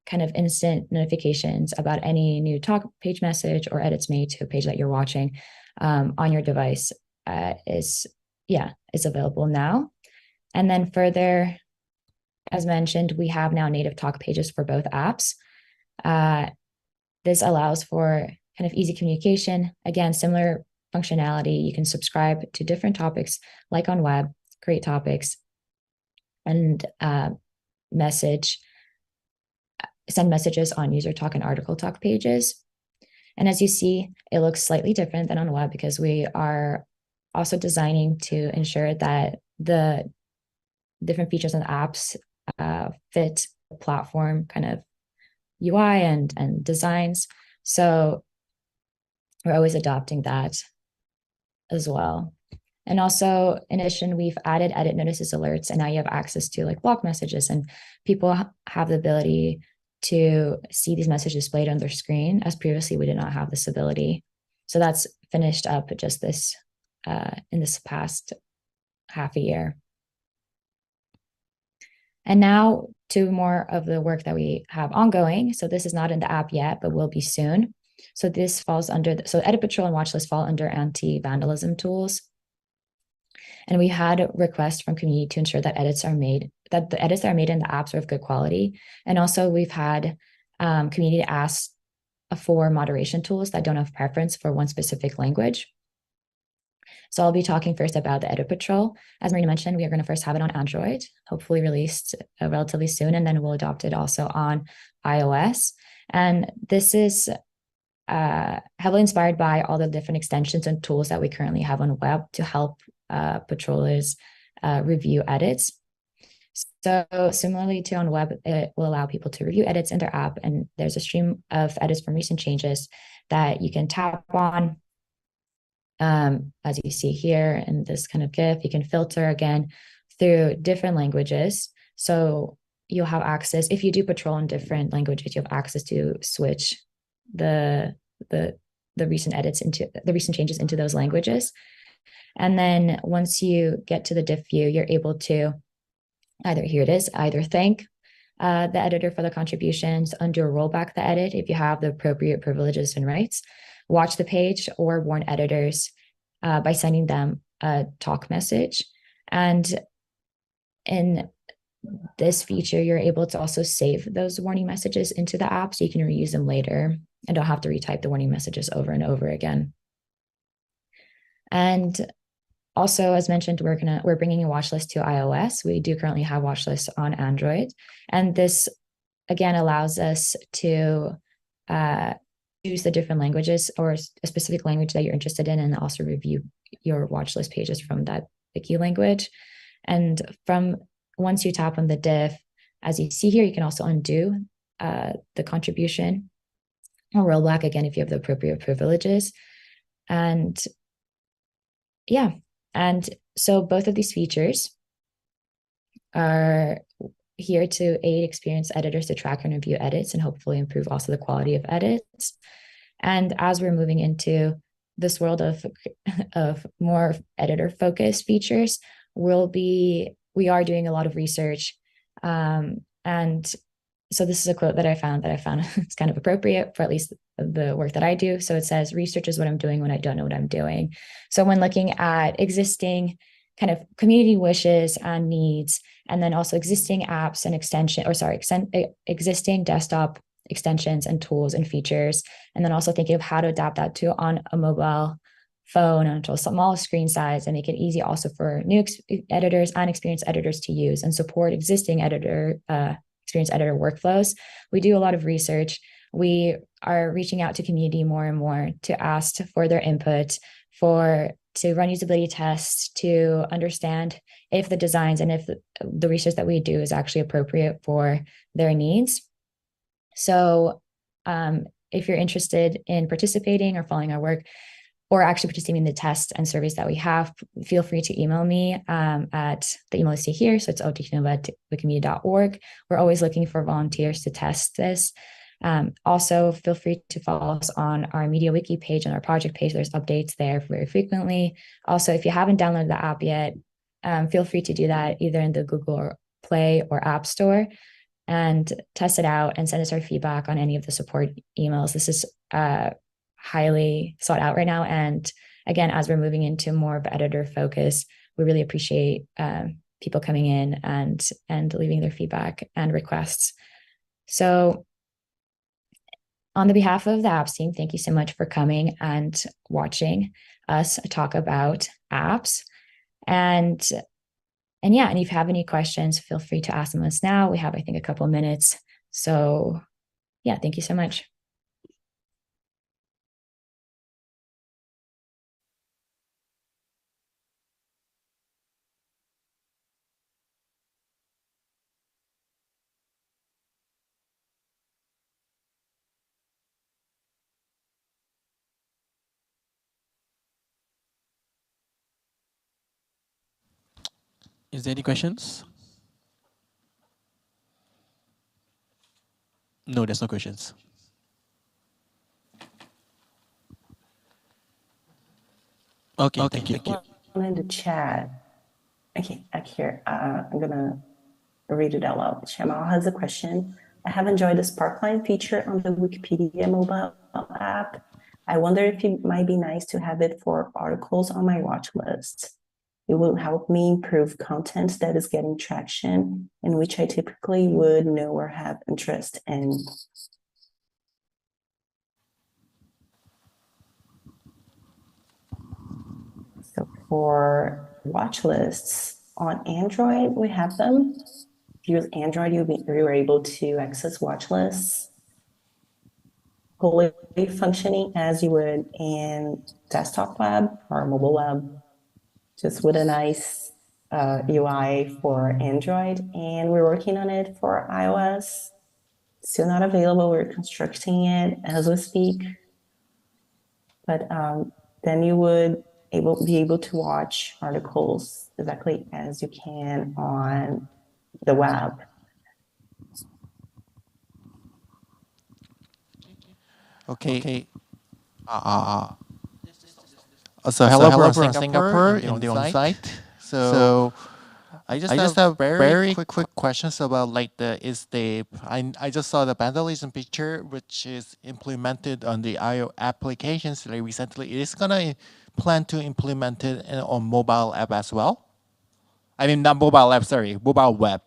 kind of instant notifications about any new talk page message or edits made to a page that you're watching on your device is available now. And then further, as mentioned, we have now native talk pages for both apps. This allows for kind of easy communication. Again, similar functionality. You can subscribe to different topics like on web, create topics, and send messages on user talk and article talk pages. And as you see, it looks slightly different than on web because we are also designing to ensure that the different features and apps fit the platform kind of UI and designs. So we're always adopting that as well. And also, in addition, we've added edit notices alerts, and now you have access to like block messages, and people have the ability to see these messages displayed on their screen, as previously we did not have this ability. So that's finished up just this in this past half a year. And now to more of the work that we have ongoing. So this is not in the app yet, but will be soon. So this falls under, so Edit Patrol and Watchlist fall under anti-vandalism tools. And we had requests from community to ensure that the edits that are made in the apps are of good quality. And also we've had community ask for moderation tools that don't have preference for one specific language. So I'll be talking first about the Edit Patrol. As Marina mentioned, we are going to first have it on Android, hopefully released relatively soon, and then we'll adopt it also on iOS. And this is heavily inspired by all the different extensions and tools that we currently have on web to help patrollers review edits. So similarly to on web, it will allow people to review edits in their app, and there's a stream of edits from recent changes that you can tap on. As you see here in this kind of GIF, you can filter again through different languages. So you'll have access, if you do patrol in different languages, you have access to switch the recent edits into the recent changes into those languages. And then once you get to the diff view, you're able to either thank the editor for the contributions, undo or roll back the edit if you have the appropriate privileges and rights, watch the page, or warn editors by sending them a talk message. And in this feature, you're able to also save those warning messages into the app so you can reuse them later and don't have to retype the warning messages over and over again. And also, as mentioned, we're bringing a watch list to iOS. We do currently have watch lists on Android. And this, again, allows us to use the different languages or a specific language that you're interested in, and also review your watch list pages from that Wiki language. And once you tap on the diff, as you see here, you can also undo the contribution or roll back again if you have the appropriate privileges. And yeah, and So both of these features are here to aid experienced editors to track and review edits and hopefully improve also the quality of edits. And as we're moving into this world of more editor focused features, we are doing a lot of research. And so this is a quote that I found it's kind of appropriate for at least the work that I do. So it says, research is what I'm doing when I don't know what I'm doing. So when looking at existing kind of community wishes and needs, and then also existing apps and existing desktop extensions and tools and features, and then also thinking of how to adapt that to on a mobile phone onto a small screen size and make it easy also for new editors and experienced editors to use and support existing experienced editor workflows. We do a lot of research. We are reaching out to community more and more to ask for their input, to run usability tests, to understand if the designs and if the research that we do is actually appropriate for their needs. So if you're interested in participating or following our work, or actually participating in the tests and surveys that we have, feel free to email me at the email listed here. So it's otechnova@wikimedia.org. We're always looking for volunteers to test this. Also, feel free to follow us on our Media Wiki page and our project page. There's updates there very frequently. Also, if you haven't downloaded the app yet, feel free to do that either in the Google Play or App Store and test it out and send us our feedback on any of the support emails. This is highly sought out right now. And again, as we're moving into more of editor focus, we really appreciate people coming in and leaving their feedback and requests. So on the behalf of the apps team, thank you so much for coming and watching us talk about apps. And yeah, and if you have any questions, feel free to ask them us now. We have, I think, a couple minutes. So yeah, thank you so much. Is there any questions? No, there's no questions. Okay, thank you. In the chat. Okay, here. I'm gonna read it out loud. Shamal has a question. I have enjoyed the Sparkline feature on the Wikipedia mobile app. I wonder if it might be nice to have it for articles on my watch list. It will help me improve content that is getting traction and which I typically would know or have interest in. So for watch lists on Android, we have them. If you use Android, you're able to access watch lists fully functioning as you would in desktop web or mobile web, just with a nice UI for Android. And we're working on it for iOS. Still not available. We're constructing it as we speak. But then you would be able to watch articles exactly as you can on the web. Okay. So hello, from Singapore in the on-site. So I just have very quick questions about like I just saw the vandalism picture which is implemented on the iOS applications like recently. It is gonna plan to implement it on mobile app as well. I mean not mobile app, sorry, mobile web.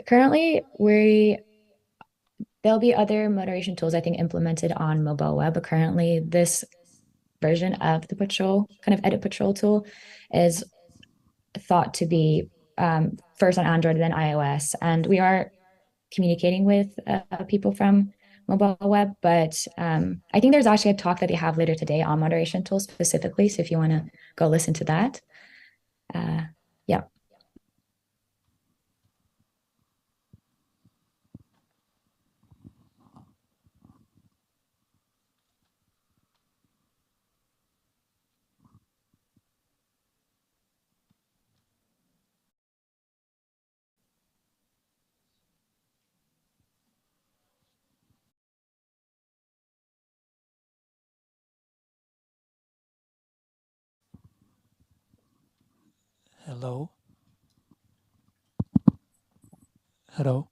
Currently, there'll be other moderation tools, I think, implemented on mobile web, but currently this version of the patrol, kind of edit patrol tool, is thought to be first on Android, then iOS. And we are communicating with people from mobile web, but I think there's actually a talk that they have later today on moderation tools specifically. So if you want to go listen to that, yeah. Hello. Hello.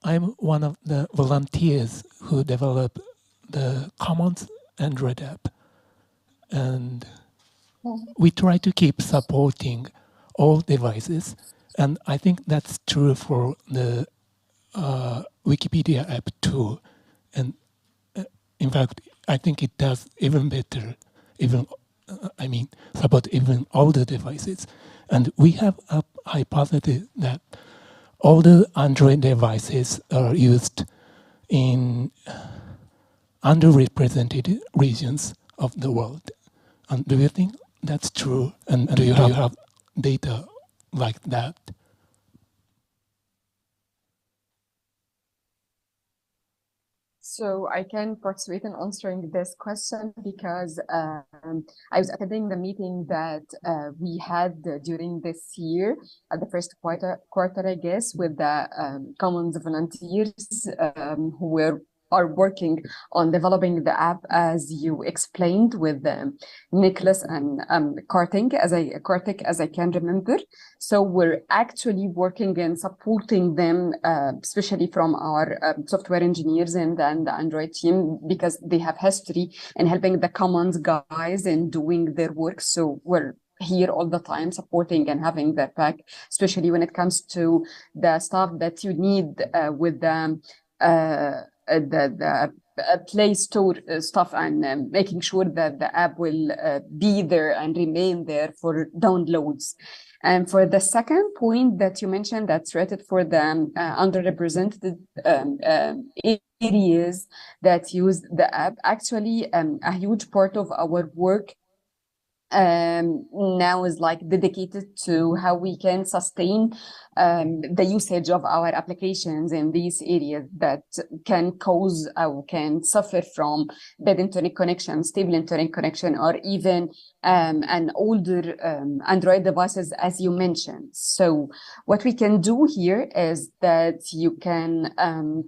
I'm one of the volunteers who developed the Commons Android app. And we try to keep supporting all devices. And I think that's true for the Wikipedia app too. And in fact, I think it does even better, support even older devices. And we have a hypothesis that all the Android devices are used in underrepresented regions of the world. And do you think that's true? And do you have data like that? So I can participate in answering this question because I was attending the meeting that we had during this year at the first quarter, I guess, with the Commons volunteers who are working on developing the app as you explained with Nicholas and Kartik, as I can remember. So we're actually working and supporting them, especially from our software engineers and the Android team, because they have history in helping the Commons guys in doing their work. So we're here all the time supporting and having their back, especially when it comes to the stuff that you need with the Play Store stuff and making sure that the app will be there and remain there for downloads. And for the second point that you mentioned, that's rated for the underrepresented areas that use the app. Actually, a huge part of our work now is like dedicated to how we can sustain the usage of our applications in these areas that can cause or can suffer from bad internet connection, stable internet connection, or even an older Android devices, as you mentioned. So what we can do here is that you can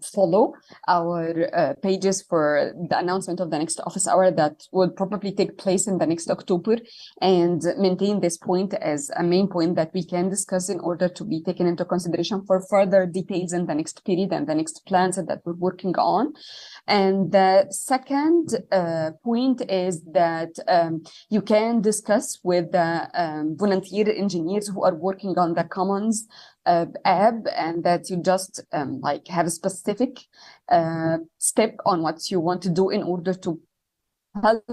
follow our pages for the announcement of the next office hour that will probably take place in the next October, and maintain this point as a main point that we can discuss in order to be taken into consideration for further details in the next period and the next plans that we're working on. And the second point is that you can discuss with the volunteer engineers who are working on the Commons app, and that you just like have a specific step on what you want to do in order to help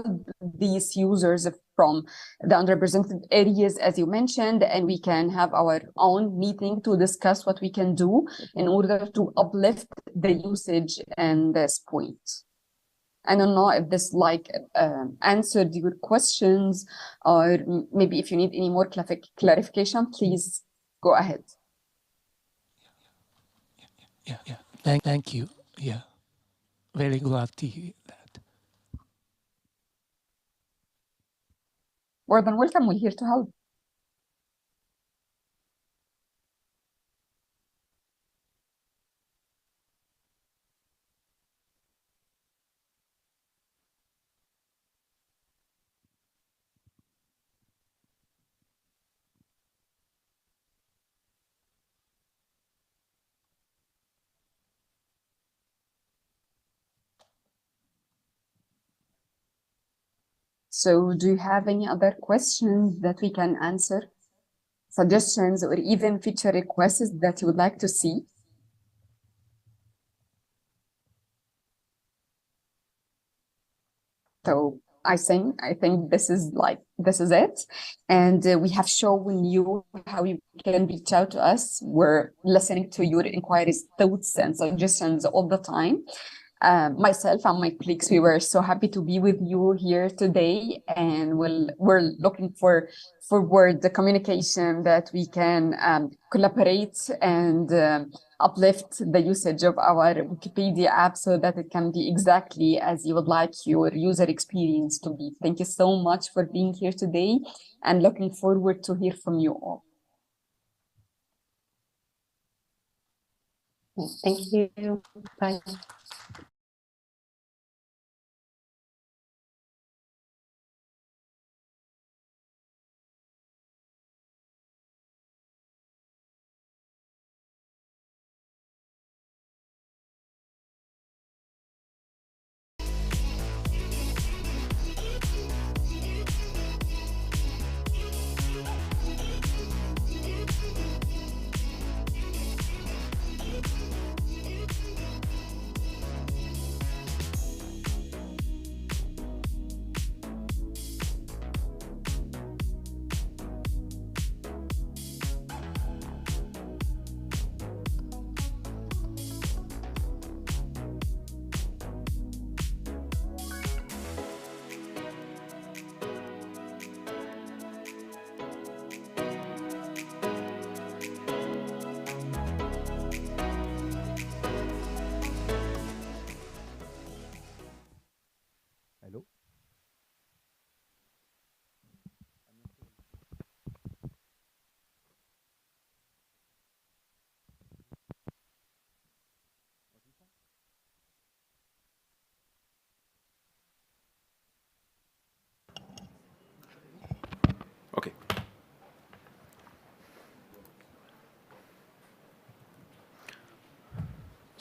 these users from the underrepresented areas, as you mentioned, and we can have our own meeting to discuss what we can do in order to uplift the usage and this point. I don't know if this answered your questions, or maybe if you need any more clarification, please go ahead. Yeah. Thank you. Yeah. Very glad to hear that. More than welcome. We're here to help. So do you have any other questions that we can answer? Suggestions or even feature requests that you would like to see? So I think this is it. And we have shown you how you can reach out to us. We're listening to your inquiries, thoughts, and suggestions all the time. Myself and my colleagues, we were so happy to be with you here today, and we're looking forward the communication that we can collaborate and uplift the usage of our Wikipedia app so that it can be exactly as you would like your user experience to be. Thank you so much for being here today, and looking forward to hear from you all. Thank you. Bye.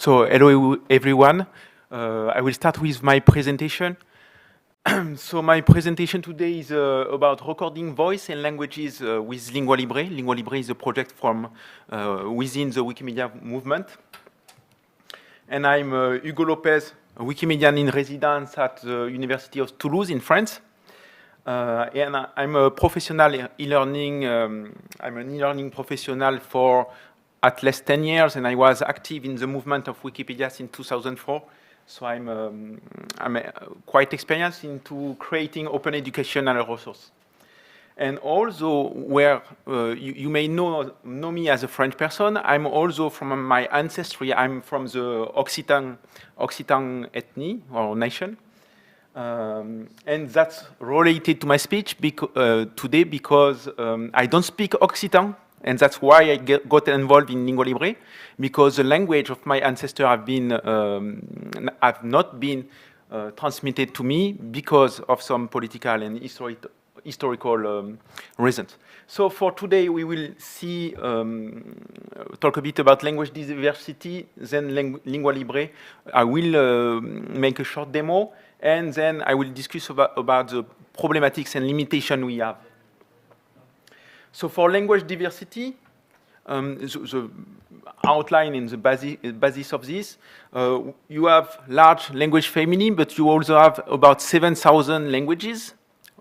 So hello everyone. I will start with my presentation. So my presentation today is about recording voice and languages with Lingua Libre. Lingua Libre is a project from within the Wikimedia movement. And I'm Hugo Lopez, a Wikimedian in residence at the University of Toulouse in France. And I'm a professional e-learning. I'm an e-learning professional for at least 10 years, and I was active in the movement of Wikipedia since 2004. So I'm quite experienced into creating open educational resources. And also, where you may know me as a French person, I'm also from my ancestry. I'm from the Occitan ethnic or nation. And that's related to my speech today because I don't speak Occitan, and that's why I got involved in Lingua Libre, because the language of my ancestors have not been transmitted to me because of some political and historical reasons. So for today, we will see, talk a bit about language diversity, then Lingua Libre. I will make a short demo, and then I will discuss about the problematics and limitations we have. So for language diversity, the outline and the basis of this, you have large language family, but you also have about 7,000 languages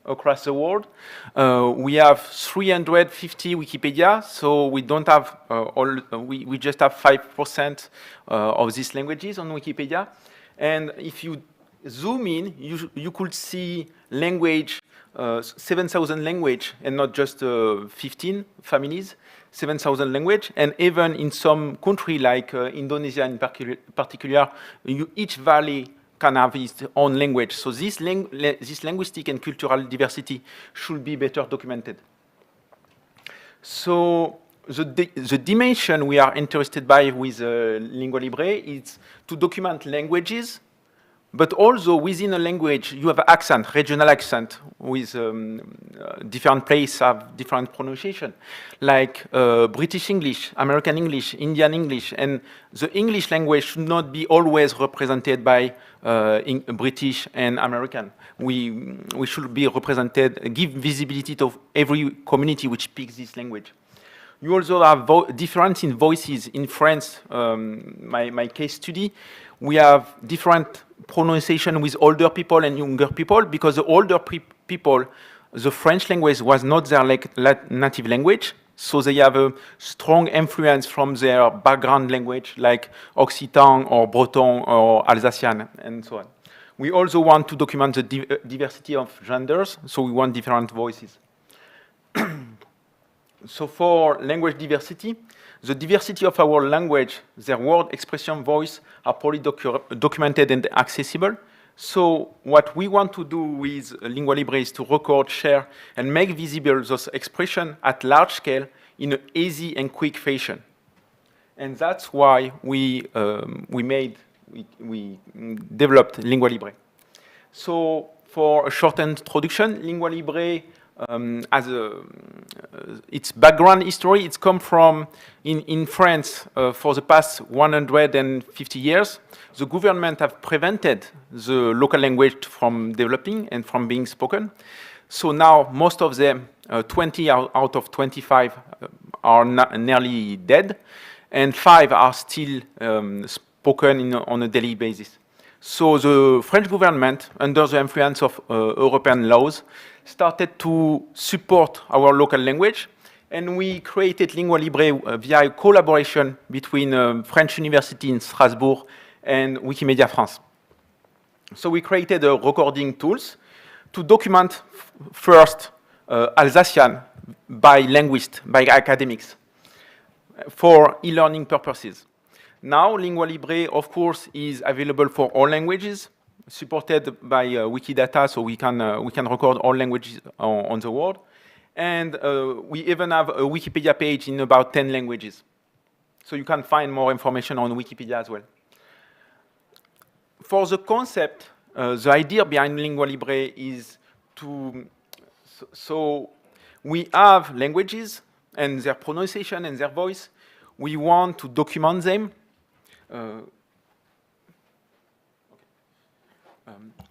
across the world. We have 350 Wikipedia, so we don't have we just have 5% of these languages on Wikipedia. And if you zoom in, you could see language, 7,000 language, and not just 15 families, 7,000 language. And even in some country like Indonesia in particular, each valley can have its own language. So this linguistic and cultural diversity should be better documented. So the dimension we are interested by with Lingua Libre is to document languages, but also within a language, you have accent, regional accent, with different places have different pronunciation, like British English, American English, Indian English, and the English language should not be always represented by British and American. We should be represented, give visibility to every community which speaks this language. You also have difference in voices. In France, my case study, we have different pronunciation with older people and younger people, because the older people, the French language was not their native language, so they have a strong influence from their background language, like Occitan or Breton or Alsatian, and so on. We also want to document the diversity of genders, so we want different voices. So for language diversity, the diversity of our language, their word, expression, voice are probably documented and accessible. So what we want to do with Lingua Libre is to record, share, and make visible those expressions at large scale in an easy and quick fashion. And that's why we developed Lingua Libre. So for a short introduction, Lingua Libre as its background history, it's come from in France for the past 150 years. The government have prevented the local language from developing and from being spoken. So now most of them, 20 out of 25 are nearly dead, and 5 are still spoken on a daily basis. So the French government, under the influence of European laws, started to support our local language, and we created Lingua Libre via a collaboration between French University in Strasbourg and Wikimedia France. So we created recording tools to document first Alsatian by linguists, by academics, for e-learning purposes. Now, Lingua Libre, of course, is available for all languages, supported by Wikidata, so we can record all languages on the world. And we even have a Wikipedia page in about 10 languages. So you can find more information on Wikipedia as well. For the concept, the idea behind Lingua Libre is to, so we have languages and their pronunciation and their voice. We want to document them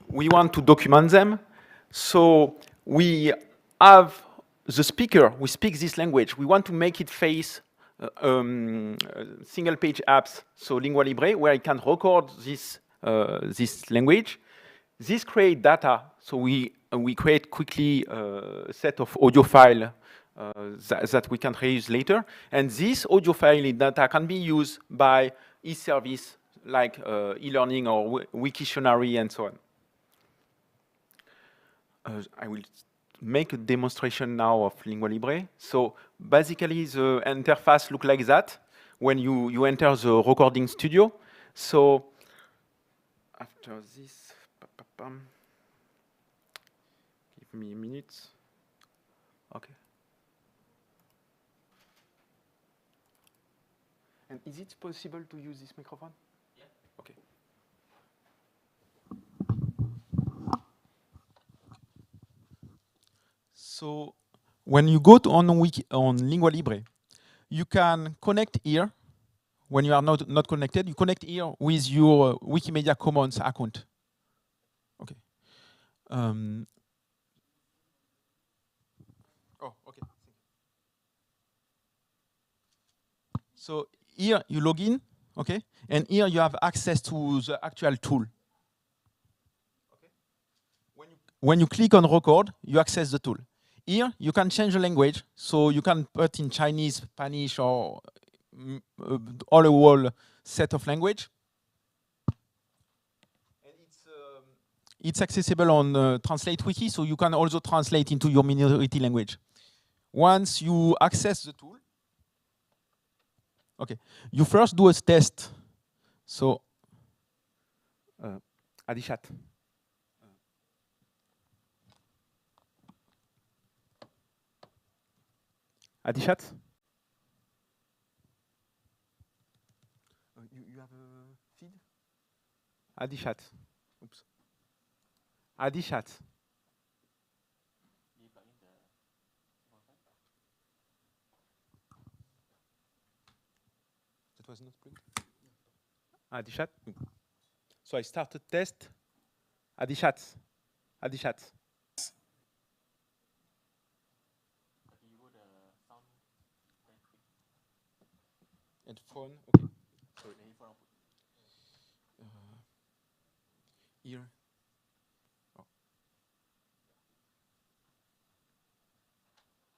we want to document them. So we have the speaker, we speak this language. We want to make it face single page apps, so Lingua Libre, where I can record this, this language. This create data, so we create quickly a set of audio file that we can reuse later. And this audio file data can be used by e-service like e-learning or Wiktionary and so on. I will make a demonstration now of Lingua Libre. So basically the interface looks like that when you enter the recording studio. So after this, give me a minute. Okay. And is it possible to use this microphone? Yeah. Okay. So when you go to on Lingua Libre, you can connect here. When you are not connected, you connect here with your Wikimedia Commons account. Okay. Oh, okay. So here you log in, okay, and here you have access to the actual tool. Okay. When you click on record, you access the tool. Here you can change the language, so you can put in Chinese, Spanish, or all a whole set of language. And it's accessible on Translate Wiki, so you can also translate into your minority language. Once you access the tool, okay, you first do a test. So, Adichat. Adichat? You have a feed? Adichat. Oops. Adichat. That was not print. Adichat. So I started test. Adichat. Adichat. And phone. Okay. Sorry. Here. Oh.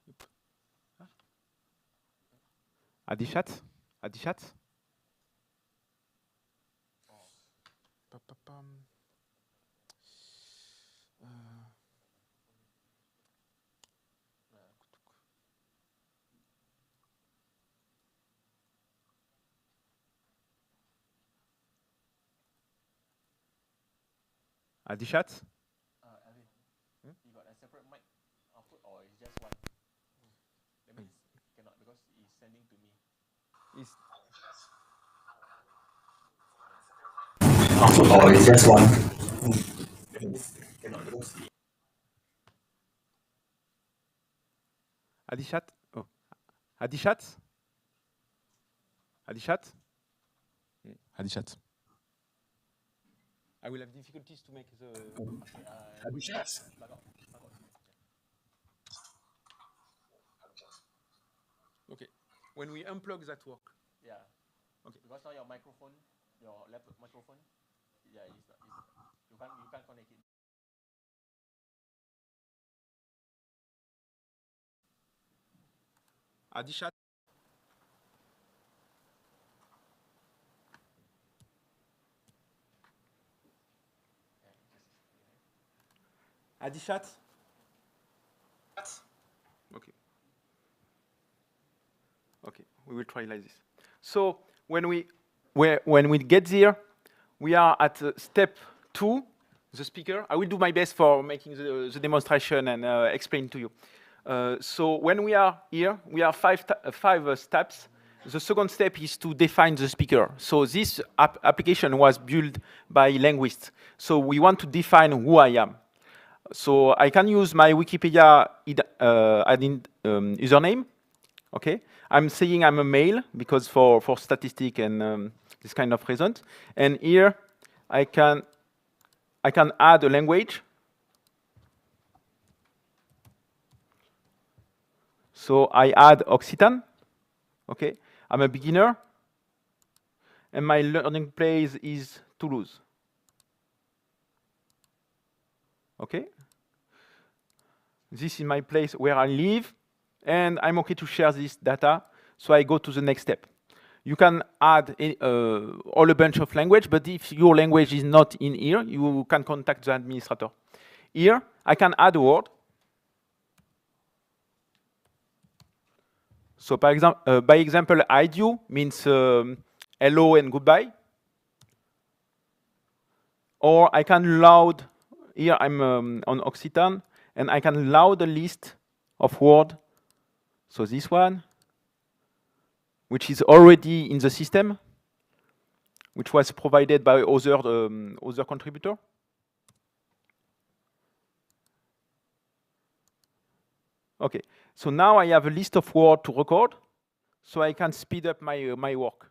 Yep. Huh? Adichat. Adichat. Adichat? Alvin, you got a separate mic output or it's just one? That means cannot because it's sending to me. Output or it's just one? That means cannot because Adichat? Oh. Adichat? Adichat? Adichat. I will have difficulties to make the... Adichat. Okay. When we unplug that work. Yeah. Okay. Because now your microphone, your laptop microphone, yeah, you can't connect it. Adichat. Adichat. Okay. Okay, we will try like this. So when we get there, we are at step 2, the speaker. I will do my best for making the demonstration and explain to you. So when we are here, we have five steps. The second step is to define the speaker. So this application was built by linguists. So we want to define who I am. So I can use my Wikipedia username. Okay, I'm saying I'm a male because for statistic and this kind of reasons. And here I can I can add a language. So I add Occitan. Okay, I'm a beginner. And my learning place is Toulouse. Okay. This is my place where I live. And I'm okay to share this data. So I go to the next step. You can add all a bunch of language, but if your language is not in here, you can contact the administrator. Here, I can add a word. So by example, IDU means hello and goodbye. Or I can load, here I'm on Occitan, and I can load a list of words. So this one, which is already in the system, which was provided by other contributor. Okay, so now I have a list of words to record, so I can speed up my work.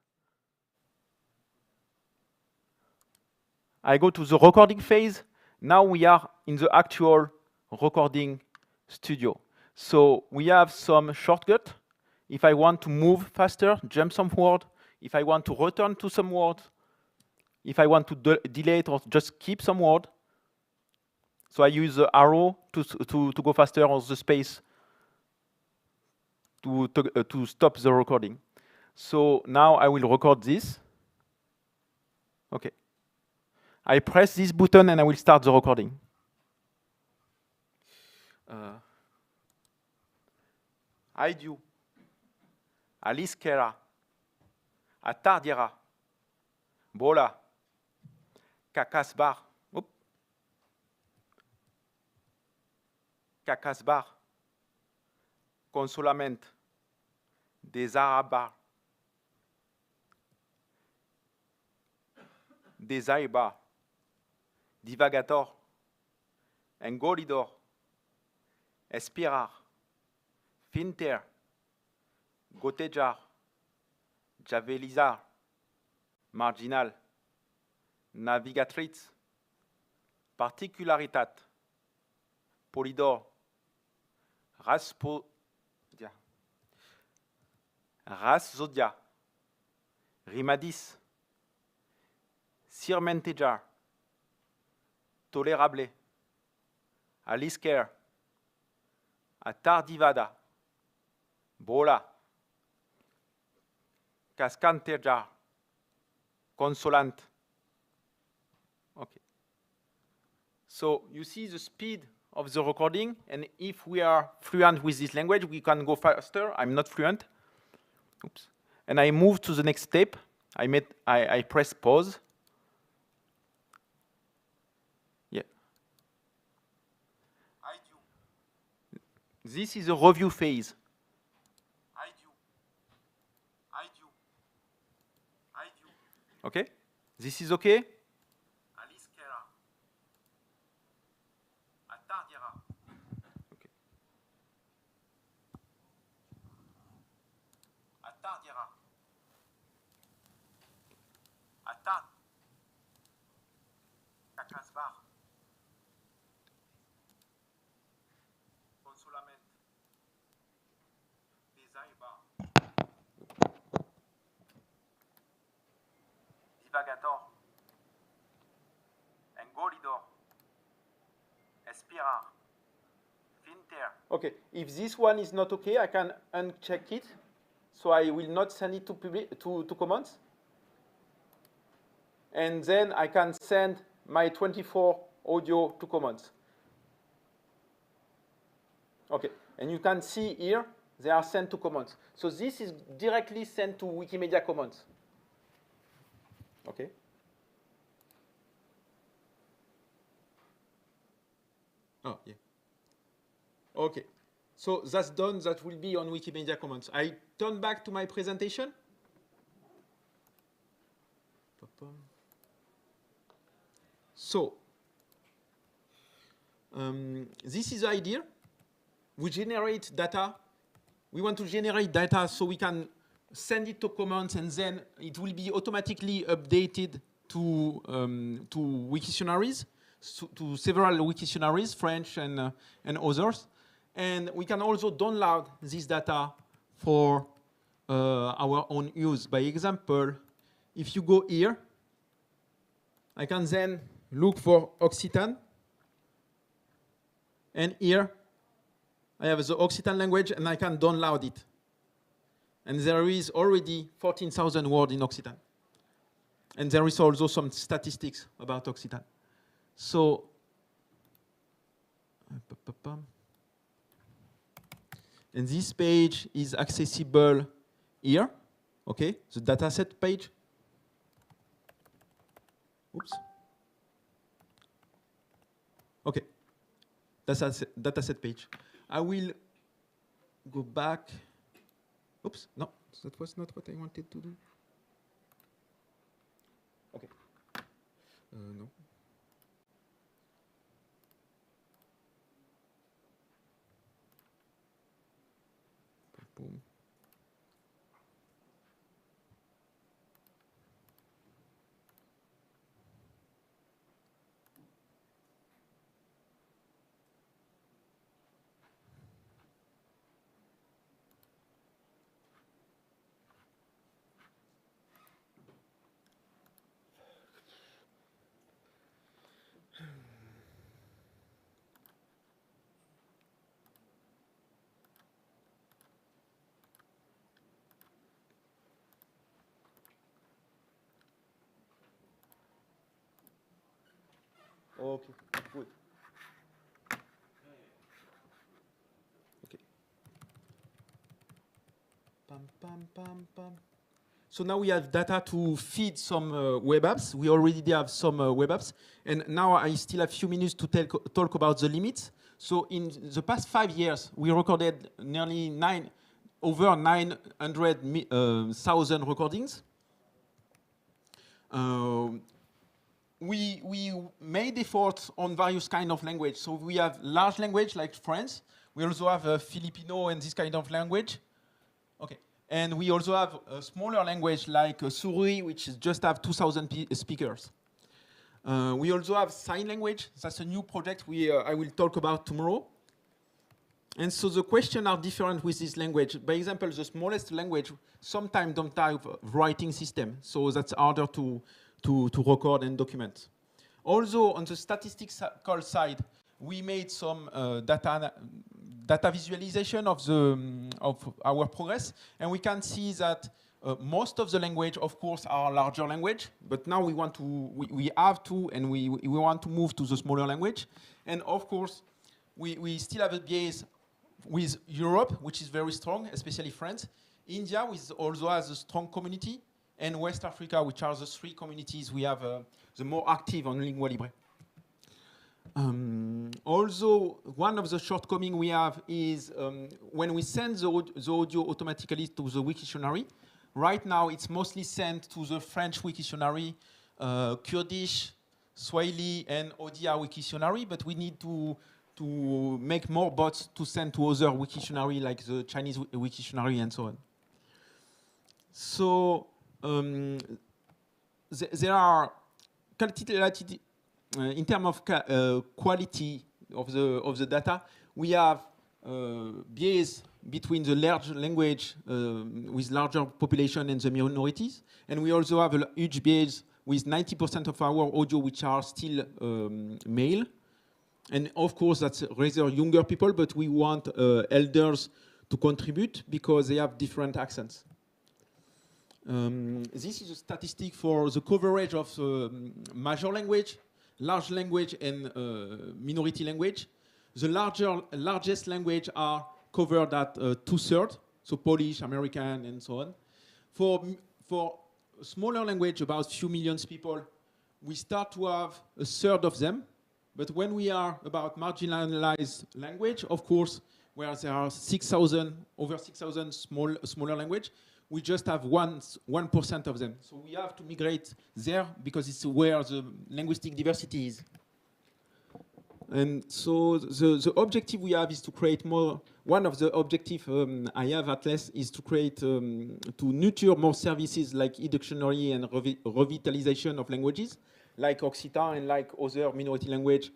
I go to the recording phase. Now we are in the actual recording studio. So we have some shortcut. If I want to move faster, jump some word. If I want to return to some word. If I want to delete or just keep some word. So I use the arrow to go faster, or the space to stop the recording. So now I will record this. Okay. I press this button and I will start the recording. Aidiu, Aliskera, Atardiera, Bola, Kakasbar, Kakasbar, Consolament, Desarabar, Desaibar, Divagator, Engolidor, Espirar, Finter, Gotejar, Javelizar, Marginal, Navigatrix, Particularitat, Polydor, Raszodia, Rimadis, Sirmentejar, Tolerable, Alisker, Atardivada, Bola, Cascantejar, Consolant. Okay. So you see the speed of the recording, and if we are fluent with this language, we can go faster. I'm not fluent. Oops. And I move to the next step. I press pause. Yeah. This is a review phase. Okay? This is okay? Okay. Kakasbar. Consolament. Desaibar. Divagator. Engolidor. Espirar. Finter. Okay, if this one is not okay, I can uncheck it. So I will not send it to comments. And then I can send my 24 audio to comments. Okay, and you can see here, they are sent to comments. So this is directly sent to Wikimedia Commons. Okay. Oh, yeah. Okay. So that's done. That will be on Wikimedia Commons. I turn back to my presentation. So, this is the idea. We generate data. We want to generate data so we can send it to comments, and then it will be automatically updated to Wiktionaries. to several Wiktionaries, French and others. And we can also download this data for our own use. By example, if you go here, I can then look for Occitan. And here, I have the Occitan language, and I can download it. And there is already 14,000 words in Occitan. And there is also some statistics about Occitan. So, and this page is accessible here, okay? The dataset page. Oops. Okay, dataset page. I will go back. Oops, no, that was not what I wanted to do. Okay, no. Boom. Okay, good. Okay. Pam, pam, pam, pam. So now we have data to feed some web apps. We already have some web apps. And now I still have a few minutes to talk about the limits. So in the past 5 years, we recorded nearly over 900,000 recordings. We made efforts on various kind of language. So we have large language like French. We also have Filipino and this kind of language. Okay. And we also have a smaller language like Surui, which just have 2,000 speakers. We also have sign language. That's a new project I will talk about tomorrow. And so the questions are different with this language. By example, the smallest language sometimes don't have a writing system. So that's harder to record and document. Also, on the statistical side, we made some data visualization of our progress, and we can see that most of the language, of course, are larger language. But now we want to, we have to, and we want to move to the smaller language. And of course, we still have a base with Europe, which is very strong, especially France. India, which also has a strong community, and West Africa, which are the 3 communities we have the more active on Lingua Libre. Also, one of the shortcomings we have is when we send the audio automatically to the Wiktionary. Right now, it's mostly sent to the French Wiktionary, Kurdish, Swahili, and Odia Wiktionary, but we need to make more bots to send to other Wiktionary, like the Chinese Wiktionary and so on. So there are in terms of quality of the data, we have bias between the large language with larger population and the minorities, and we also have a huge bias with 90% of our audio which are still male. And of course, that's rather younger people, but we want elders to contribute because they have different accents. This is a statistic for the coverage of major language, large language, and minority language. The largest language are covered at 2/3, so Polish, American, and so on. For smaller language, about few millions people, we start to have 1/3 of them. But when we are about marginalized language, of course, where there are over 6,000 smaller language, we just have 1% of them. So we have to migrate there because it's where the linguistic diversity is. And so the objective we have is to create more. One of the objectives I have at least is to create, to nurture more services like e-dictionary and revitalization of languages, like Occitan and like other minority language.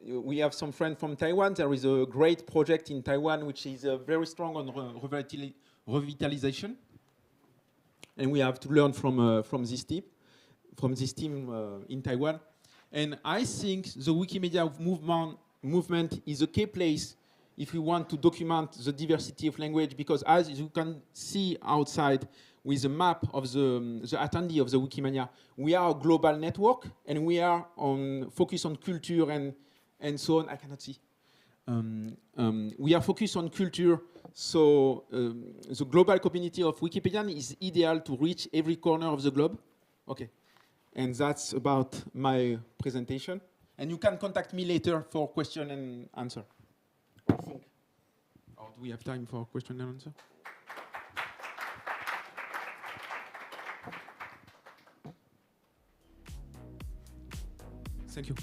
We have some friends from Taiwan. There is a great project in Taiwan which is very strong on revitalization. And we have to learn from this team in Taiwan. And I think the Wikimedia movement is a key place if we want to document the diversity of language, because as you can see outside with the map of the attendee of the Wikimania, we are a global network and we are focused on culture and so on. I cannot see. We are focused on culture, so the global community of Wikipedians is ideal to reach every corner of the globe. Okay, and that's about my presentation. And you can contact me later for question and answer. I think. Or do we have time for question and answer? Thank you.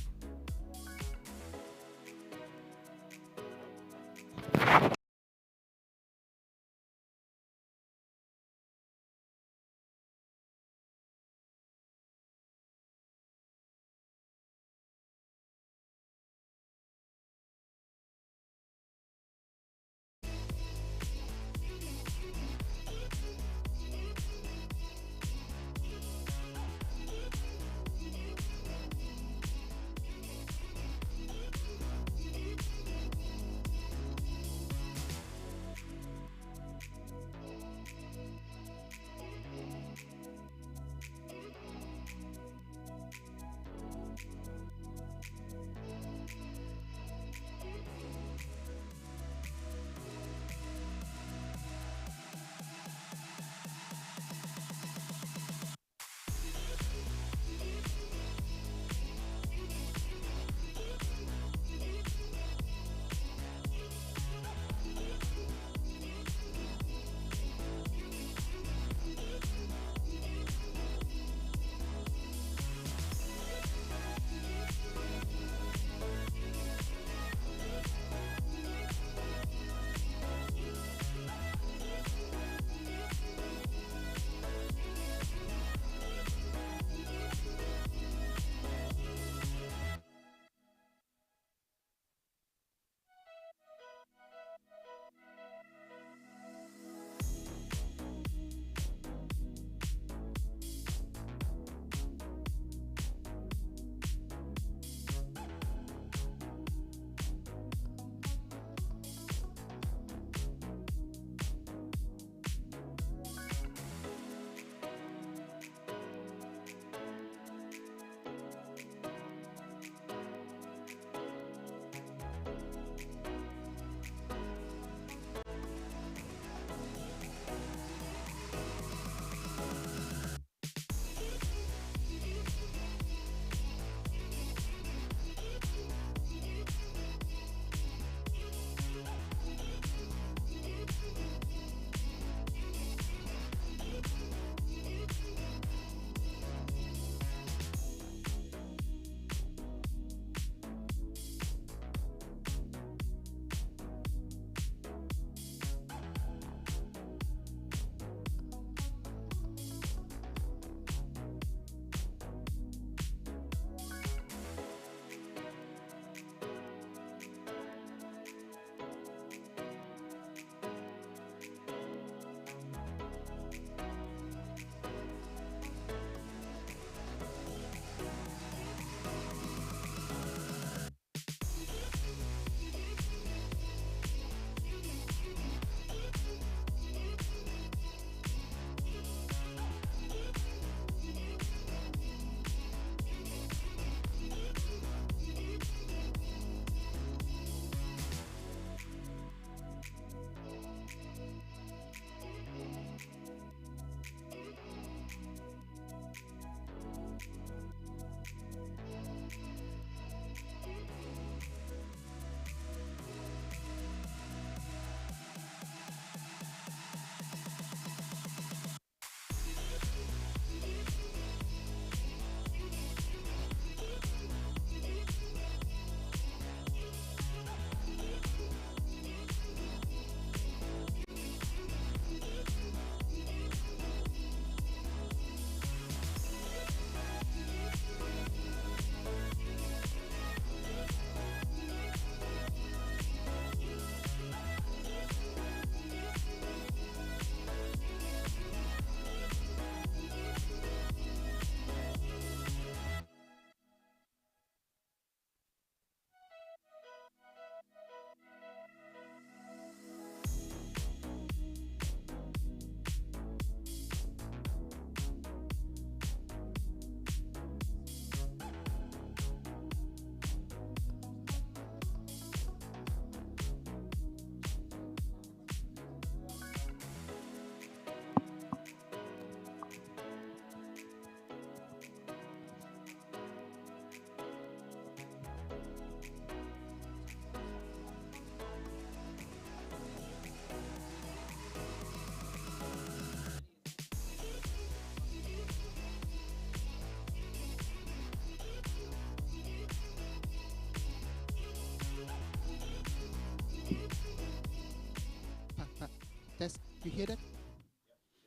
You hear that?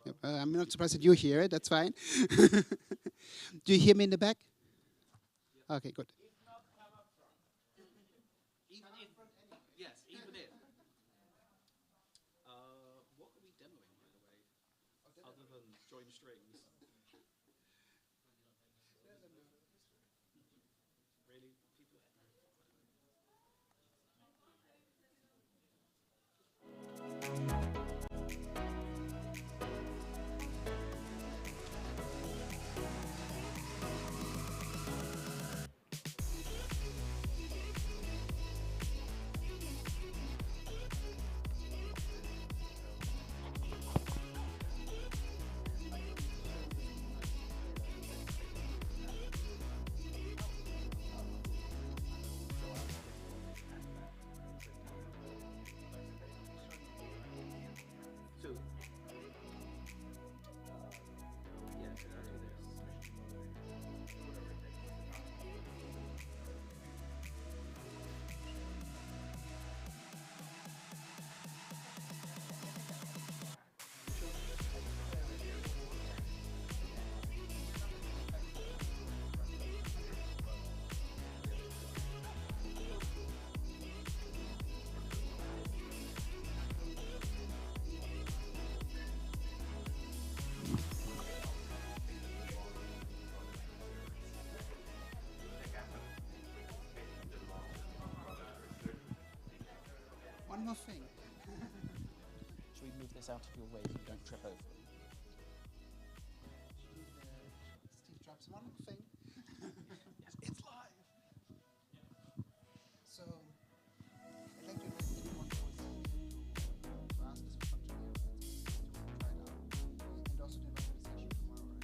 Yep. I'm not surprised that you hear it. That's fine. Do you hear me in the back? Okay, good. Yes, even if. What are we demoing, by the way, other than join strings? Really? People. One more thing. Should we move this out of your way so you don't trip over? Steve drops one more thing. It's live. So, I'd like to invite anyone who is here to ask us a function here to try it out. And also to invite to the session tomorrow,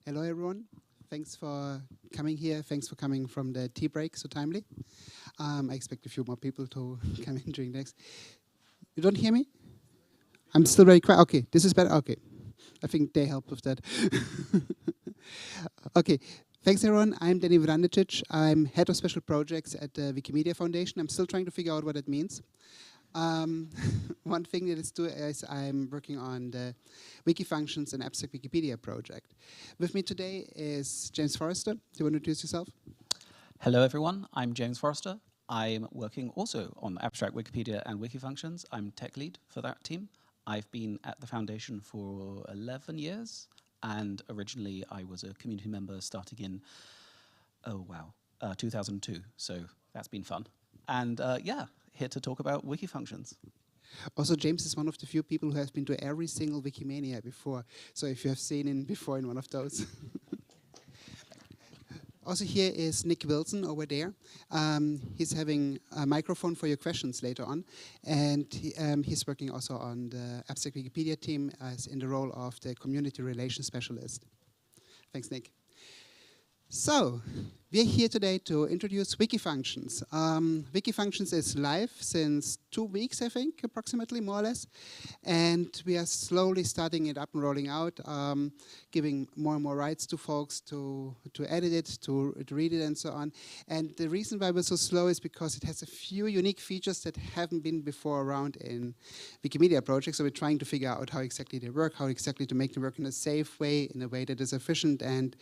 Hello, everyone. Thanks for coming here. Thanks for coming from the tea break so timely. I expect a few more people to come in during next. You don't hear me? I'm still very quiet. Okay, this is better. Okay, I think they help with that. Okay, thanks everyone. I'm Denny Vrandicic. I'm head of special projects at the Wikimedia Foundation. I'm still trying to figure out what it means. One thing that is I'm working on the Wiki Functions and Abstract Wikipedia project. With me today is James Forrester. Do you want to introduce yourself? Hello, everyone. I'm James Forrester. I'm working also on Abstract Wikipedia and Wiki Functions. I'm tech lead for that team. I've been at the foundation for 11 years, and originally I was a community member starting in, 2002. So that's been fun. And yeah, here to talk about Wiki Functions. Also, James is one of the few people who has been to every single Wikimania before. So if you have seen him before in one of those. Also here is Nick Wilson over there. He's having a microphone for your questions later on. And he's working also on the Abstract Wikipedia team as in the role of the Community Relations Specialist. Thanks, Nick. So, we're here today to introduce Wikifunctions. Wikifunctions is live since 2 weeks, I think, approximately, more or less. And we are slowly starting it up and rolling out, giving more and more rights to folks to edit it, to read it, and so on. And the reason why we're so slow is because it has a few unique features that haven't been before around in Wikimedia projects. So we're trying to figure out how exactly they work, how exactly to make them work in a safe way, in a way that is efficient and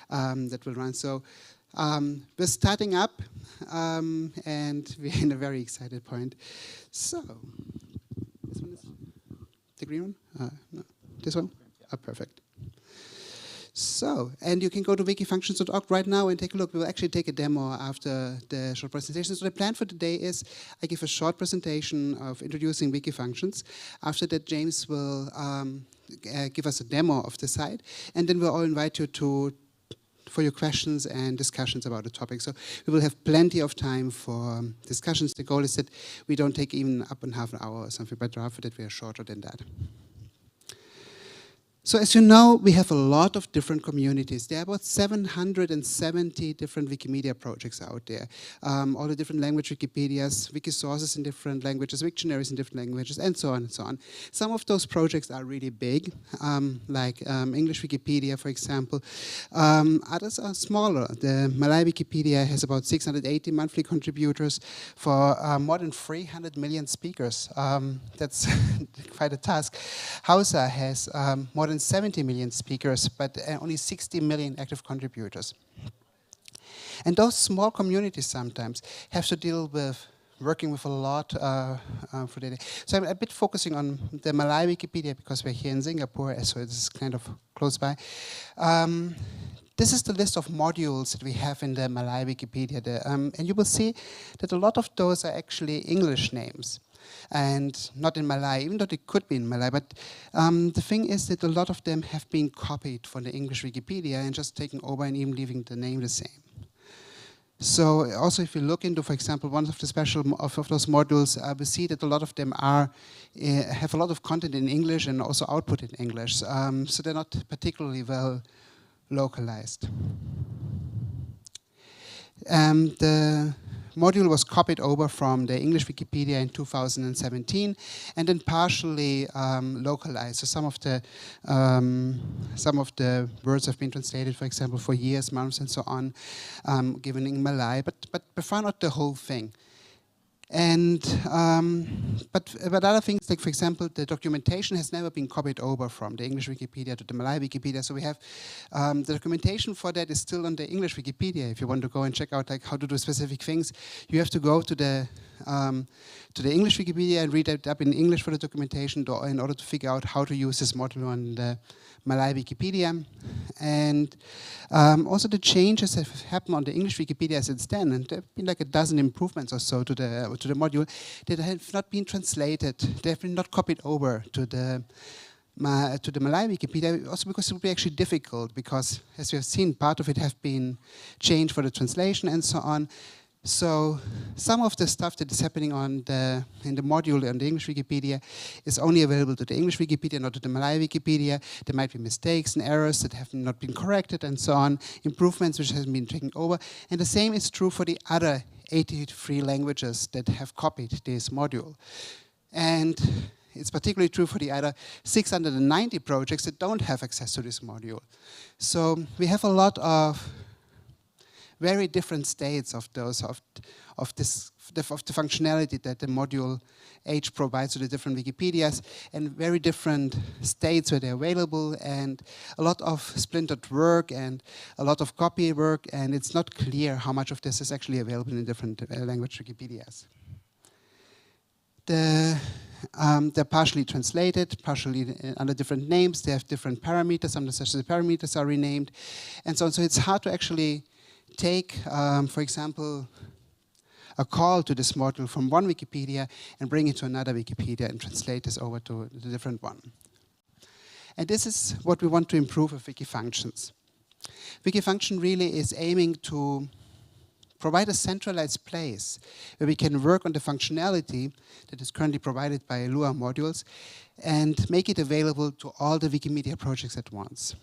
that will run. So we're starting up, and we're in a very excited point. So, this one is the green one? No, this one? Oh, perfect. So, and you can go to wikifunctions.org right now and take a look. We'll actually take a demo after the short presentation. So the plan for today is I give a short presentation of introducing Wikifunctions. After that, James will give us a demo of the site, and then we'll all invite you for your questions and discussions about the topic. So we will have plenty of time for discussions. The goal is that we don't take even up in half an hour or something, but rather that we are shorter than that. So as you know, we have a lot of different communities. There are about 770 different Wikimedia projects out there. All the different language Wikipedias, Wikisources in different languages, Wiktionaries in different languages, and so on and so on. Some of those projects are really big, like English Wikipedia, for example. Others are smaller. The Malay Wikipedia has about 680 monthly contributors for more than 300 million speakers. That's quite a task. Hausa has more than 70 million speakers, but only 60 million active contributors. And those small communities sometimes have to deal with working with a lot for data. So I'm a bit focusing on the Malay Wikipedia because we're here in Singapore, so it's kind of close by. This is the list of modules that we have in the Malay Wikipedia. And you will see that a lot of those are actually English names, and not in Malay, even though they could be in Malay. But the thing is that a lot of them have been copied from the English Wikipedia and just taken over and even leaving the name the same. So also if you look into, for example, one of the special of those modules, we see that a lot of them are have a lot of content in English and also output in English. So they're not particularly well localized. The module was copied over from the English Wikipedia in 2017 and then partially localized. So some of the words have been translated, for example, for years, months, and so on, given in Malay, but far not the whole thing. And but other things, like for example, the documentation has never been copied over from the English Wikipedia to the Malay Wikipedia. So we have the documentation for that is still on the English Wikipedia. If you want to go and check out like how to do specific things, you have to go to the English Wikipedia and read it up in English for the documentation in order to figure out how to use this module on the Malay Wikipedia. And also the changes that have happened on the English Wikipedia since then, and there have been like a dozen improvements or so to the module that have not been translated. They have been not copied over to the Malay Wikipedia, also because it would be actually difficult, because as we have seen, part of it have been changed for the translation and so on. So some of the stuff that is happening in the module on the English Wikipedia is only available to the English Wikipedia, not to the Malay Wikipedia. There might be mistakes and errors that have not been corrected and so on, improvements which haven't been taken over. And the same is true for the other 83 languages that have copied this module. And it's particularly true for the other 690 projects that don't have access to this module. So we have a lot of very different states of those of the functionality that the module H provides to the different Wikipedias, and very different states where they're available, and a lot of splintered work and a lot of copy work, and it's not clear how much of this is actually available in different language Wikipedias. They're partially translated, partially under different names. They have different parameters. Sometimes the parameters are renamed, and so on. So it's hard to actually take, for example, a call to this module from one Wikipedia and bring it to another Wikipedia and translate this over to the different one. And this is what we want to improve with Wikifunctions. Wikifunction really is aiming to provide a centralized place where we can work on the functionality that is currently provided by Lua modules and make it available to all the Wikimedia projects at once.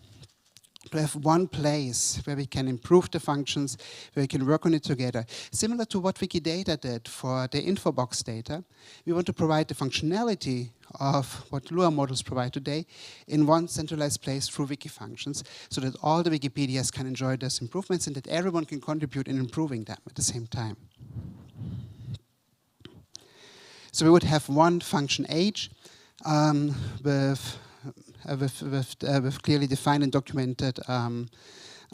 to have one place where we can improve the functions, where we can work on it together. Similar to what Wikidata did for the infobox data, we want to provide the functionality of what Lua models provide today in one centralized place through Wikifunctions, so that all the Wikipedias can enjoy those improvements and that everyone can contribute in improving them at the same time. So we would have one function age with clearly defined and documented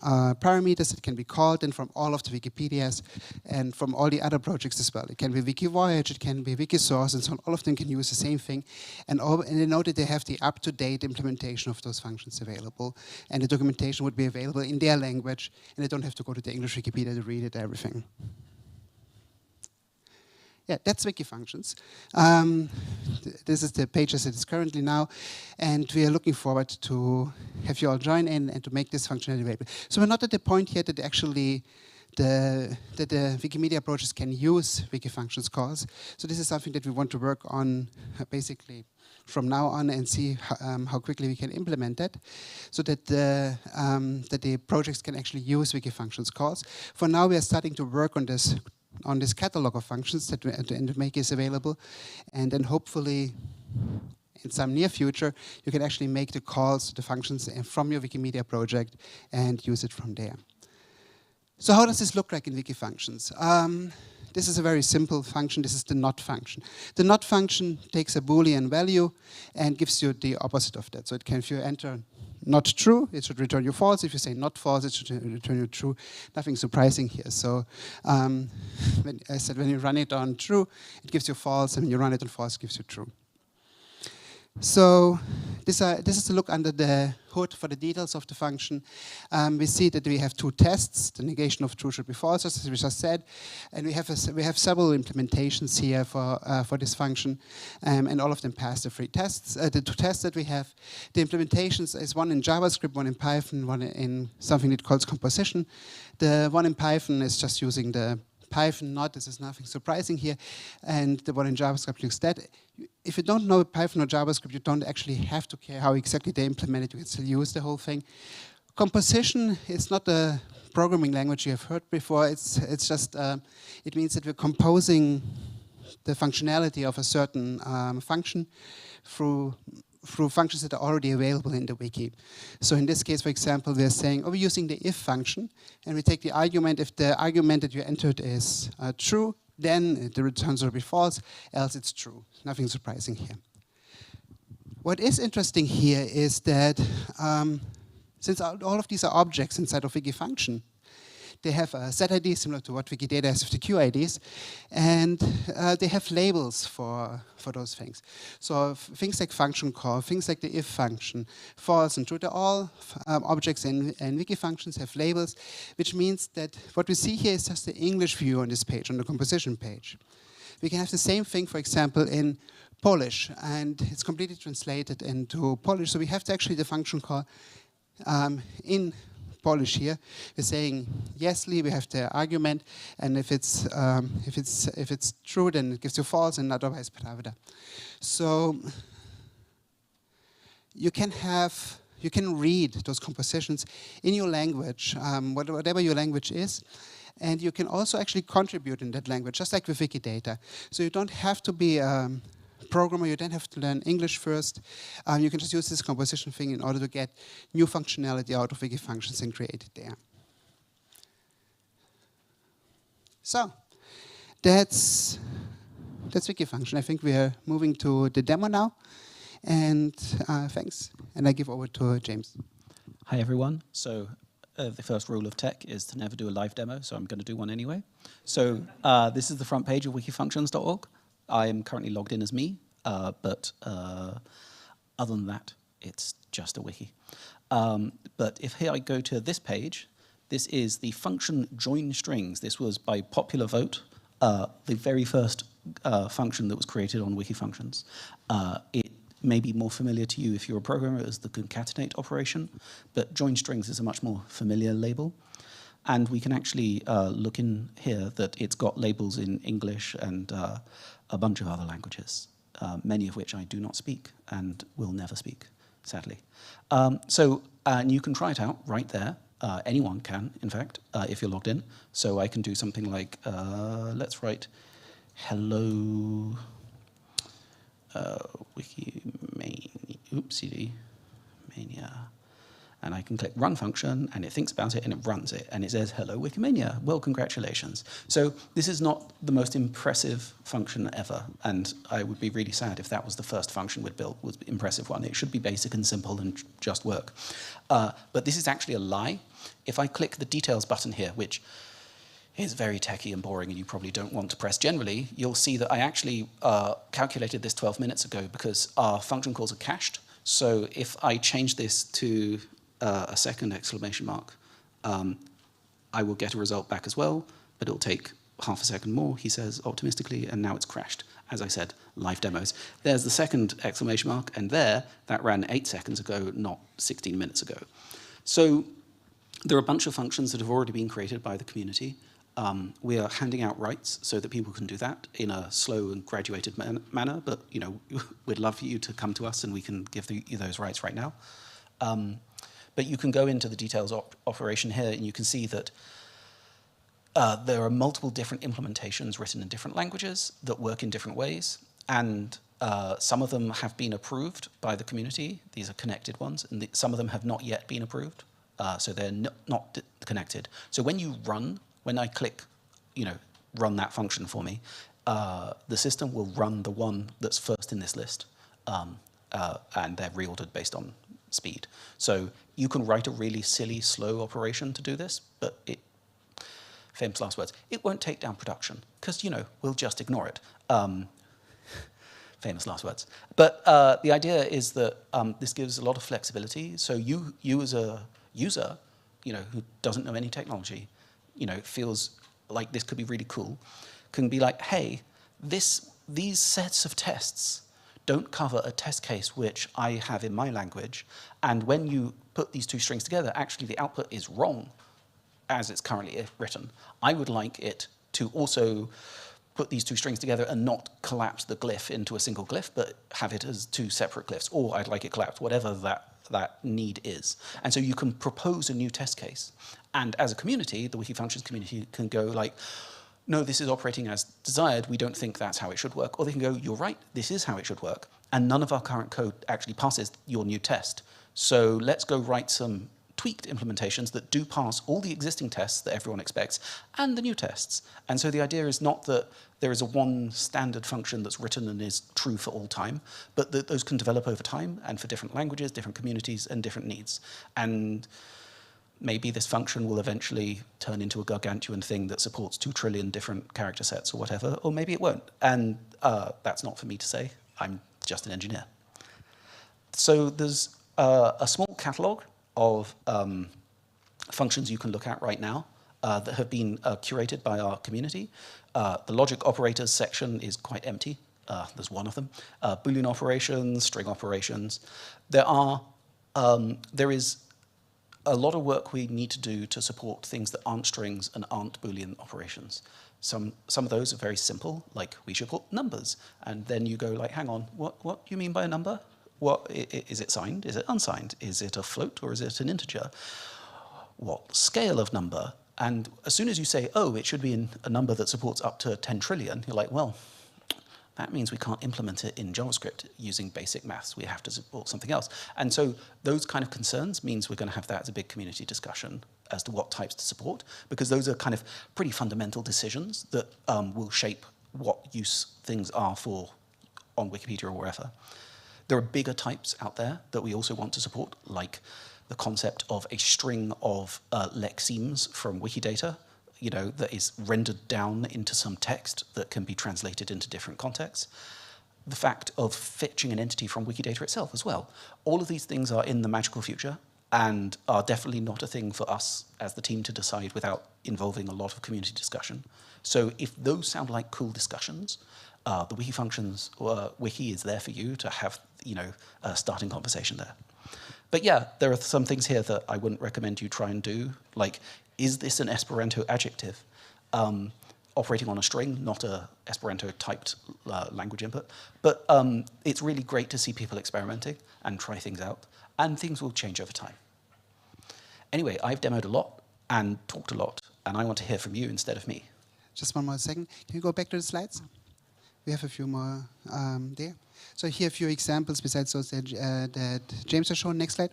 parameters that can be called in from all of the Wikipedias and from all the other projects as well. It can be Wikivoyage, it can be Wikisource, and so on. All of them can use the same thing. And they know that they have the up-to-date implementation of those functions available. And the documentation would be available in their language, and they don't have to go to the English Wikipedia to read it, everything. Yeah, that's Wikifunctions. This is the page as it is currently now, and we are looking forward to have you all join in and to make this functionality available. So we're not at the point yet that actually the Wikimedia approaches can use Wikifunctions calls. So this is something that we want to work on basically from now on and see how quickly we can implement that, so that the projects can actually use Wikifunctions calls. For now, we are starting to work on this catalog of functions that and make this available, and then hopefully in some near future you can actually make the calls to the functions from your Wikimedia project and use it from there. So how does this look like in Wikifunctions? This is a very simple function. This is the not function. The not function takes a Boolean value and gives you the opposite of that. So it can, if you enter not true, it should return you false. If you say not false, it should return you true. Nothing surprising here. So when I said when you run it on true, it gives you false, and when you run it on false, it gives you true. So this is a look under the hood for the details of the function. We see that we have two tests. The negation of true should be false, as we just said, and we have several implementations here for this function, and all of them pass the three tests. The two tests that we have, the implementations is one in JavaScript, one in Python, one in something that calls composition. The one in Python is just using the Python not. This is nothing surprising here, and the one in JavaScript looks that. If you don't know Python or JavaScript, you don't actually have to care how exactly they implement it. You can still use the whole thing. Composition is not a programming language you have heard before. It's just it means that we're composing the functionality of a certain function through functions that are already available in the wiki. So in this case, for example, we're saying, we're using the if function, and we take the argument. If the argument that you entered is true, then the returns will be false, else it's true. Nothing surprising here. What is interesting here is that since all of these are objects inside of Wikifunction, they have a set ID similar to what Wikidata has with the QIDs, and they have labels for those things. So things like function call, things like the if function, false and true, they're all objects in Wikifunctions have labels, which means that what we see here is just the English view on this page, on the composition page. We can have the same thing, for example, in Polish, and it's completely translated into Polish. So we have to actually the function call in Polish here. We're saying yesly, we have the argument, and if it's true, then it gives you false, and otherwise pravda. So you can read those compositions in your language, whatever your language is, and you can also actually contribute in that language, just like with Wikidata. So you don't have to be programmer, you don't have to learn English first. You can just use this composition thing in order to get new functionality out of Wikifunctions and create it there. So that's Wikifunction. I think we are moving to the demo now. And thanks. And I give over to James. Hi, everyone. So the first rule of tech is to never do a live demo, so I'm going to do one anyway. So this is the front page of wikifunctions.org. I am currently logged in as me, but other than that, it's just a wiki. But if here I go to this page, this is the function join strings. This was by popular vote, the very first function that was created on Wikifunctions. It may be more familiar to you if you're a programmer as the concatenate operation, but join strings is a much more familiar label. And we can actually look in here that it's got labels in English and a bunch of other languages, many of which I do not speak and will never speak. sadly. And you can try it out right there. Anyone can, in fact, if you're logged in. So I can do something like, let's write hello Wikimania, oopsie mania. And I can click run function, and it thinks about it, and it runs it, and it says, hello Wikimania, well, congratulations. So this is not the most impressive function ever, and I would be really sad if that was the first function we'd built, was an impressive one. It should be basic and simple and just work. But this is actually a lie. If I click the details button here, which is very techy and boring and you probably don't want to press generally, you'll see that I actually calculated this 12 minutes ago because our function calls are cached. So if I change this to a second exclamation mark, I will get a result back as well, but it'll take half a second more, he says optimistically, and now it's crashed. As I said, live demos. There's the second exclamation mark, and there, that ran 8 seconds ago, not 16 minutes ago. So there are a bunch of functions that have already been created by the community. We are handing out rights so that people can do that in a slow and graduated manner, but we'd love for you to come to us and we can give you those rights right now. But you can go into the details operation here and you can see that there are multiple different implementations written in different languages that work in different ways. And some of them have been approved by the community. These are connected ones. And some of them have not yet been approved. So they're not connected. So when you run, when I click, run that function for me, the system will run the one that's first in this list. And they're reordered based on speed. So you can write a really silly, slow operation to do this, but famous last words, it won't take down production because, we'll just ignore it. Famous last words. But the idea is that this gives a lot of flexibility. So you as a user, who doesn't know any technology, feels like this could be really cool, can be like, hey, these sets of tests don't cover a test case which I have in my language, and when you put these two strings together, actually the output is wrong as it's currently written. I would like it to also put these two strings together and not collapse the glyph into a single glyph, but have it as two separate glyphs, or I'd like it collapsed, whatever that need is. And so you can propose a new test case. And as a community, the Wikifunctions community can go like, no, this is operating as desired, we don't think that's how it should work. Or they can go, you're right, this is how it should work. And none of our current code actually passes your new test. So let's go write some tweaked implementations that do pass all the existing tests that everyone expects and the new tests. And so the idea is not that there is a one standard function that's written and is true for all time, but that those can develop over time and for different languages, different communities, and different needs. And maybe this function will eventually turn into a gargantuan thing that supports 2 trillion different character sets or whatever, or maybe it won't. And that's not for me to say. I'm just an engineer. So there's a small catalog of functions you can look at right now that have been curated by our community. The logic operators section is quite empty. There's one of them. Boolean operations, string operations. There is a lot of work we need to do to support things that aren't strings and aren't Boolean operations. Some of those are very simple, like we should put numbers. And then you go like, hang on, what do you mean by a number? What, is it signed? Is it unsigned? Is it a float or is it an integer? What scale of number? And as soon as you say, oh, it should be a number that supports up to 10 trillion, you're like, well, that means we can't implement it in JavaScript using basic maths. We have to support something else. And so those kind of concerns means we're going to have that as a big community discussion as to what types to support, because those are kind of pretty fundamental decisions that will shape what use things are for on Wikipedia or wherever. There are bigger types out there that we also want to support, like the concept of a string of lexemes from Wikidata, that is rendered down into some text that can be translated into different contexts. The fact of fetching an entity from Wikidata itself as well. All of these things are in the magical future and are definitely not a thing for us as the team to decide without involving a lot of community discussion. So if those sound like cool discussions, the Wikifunctions wiki is there for you to have, a starting conversation there. But yeah, there are some things here that I wouldn't recommend you try and do, like, is this an Esperanto adjective? operating on a string, not a Esperanto typed language input. But it's really great to see people experimenting and try things out, and things will change over time. Anyway, I've demoed a lot and talked a lot, and I want to hear from you instead of me. Just one more second. Can you go back to the slides? We have a few more there. So here are a few examples besides those that James has shown. Next slide.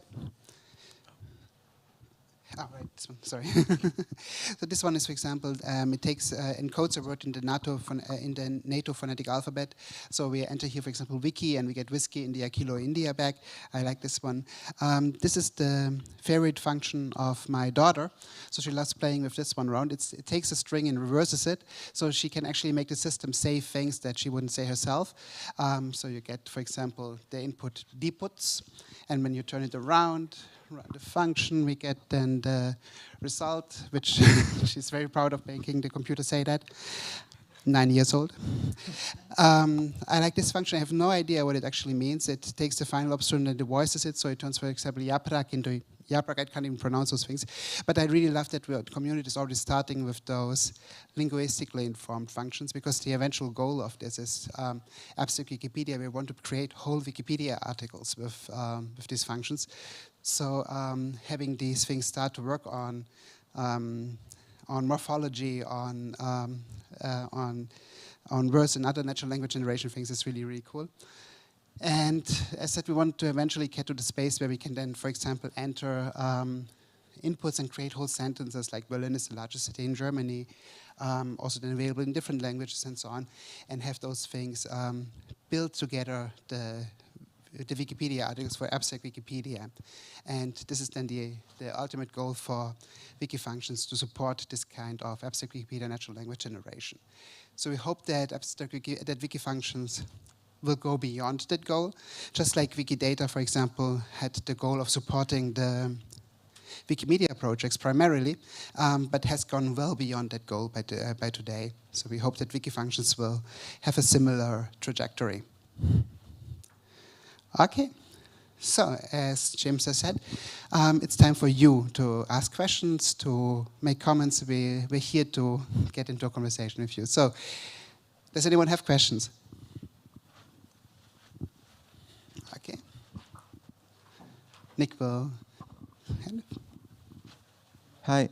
Oh, right, this one, sorry. So this one is, for example, it takes encodes a word in the NATO phonetic alphabet. So we enter here, for example, wiki, and we get whiskey, India, kilo, India back. I like this one. This is the favorite function of my daughter. So she loves playing with this one around. It takes a string and reverses it, so she can actually make the system say things that she wouldn't say herself. So you get, for example, the input deputs, and when you turn it around, run the function, we get then the result, which she's very proud of making the computer say that. 9 years old. I like this function. I have no idea what it actually means. It takes the final obstruent and devoices it, so it turns, for example, yaprak into yaprak. I can't even pronounce those things. But I really love that the community is already starting with those linguistically informed functions, because the eventual goal of this is abstract Wikipedia. We want to create whole Wikipedia articles with these functions. So having these things start to work on morphology, on words and other natural language generation things is really, really cool. And as said, we want to eventually get to the space where we can then, for example, enter inputs and create whole sentences, like Berlin is the largest city in Germany, also then available in different languages and so on, and have those things build together the Wikipedia articles for abstract Wikipedia. And this is then the ultimate goal for Wikifunctions, to support this kind of abstract Wikipedia natural language generation. So we hope that Wikifunctions will go beyond that goal, just like Wikidata, for example, had the goal of supporting the Wikimedia projects primarily, but has gone well beyond that goal by today. So we hope that Wikifunctions will have a similar trajectory. Okay, so as James has said, it's time for you to ask questions, to make comments. We're here to get into a conversation with you. So, does anyone have questions? Okay. Nick will. Hi,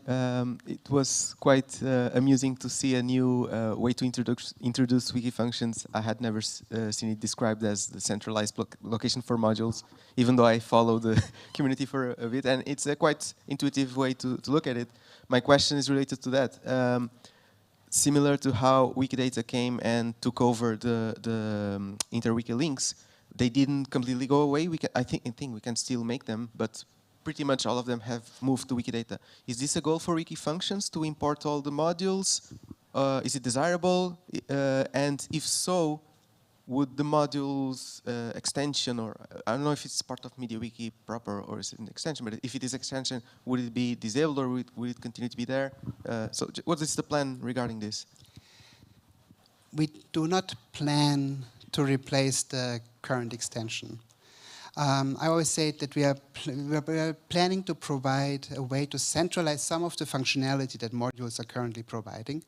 it was quite amusing to see a new way to introduce Wikifunctions. I had never seen it described as the centralized location for modules, even though I follow the community for a bit, and it's a quite intuitive way to look at it. My question is related to that. Similar to how Wikidata came and took over the inter-wiki links, they didn't completely go away. I think we can still make them, but pretty much all of them have moved to Wikidata. Is this a goal for Wikifunctions to import all the modules? Is it desirable? And if so, would the modules extension, or I don't know if it's part of MediaWiki proper or is it an extension, but if it is extension, would it be disabled or would it continue to be there? So what is the plan regarding this? We do not plan to replace the current extension. I always say that we are planning to provide a way to centralize some of the functionality that modules are currently providing.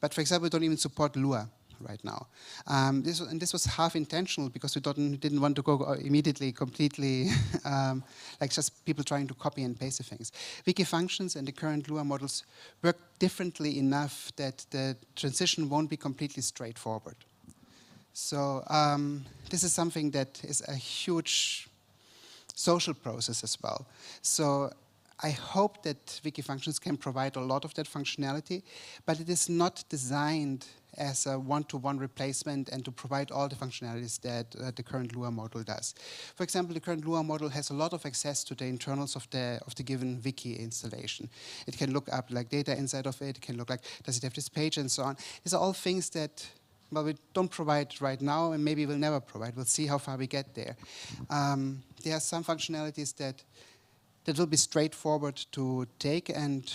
But for example, we don't even support Lua right now. This was half intentional, because we didn't want to go immediately completely like just people trying to copy and paste the things. Wikifunctions and the current Lua models work differently enough that the transition won't be completely straightforward. So this is something that is a huge social process as well. So I hope that Wikifunctions can provide a lot of that functionality, but it is not designed as a one-to-one replacement and to provide all the functionalities that the current Lua model does. For example, the current Lua model has a lot of access to the internals of the given wiki installation. It can look up like data inside of it. It can look like, does it have this page and so on. These are all things that, well, we don't provide right now, and maybe we'll never provide. We'll see how far we get there. There are some functionalities that will be straightforward to take and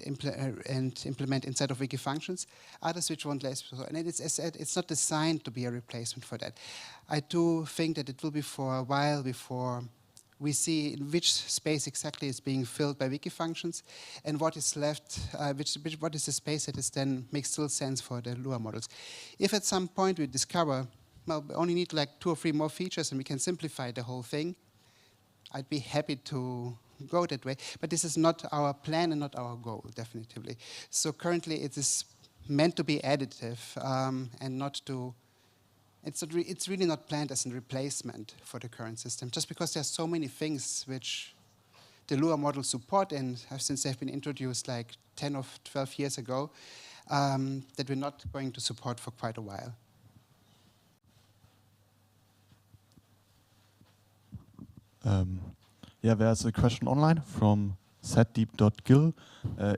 implement inside of Wikifunctions. Others which won't last. And it's not designed to be a replacement for that. I do think that it will be for a while before we see in which space exactly is being filled by wiki functions, and what is left, what is the space that is then makes still sense for the Lua models. If at some point we discover, well, we only need like 2 or 3 more features and we can simplify the whole thing, I'd be happy to go that way. But this is not our plan and not our goal, definitively. So currently it is meant to be additive and not to. It's really not planned as a replacement for the current system, just because there's so many things which the Lua models support, and since they've been introduced like 10 or 12 years ago, that we're not going to support for quite a while. Yeah, there's a question online from saddeep.gil. Is